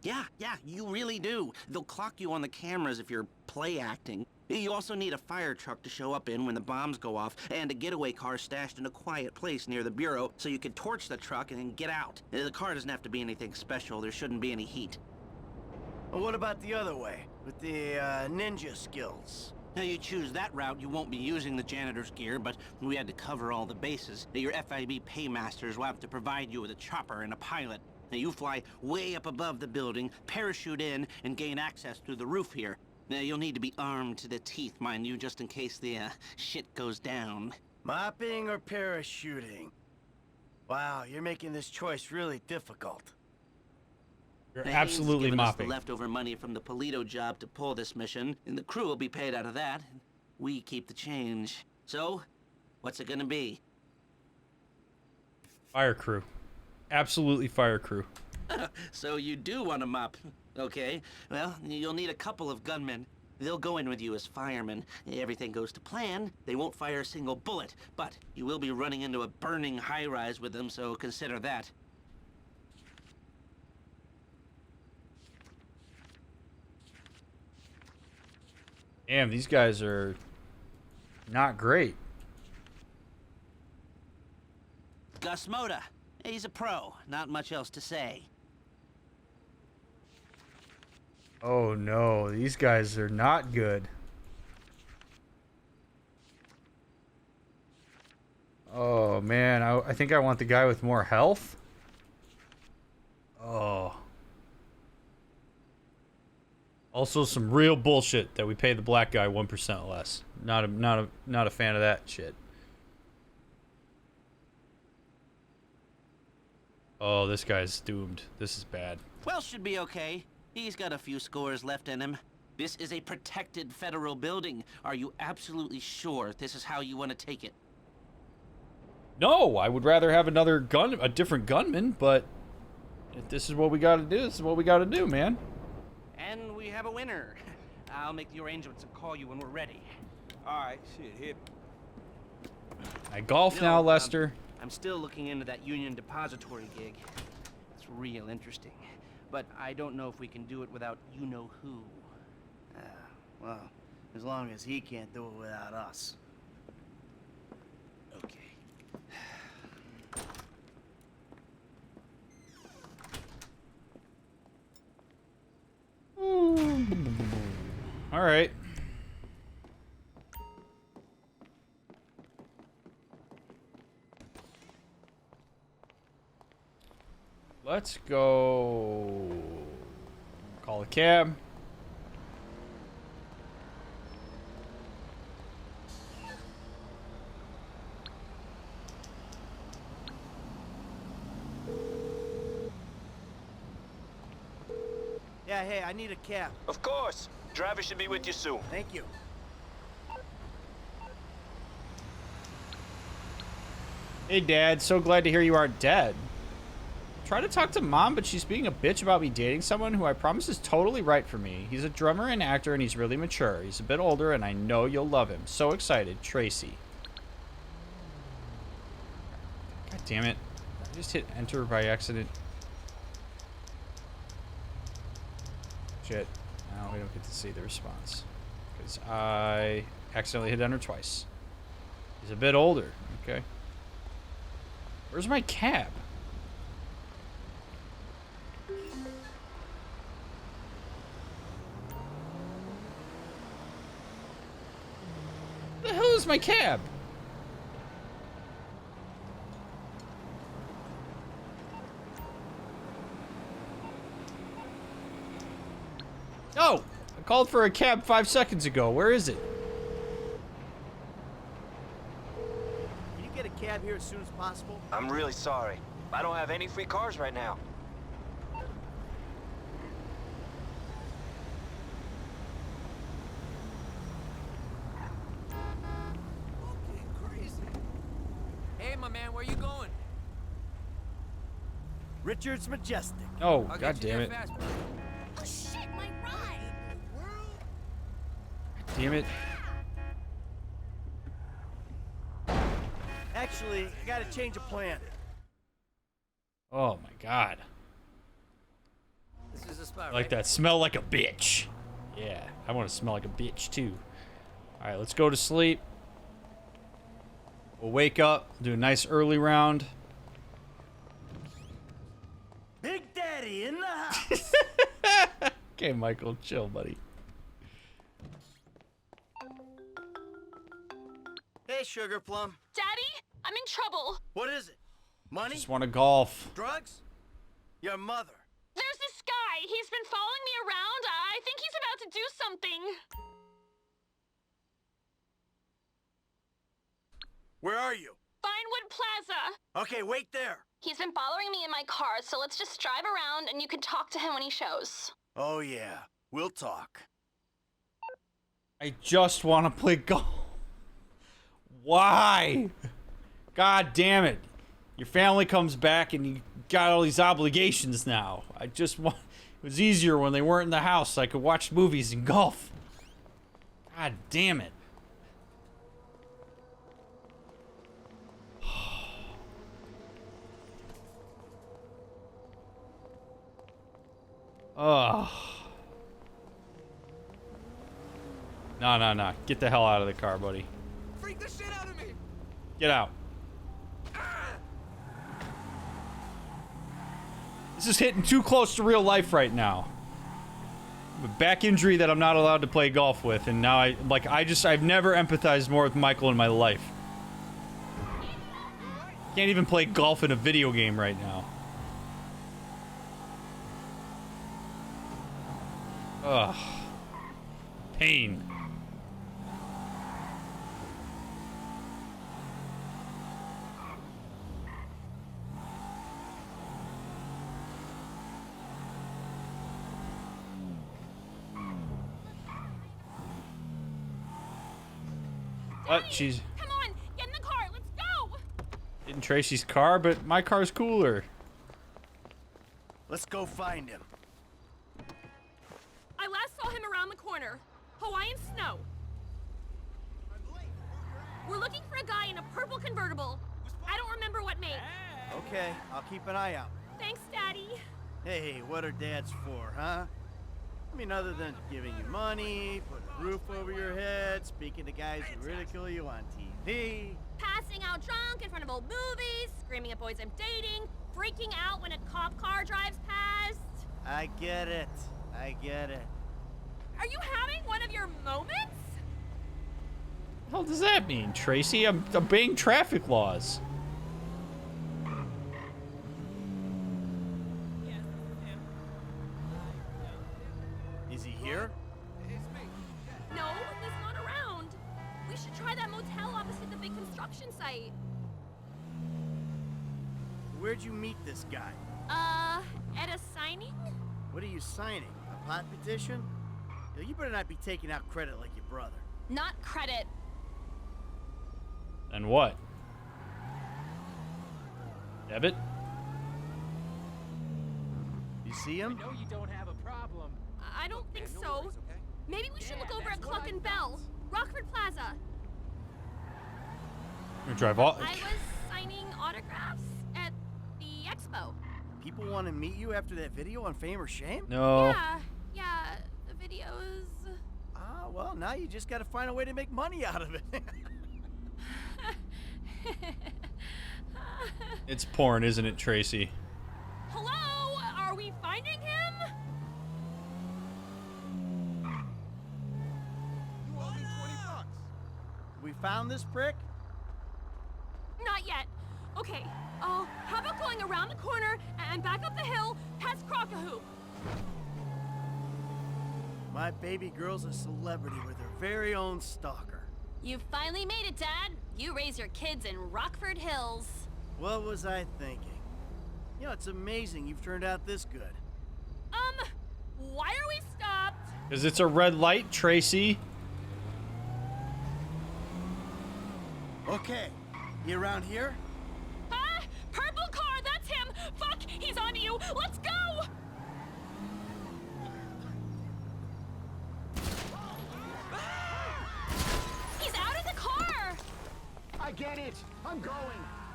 Yeah, you really do. They'll clock you on the cameras if you're play acting. You also need a fire truck to show up in when the bombs go off, and a getaway car stashed in a quiet place near the bureau so you can torch the truck and then get out. The car doesn't have to be anything special. There shouldn't be any heat. Well, what about the other way, with the ninja skills? Now, you choose that route, you won't be using the janitor's gear, but we had to cover all the bases. Your FIB paymasters will have to provide you with a chopper and a pilot. Now, you fly way up above the building, parachute in, and gain access through the roof here. Now, you'll need to be armed to the teeth, mind you, just in case the shit goes down. Mopping or parachuting? Wow, you're making this choice really difficult. You're absolutely mopping. Us the leftover money from the Polito job to pull this mission, and the crew will be paid out of that. We keep the change. So, what's it gonna be? Fire crew. Absolutely fire crew. So you do want to mop. Okay, well, you'll need a couple of gunmen. They'll go in with you as firemen. Everything goes to plan. They won't fire a single bullet, but you will be running into a burning high-rise with them, so consider that. Damn, these guys are not great. Gus Moda. He's a pro. Not much else to say. Oh no, these guys are not good. Oh man, I think I want the guy with more health. Oh. Also some real bullshit that we pay the black guy 1% less. Not a fan of that shit. Oh, this guy's doomed. This is bad. Well, should be okay. He's got a few scores left in him. This is a protected federal building. Are you absolutely sure this is how you want to take it? No, I would rather have a different gunman, but if this is what we gotta do, this is what we gotta do, man. And we have a winner. I'll make the arrangements and call you when we're ready. All right, shit, hit me. I golf now, Lester. I'm still looking into that Union Depository gig. It's real interesting. But I don't know if we can do it without you-know-who. Well, as long as he can't do it without us. Okay. All right. Let's go call a cab. Yeah, hey, I need a cab. Of course. Driver should be with you soon. Thank you. Hey, Dad. So glad to hear you aren't dead. Try to talk to Mom, but she's being a bitch about me dating someone who I promise is totally right for me. He's a drummer and actor, and he's really mature. He's a bit older, and I know you'll love him. So excited. Tracy. God damn it. I just hit enter by accident. Shit. Now we don't get to see the response. Because I accidentally hit enter twice. He's a bit older. Okay. Where's my cab? Where the hell is my cab? Oh! I called for a cab 5 seconds ago. Where is it? Can you get a cab here as soon as possible? I'm really sorry. I don't have any free cars right now. Hey, my man, where you going? Richard's Majestic. Oh, god damn it. Oh shit, my ride! Damn it. Actually, I gotta change a plan. Oh my god. This is the spot, I like right? that. Smell like a bitch. Yeah, I want to smell like a bitch too. Alright, let's go to sleep. We'll wake up, do a nice early round. Big Daddy in the house. Okay, Michael, chill, buddy. Hey, Sugar Plum. Daddy, I'm in trouble. What is it? Money? Just want to golf. Drugs? Your mother. There's this guy. He's been following me around. I think he's about to do something. Where are you? Vinewood Plaza. Okay, wait there. He's been bothering me in my car, so let's just drive around and you can talk to him when he shows. Oh, yeah. We'll talk. I just want to play golf. Why? God damn it. Your family comes back and you got all these obligations now. I just want... It was easier when they weren't in the house so I could watch movies and golf. God damn it. Ugh. No. Get the hell out of the car, buddy. Freak the shit out of me! Get out. This is hitting too close to real life right now. A back injury that I'm not allowed to play golf with, and now I've never empathized more with Michael in my life. Can't even play golf in a video game right now. Ugh. Pain. What? She's Come on, get in the car. Let's go. in Tracy's car, but my car's cooler. Let's go find him. I last saw him around the corner. Hawaiian snow. We're looking for a guy in a purple convertible. I don't remember what make. Okay, I'll keep an eye out. Thanks, Daddy. Hey, what are dads for, huh? I mean, other than giving you money, putting a roof over your head, speaking to guys who ridicule you on TV. Passing out drunk in front of old movies, screaming at boys I'm dating, freaking out when a cop car drives past. I get it. I get it. Are you having one of your moments? What the hell does that mean, Tracy? I'm obeying traffic laws. Is he here? No, he's not around. We should try that motel opposite the big construction site. Where'd you meet this guy? At a signing? What are you signing? A pot petition? Yo, you better not be taking out credit like your brother. Not credit. And what? Debit? You see him? I know you don't have a problem. I don't think so. Maybe we should look over at Cluck and Bell, Rockford Plaza. You drive all. I was signing autographs at the expo. People want to meet you after that video on Fame or Shame? No. Yeah, the videos. Ah, well, now you just got to find a way to make money out of it. It's porn, isn't it, Tracy? Hello? Are we finding him? We found this prick? Not yet. Okay, how about going around the corner and back up the hill past Crockahoo? My baby girl's a celebrity with her very own stalker. You finally made it, Dad. You raise your kids in Rockford Hills. What was I thinking? You know, it's amazing you've turned out this good. Why are we stopped? Because it's a red light, Tracy. Okay, you around here? Purple car, that's him! Fuck, he's on you! Let's go! He's out of the car! I get it! I'm going!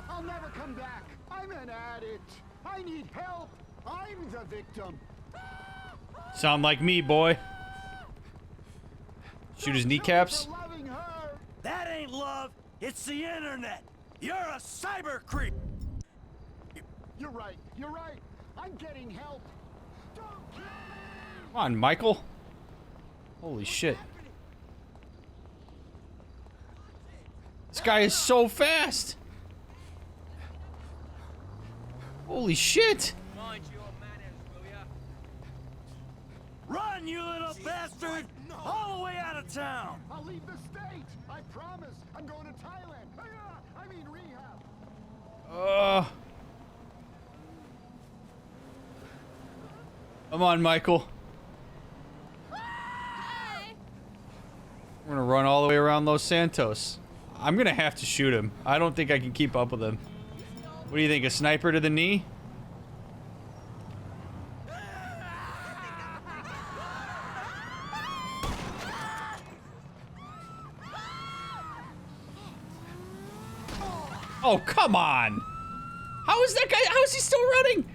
I'll never come back! I'm an addict! I need help! I'm the victim! Sound like me, boy. Shoot his kneecaps. That ain't love, it's the internet! You're a cyber creep! You're right, you're right! I'm getting help! Don't kill me! Come on, Michael. Holy shit. This guy is so fast. Holy shit. Run, you little bastard! All the way out of town! I'll leave the state! I promise! I'm going to Thailand! I mean rehab! Come on, Michael. We're gonna run all the way around Los Santos. I'm gonna have to shoot him. I don't think I can keep up with him. What do you think, a sniper to the knee? Oh, come on! How is that guy? How is he still running?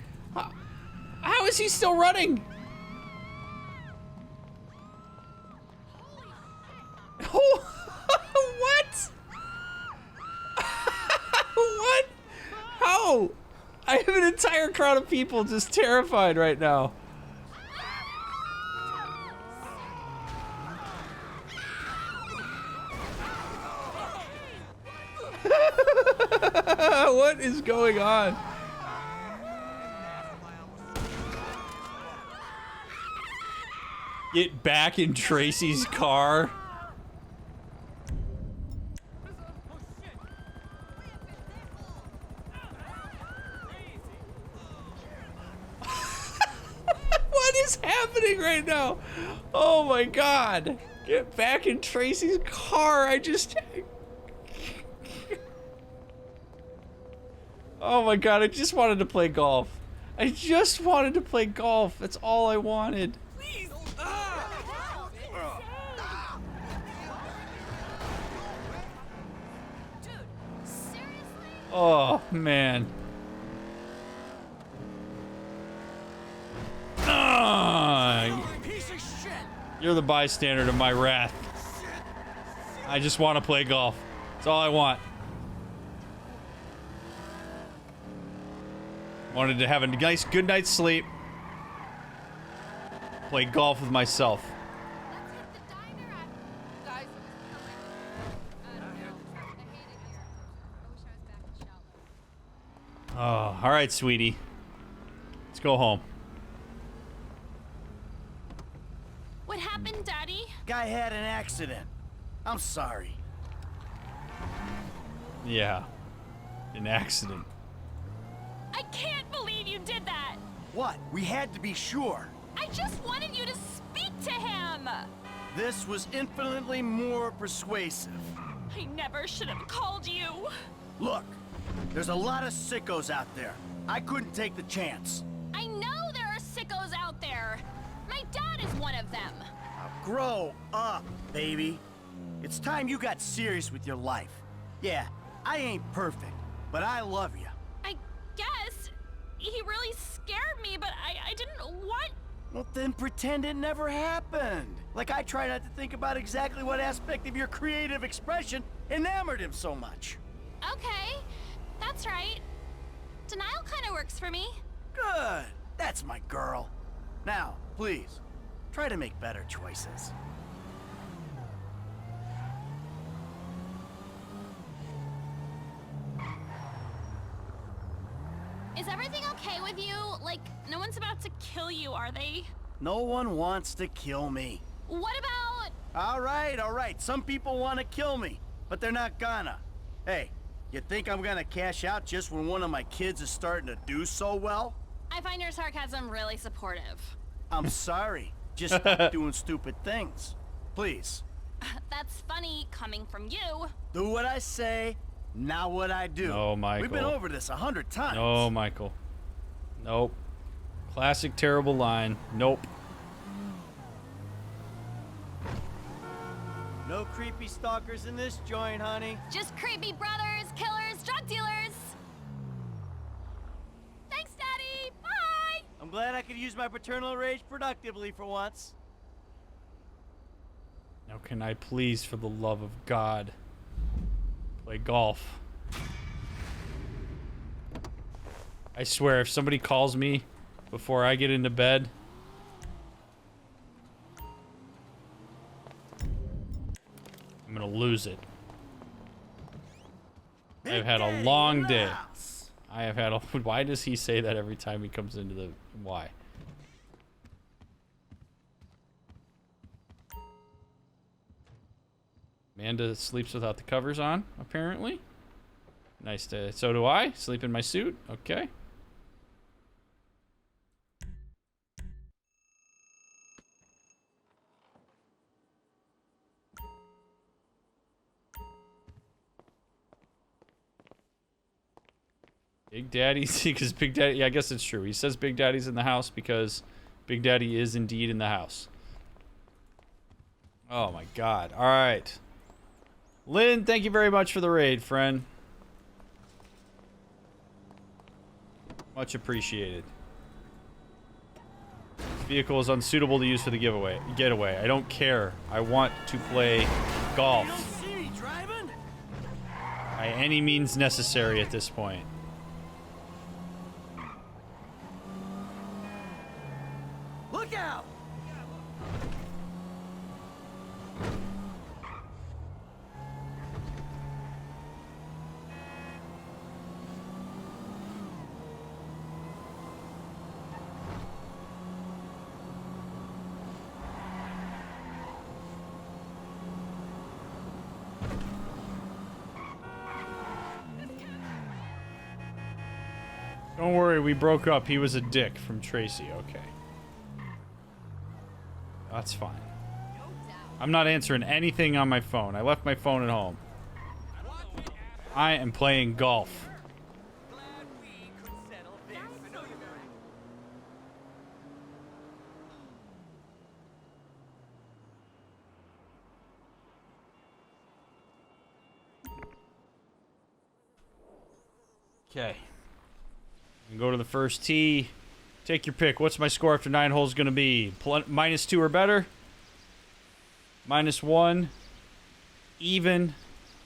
How is he still running? What? What? How? I have an entire crowd of people just terrified right now. What is going on? Get back in Tracy's car. What is happening right now? Oh my god. Get back in Tracy's car. Oh my god, I just wanted to play golf. I just wanted to play golf. That's all I wanted. Please. Dude, seriously? Oh, man. Piece of shit. You're the bystander to my wrath. I just want to play golf. That's all I want. Wanted to have a nice, good night's sleep. Play golf with myself. Oh, all right, sweetie. Let's go home. What happened, Daddy? Guy had an accident. I'm sorry. Yeah. An accident. I can't believe you did that! What? We had to be sure. I just wanted you to speak to him! This was infinitely more persuasive. I never should have called you. Look, there's a lot of sickos out there. I couldn't take the chance. I know there are sickos out there. My dad is one of them. Now grow up, baby. It's time you got serious with your life. Yeah, I ain't perfect, but I love you. I guess. He really scared me, but I didn't want... Well, then pretend it never happened. Like I try not to think about exactly what aspect of your creative expression enamored him so much. Okay, that's right. Denial kind of works for me. Good. That's my girl. Now, please, try to make better choices. Is everything okay with you? Like, no one's about to kill you, are they? No one wants to kill me. What about... All right. Some people want to kill me, but they're not gonna. Hey, you think I'm gonna cash out just when one of my kids is starting to do so well? I find your sarcasm really supportive. I'm sorry. Just stop doing stupid things. Please. That's funny coming from you. Do what I say, not what I do. No, Michael. We've been over this 100 times. No, Michael. Nope. Classic terrible line. Nope. No creepy stalkers in this joint, honey. Just creepy brothers, killers, drug dealers. Thanks, Daddy. Bye. I'm glad I could use my paternal rage productively for once. Now can I please, for the love of God, play golf? I swear, if somebody calls me before I get into bed, I'm gonna lose it. I've had a long day. I have had a... Why does he say that every time he comes into the... Why? Amanda sleeps without the covers on, apparently. Nice to... So do I. Sleep in my suit. Okay. Big Daddy's... Because Big Daddy... Yeah, I guess it's true. He says Big Daddy's in the house because Big Daddy is indeed in the house. Oh my God. All right. Lynn, thank you very much for the raid, friend. Much appreciated. This vehicle is unsuitable to use for the getaway. I don't care. I want to play golf. You don't see me driving? By any means necessary at this point. Look out! Don't worry, we broke up. He was a dick from Tracy. Okay. That's fine. I'm not answering anything on my phone. I left my phone at home. I am playing golf. Okay. Go to the first tee. Take your pick. What's my score after 9 holes going to be? -2 or better? -1? Even?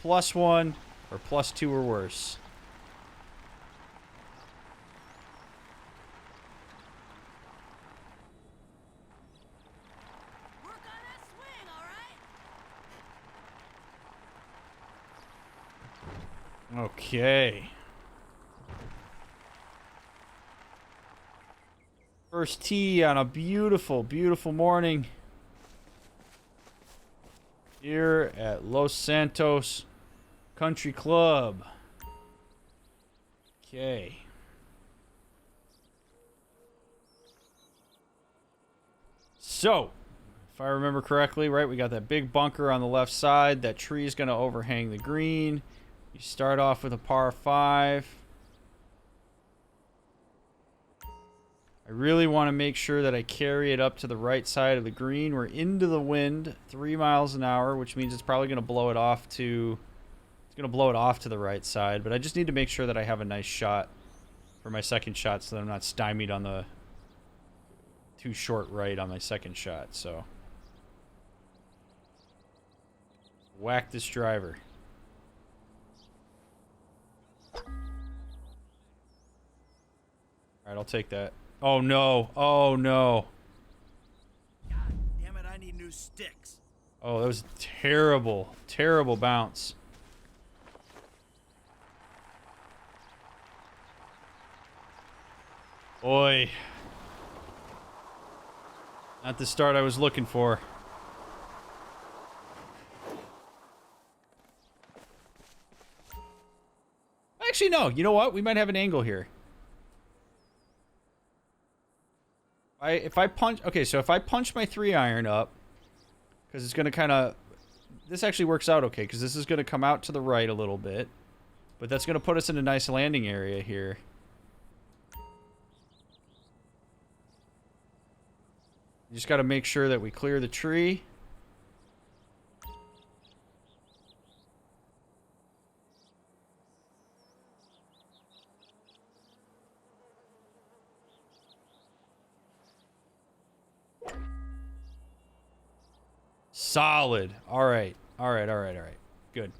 +1? Or +2 or worse? Okay. First tee on a beautiful, beautiful morning here at Los Santos Country Club. Okay. So, if I remember correctly, right, we got that big bunker on the left side. That tree is going to overhang the green. You start off with a par 5. I really want to make sure that I carry it up to the right side of the green. We're into the wind, 3 miles an hour, which means it's probably going to blow it off to... It's going to blow it off to the right side, but I just need to make sure that I have a nice shot for my second shot so that I'm not stymied on the too short right on my second shot, so... Whack this driver. Alright, I'll take that. Oh no. Oh no. God damn it, I need new sticks. Oh, that was terrible. Terrible bounce. Boy. Not the start I was looking for. Actually, no. You know what? We might have an angle here. If I punch... Okay, so if I punch my 3-iron up, because it's going to kind of... This actually works out okay, because this is going to come out to the right a little bit. But that's going to put us in a nice landing area here. You just got to make sure that we clear the tree. Solid. All right. All right, all right, all right. Good.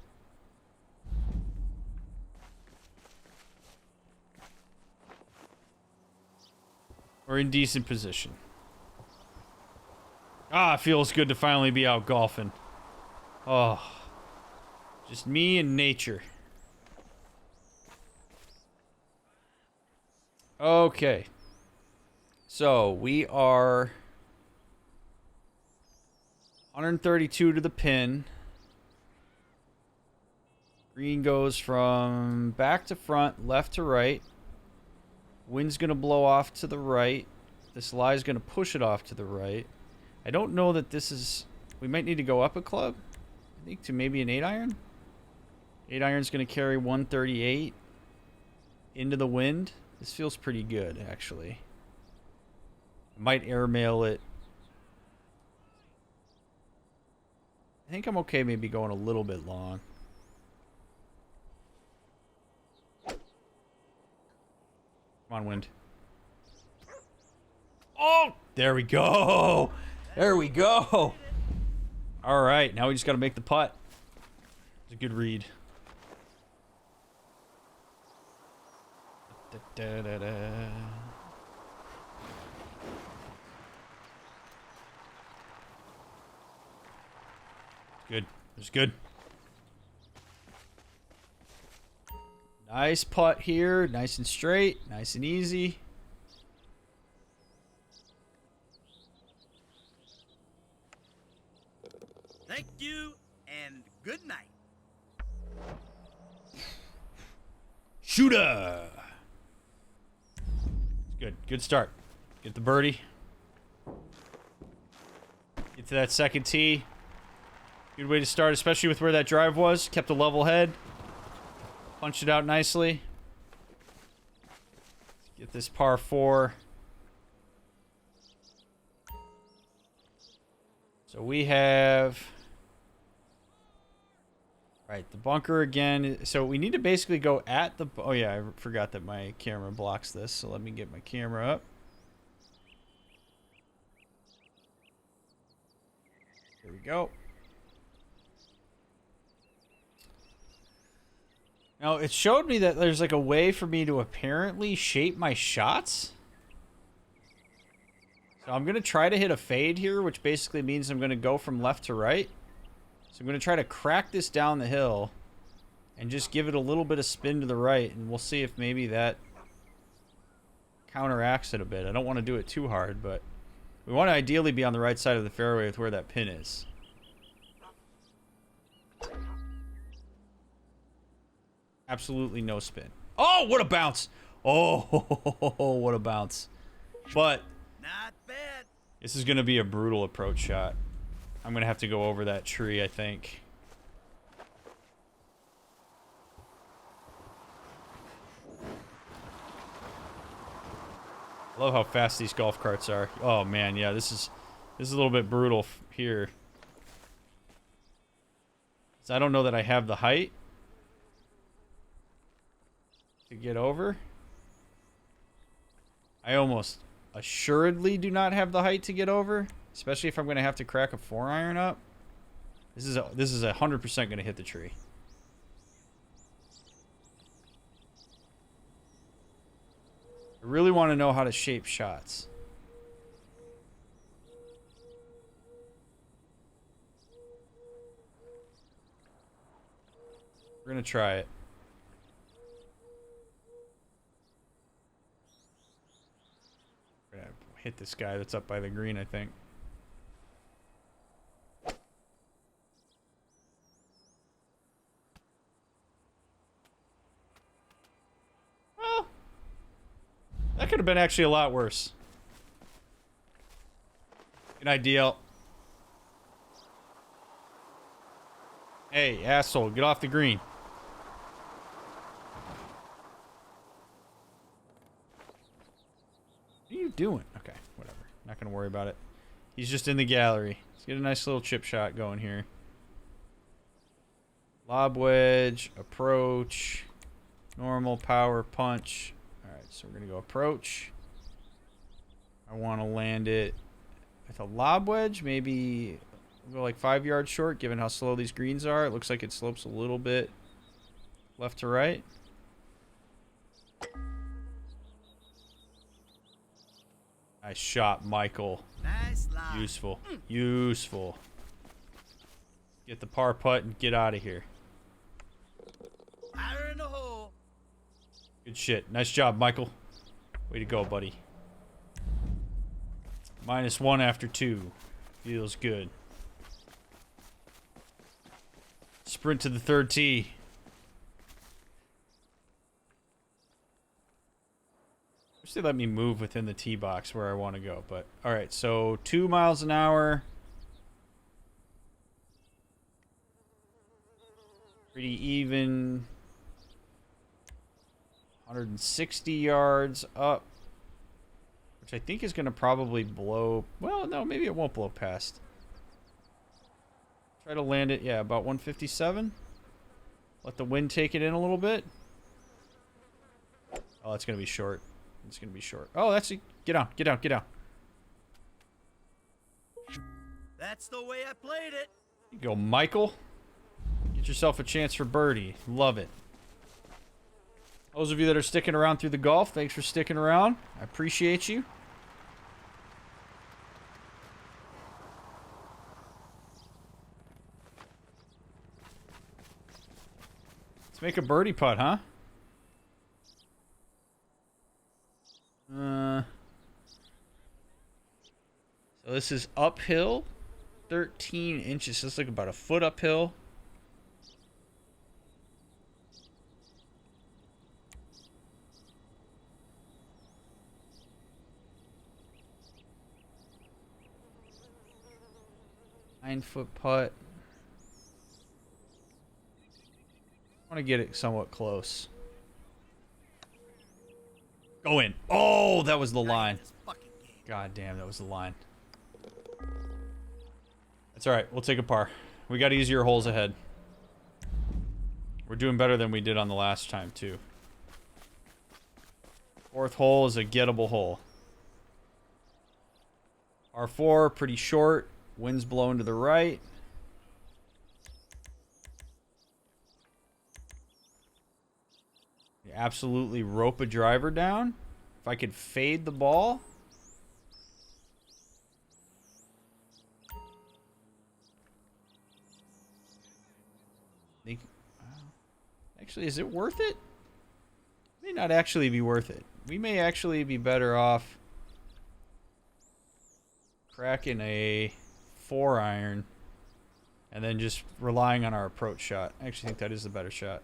We're in decent position. Ah, it feels good to finally be out golfing. Oh. Just me and nature. Okay. So, we are 132 to the pin. Green goes from back to front, left to right. Wind's going to blow off to the right. This lie's going to push it off to the right. I don't know that this is... We might need to go up a club. I think to maybe an 8-iron. 8-iron's going to carry 138 into the wind. This feels pretty good, actually. I might airmail it. I think I'm okay maybe going a little bit long. Come on, wind. Oh! There we go! There we go! Alright, now we just gotta make the putt. It's a good read. Good. It's good. Nice putt here. Nice and straight. Nice and easy. Thank you, and good night. Shooter! It's good. Good start. Get the birdie. Get to that second tee. Good way to start, especially with where that drive was. Kept a level head. Punched it out nicely. Let's get this par 4. So we have... Right, the bunker again. So we need to basically go at the... Oh, yeah, I forgot that my camera blocks this. So let me get my camera up. Here we go. Now, it showed me that there's like a way for me to apparently shape my shots. So I'm going to try to hit a fade here, which basically means I'm going to go from left to right. So I'm going to try to crack this down the hill and just give it a little bit of spin to the right, and we'll see if maybe that counteracts it a bit. I don't want to do it too hard, but we want to ideally be on the right side of the fairway with where that pin is. Absolutely no spin. Oh, what a bounce! Oh, what a bounce. But Not bad. this is going to be a brutal approach shot. I'm going to have to go over that tree, I think. I love how fast these golf carts are. Oh man, yeah, this is a little bit brutal here. So I don't know that I have the height to get over. I almost assuredly do not have the height to get over, especially if I'm going to have to crack a 4-iron up. This is 100% going to hit the tree. I really want to know how to shape shots. We're going to try it. We're going to hit this guy that's up by the green, I think. Well, that could have been actually a lot worse. Good idea. Hey, asshole, get off the green. What are you doing? Okay, whatever. Not gonna worry about it. He's just in the gallery. Let's get a nice little chip shot going here. Lob wedge, approach, normal power punch. Alright, so we're gonna go approach. I want to land it with a lob wedge, maybe we'll go like 5 yards short, given how slow these greens are. It looks like it slopes a little bit left to right. Nice shot, Michael. Nice line. Useful. Useful. Get the par putt and get out of here. Fire in the hole. Good shit. Nice job, Michael. Way to go, buddy. -1 after 2. Feels good. Sprint to the third tee. Wish they let me move within the tee box where I want to go, but alright, so 2 miles an hour. Pretty even. 160 yards up. Which I think is going to probably blow... Well, no, maybe it won't blow past. Try to land it, yeah, about 157. Let the wind take it in a little bit. Oh, it's going to be short. It's going to be short. Oh, that's... Get down, get down, get down. That's the way I played it. You go, Michael. Get yourself a chance for birdie. Love it. Those of you that are sticking around through the golf, thanks for sticking around. I appreciate you. Let's make a birdie putt, huh? So this is uphill. 13 inches. So it's like about a foot uphill. Nine-foot putt. I want to get it somewhat close. Go in. Oh, that was the line. God damn, that was the line. That's all right. We'll take a par. We got easier holes ahead. We're doing better than we did on the last time, too. Fourth hole is a gettable hole. R4, pretty short. Wind's blowing to the right. You absolutely rope a driver down. If I could fade the ball. Actually, is it worth it? May not actually be worth it. We may actually be better off cracking a 4-iron and then just relying on our approach shot. I actually think that is the better shot.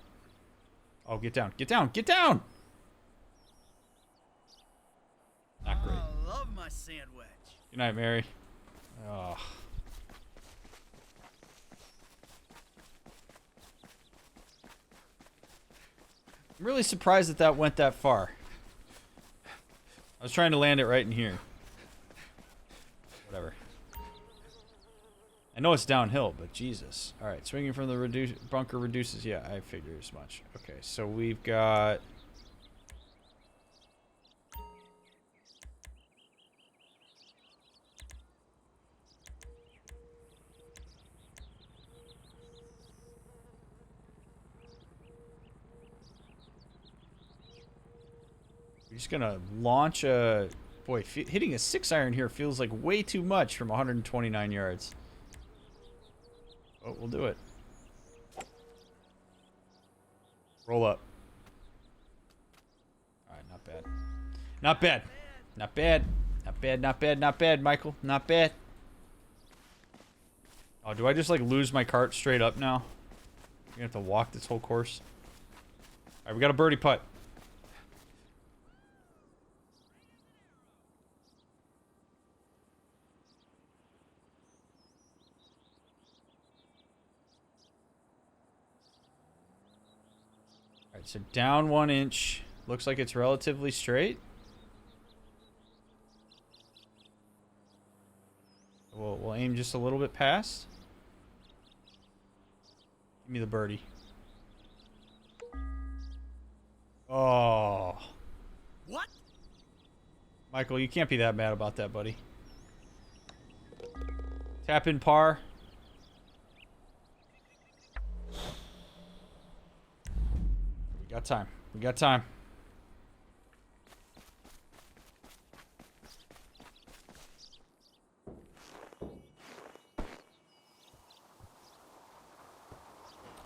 Oh, get down, get down, get down! Not great. I love my sandwich. Good night, Mary. Oh. I'm really surprised that that went that far. I was trying to land it right in here. Whatever. I know it's downhill, but Jesus. Alright, swinging from the bunker reduces. Yeah, I figured as much. Okay, so we've got... We're just gonna launch a... Boy, hitting a 6-iron here feels like way too much from 129 yards. Oh, we'll do it. Roll up. Alright, not bad. Not bad. Not bad. Not bad, not bad, not bad, Michael. Not bad. Oh, do I just, like, lose my cart straight up now? You're gonna have to walk this whole course. Alright, we got a birdie putt. Alright, so down 1 inch. Looks like it's relatively straight. We'll aim just a little bit past. Give me the birdie. Oh. What? Michael, you can't be that mad about that, buddy. Tap in par. We got time. We got time.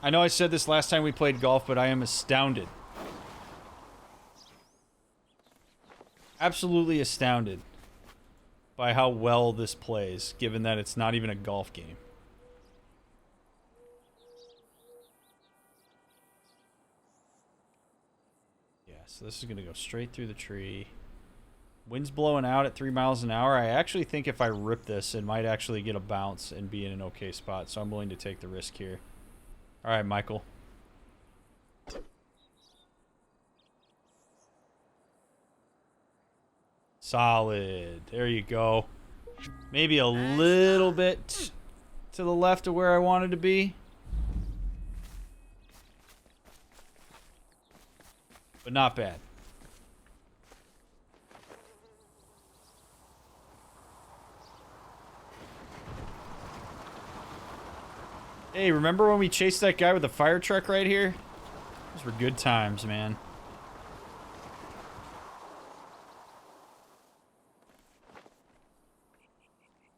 I know I said this last time we played golf, but I am astounded. Absolutely astounded by how well this plays, given that it's not even a golf game. Yeah, so this is going to go straight through the tree. Wind's blowing out at 3 miles an hour. I actually think if I rip this, it might actually get a bounce and be in an okay spot, so I'm willing to take the risk here. All right, Michael. Solid. There you go. Maybe a little bit to the left of where I wanted to be. But not bad. Hey, remember when we chased that guy with the fire truck right here? Those were good times, man.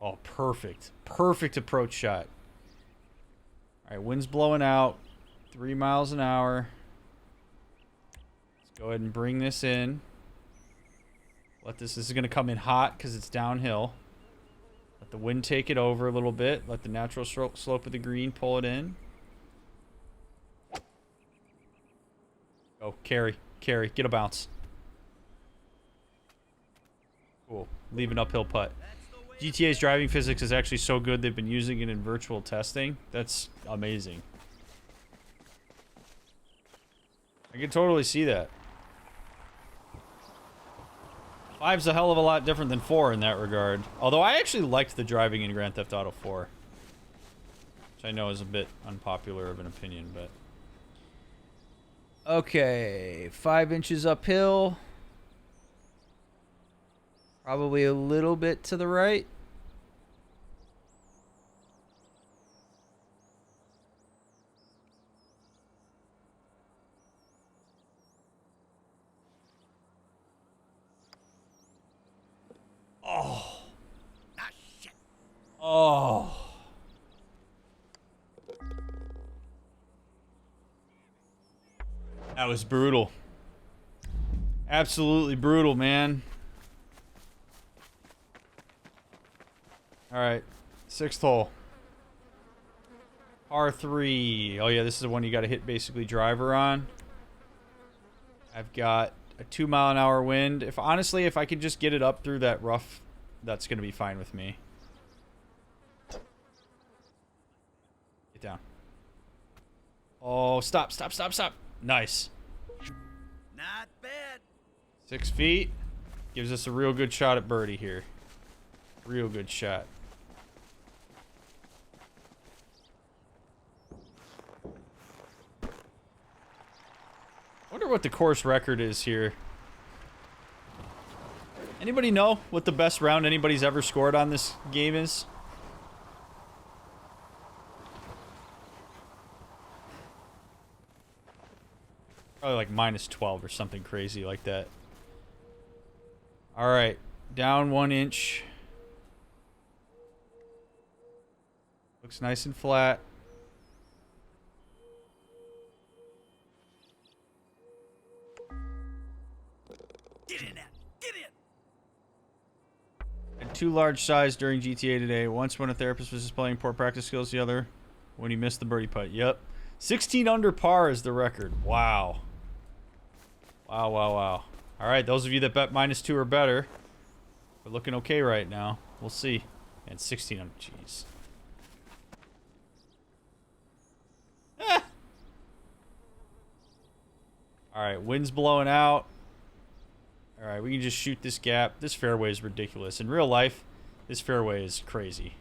Oh, perfect. Perfect approach shot. All right, wind's blowing out. 3 miles an hour. Let's go ahead and bring this in. This is going to come in hot because it's downhill. Let the wind take it over a little bit. Let the natural slope of the green pull it in. Oh, carry. Carry. Get a bounce. Cool. Leave an uphill putt. GTA's driving physics is actually so good they've been using it in virtual testing. That's amazing. I can totally see that. 5's a hell of a lot different than 4 in that regard. Although I actually liked the driving in Grand Theft Auto 4. Which I know is a bit unpopular of an opinion, but... Okay, 5 inches uphill. Probably a little bit to the right. Oh. Ah, shit. Oh. That was brutal. Absolutely brutal, man. All right, 6th hole. R3. Oh yeah, this is the one you got to hit basically driver on. I've got a 2-mile-an-hour wind. If honestly, if I could just get it up through that rough, that's gonna be fine with me. Get down. Oh, stop, stop, stop, stop. Nice. Not bad. 6 feet. Gives us a real good shot at birdie here. Real good shot. Wonder what the course record is here. Anybody know what the best round anybody's ever scored on this game is? Probably like -12 or something crazy like that. Alright, down 1 inch. Looks nice and flat. Get in there. Get in. Had 2 large size during GTA today. Once when a therapist was displaying poor practice skills, the other when he missed the birdie putt. Yep. 16 under par is the record. Wow. Wow, wow, wow. Alright, those of you that bet -2 or better, we're looking okay right now. We'll see. And 16 under, jeez. Ah. Alright, wind's blowing out. Alright, we can just shoot this gap. This fairway is ridiculous. In real life, this fairway is crazy.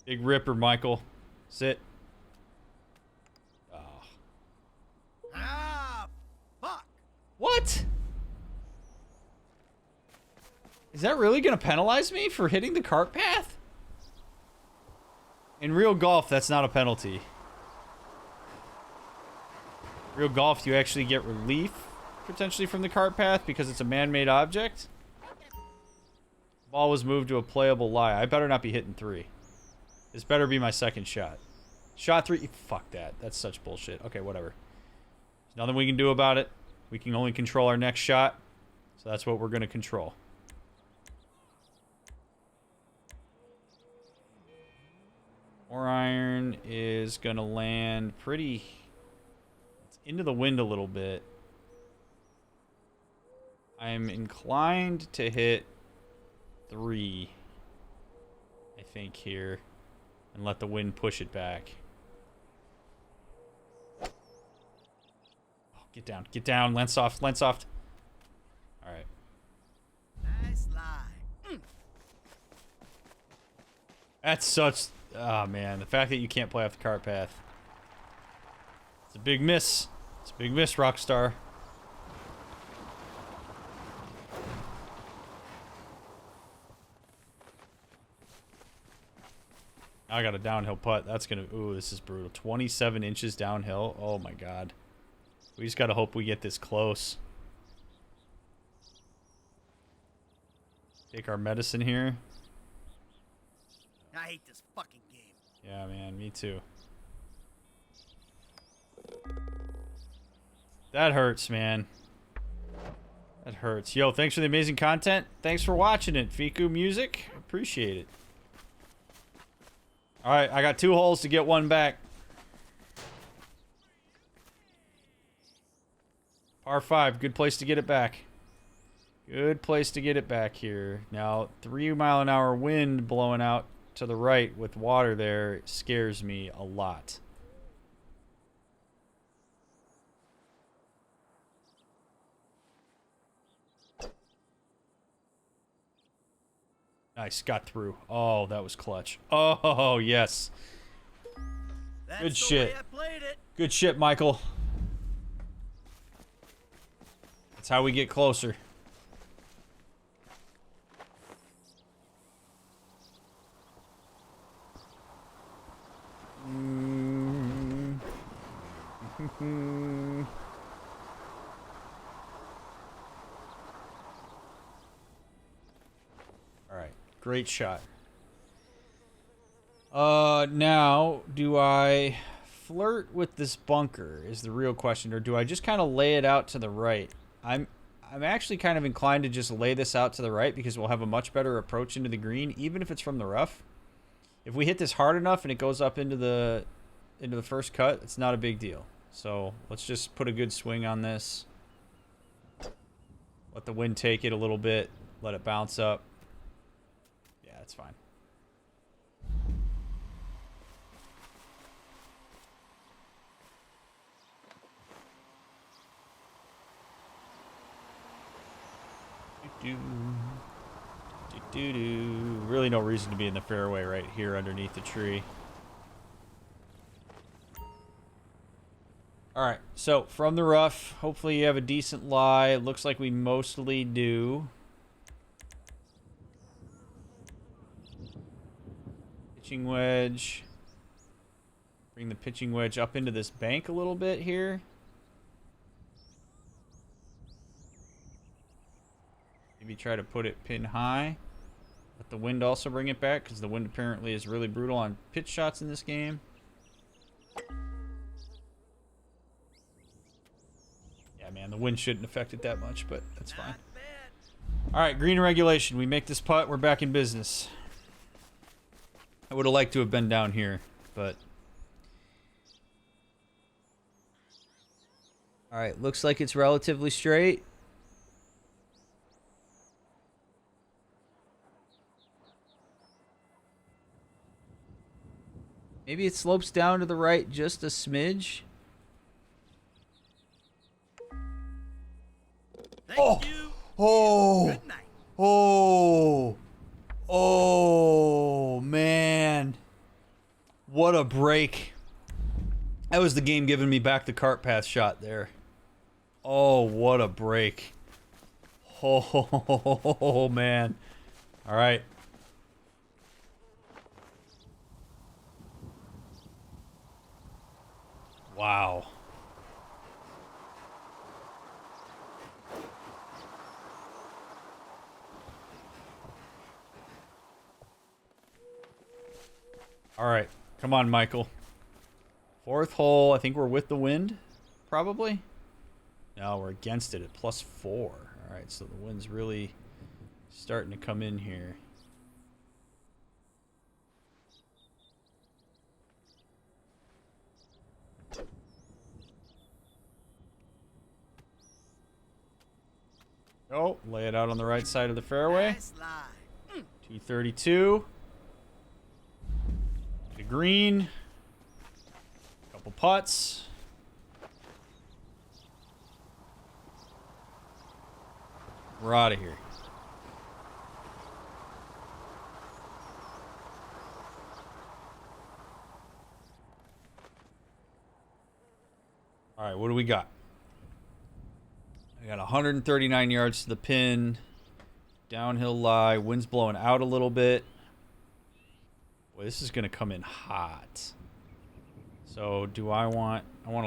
Big ripper, Michael. Sit. Oh. Ah, fuck. What? Is that really going to penalize me for hitting the cart path? In real golf, that's not a penalty. Real golf, you actually get relief, potentially, from the cart path because it's a man-made object. Ball was moved to a playable lie. I better not be hitting 3. This better be my second shot. Shot 3. Fuck that. That's such bullshit. Okay, whatever. There's nothing we can do about it. We can only control our next shot. So that's what we're going to control. More iron is going to land pretty... It's into the wind a little bit. I'm inclined to hit 3, I think, here. And let the wind push it back. Oh, get down, land soft, land soft. Alright. Nice lie. Mm. That's such... Oh, man. The fact that you can't play off the cart path. It's a big miss. It's a big miss, Rockstar. I got a downhill putt. That's gonna... Ooh, this is brutal. 27 inches downhill. Oh, my God. We just gotta hope we get this close. Take our medicine here. I hate this fucking game. Yeah, man. Me too. That hurts, man. That hurts. Yo, thanks for the amazing content. Thanks for watching it, Fiku Music. Appreciate it. Alright, I got 2 holes to get 1 back. Par 5, good place to get it back. Good place to get it back here. Now, 3-mile-an-hour wind blowing out to the right with water there scares me a lot. Nice, got through. Oh, that was clutch. Oh, yes. Good shit. Good shit, Michael. That's how we get closer. Alright, great shot. Now, do I flirt with this bunker is the real question, or do I just kind of lay it out to the right? I'm actually kind of inclined to just lay this out to the right because we'll have a much better approach into the green, even if it's from the rough. If we hit this hard enough and it goes up into the first cut, it's not a big deal. So let's just put a good swing on this. Let the wind take it a little bit. Let it bounce up. Yeah, it's fine. Really no reason to be in the fairway right here underneath the tree. Alright, so from the rough, hopefully you have a decent lie. It looks like we mostly do. Pitching wedge. Bring the pitching wedge up into this bank a little bit here. Maybe try to put it pin high. Let the wind also bring it back, because the wind apparently is really brutal on pitch shots in this game. Yeah, man, the wind shouldn't affect it that much, but that's fine. Alright, green regulation. We make this putt, we're back in business. I would have liked to have been down here, but... Alright, looks like it's relatively straight. Maybe it slopes down to the right just a smidge. Oh! Oh! Oh! Oh, man. What a break. That was the game giving me back the cart path shot there. Oh, what a break. Oh, man. All right. Wow. All right. Come on, Michael. Fourth hole. I think we're with the wind, probably. No, we're against it at +4. All right, so the wind's really starting to come in here. Oh, lay it out on the right side of the fairway. 232. The green. Couple putts. We're out of here. All right, what do we got? I got 139 yards to the pin. Downhill lie. Wind's blowing out a little bit. Boy, this is going to come in hot. So do I want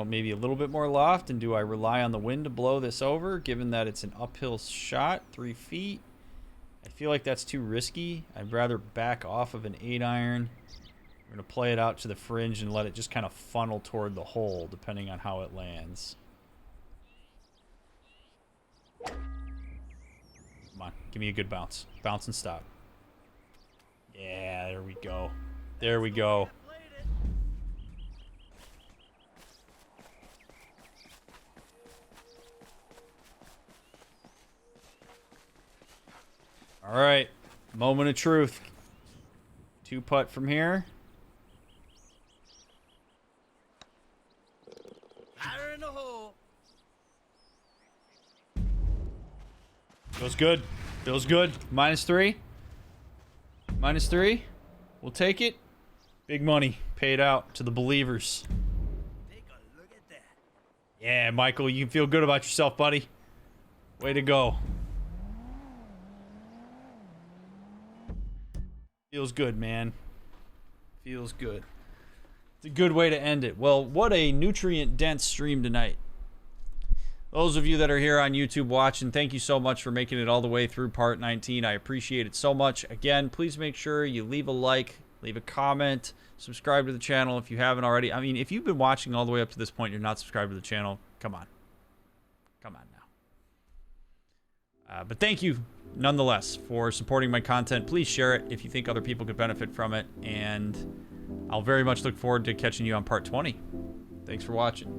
maybe a little bit more loft, and do I rely on the wind to blow this over, given that it's an uphill shot, 3 feet? I feel like that's too risky. I'd rather back off of an 8-iron. We're going to play it out to the fringe and let it just kind of funnel toward the hole, depending on how it lands. Come on, give me a good bounce. Bounce and stop. Yeah, there we go. There we go. All right, moment of truth. 2 putt from here. Fire in the hole. Feels good. Feels good. -3. -3. We'll take it. Big money. paid out to the believers. Take a look at that. Yeah, Michael, you can feel good about yourself, buddy. Way to go. Feels good, man. Feels good. It's a good way to end it. Well, what a nutrient-dense stream tonight. Those of you that are here on YouTube watching, thank you so much for making it all the way through part 19. I appreciate it so much. Again, please make sure you leave a like, leave a comment, subscribe to the channel if you haven't already. I mean, if you've been watching all the way up to this point and you're not subscribed to the channel, come on. Come on now. But thank you, nonetheless, for supporting my content. Please share it if you think other people could benefit from it. And I'll very much look forward to catching you on part 20. Thanks for watching.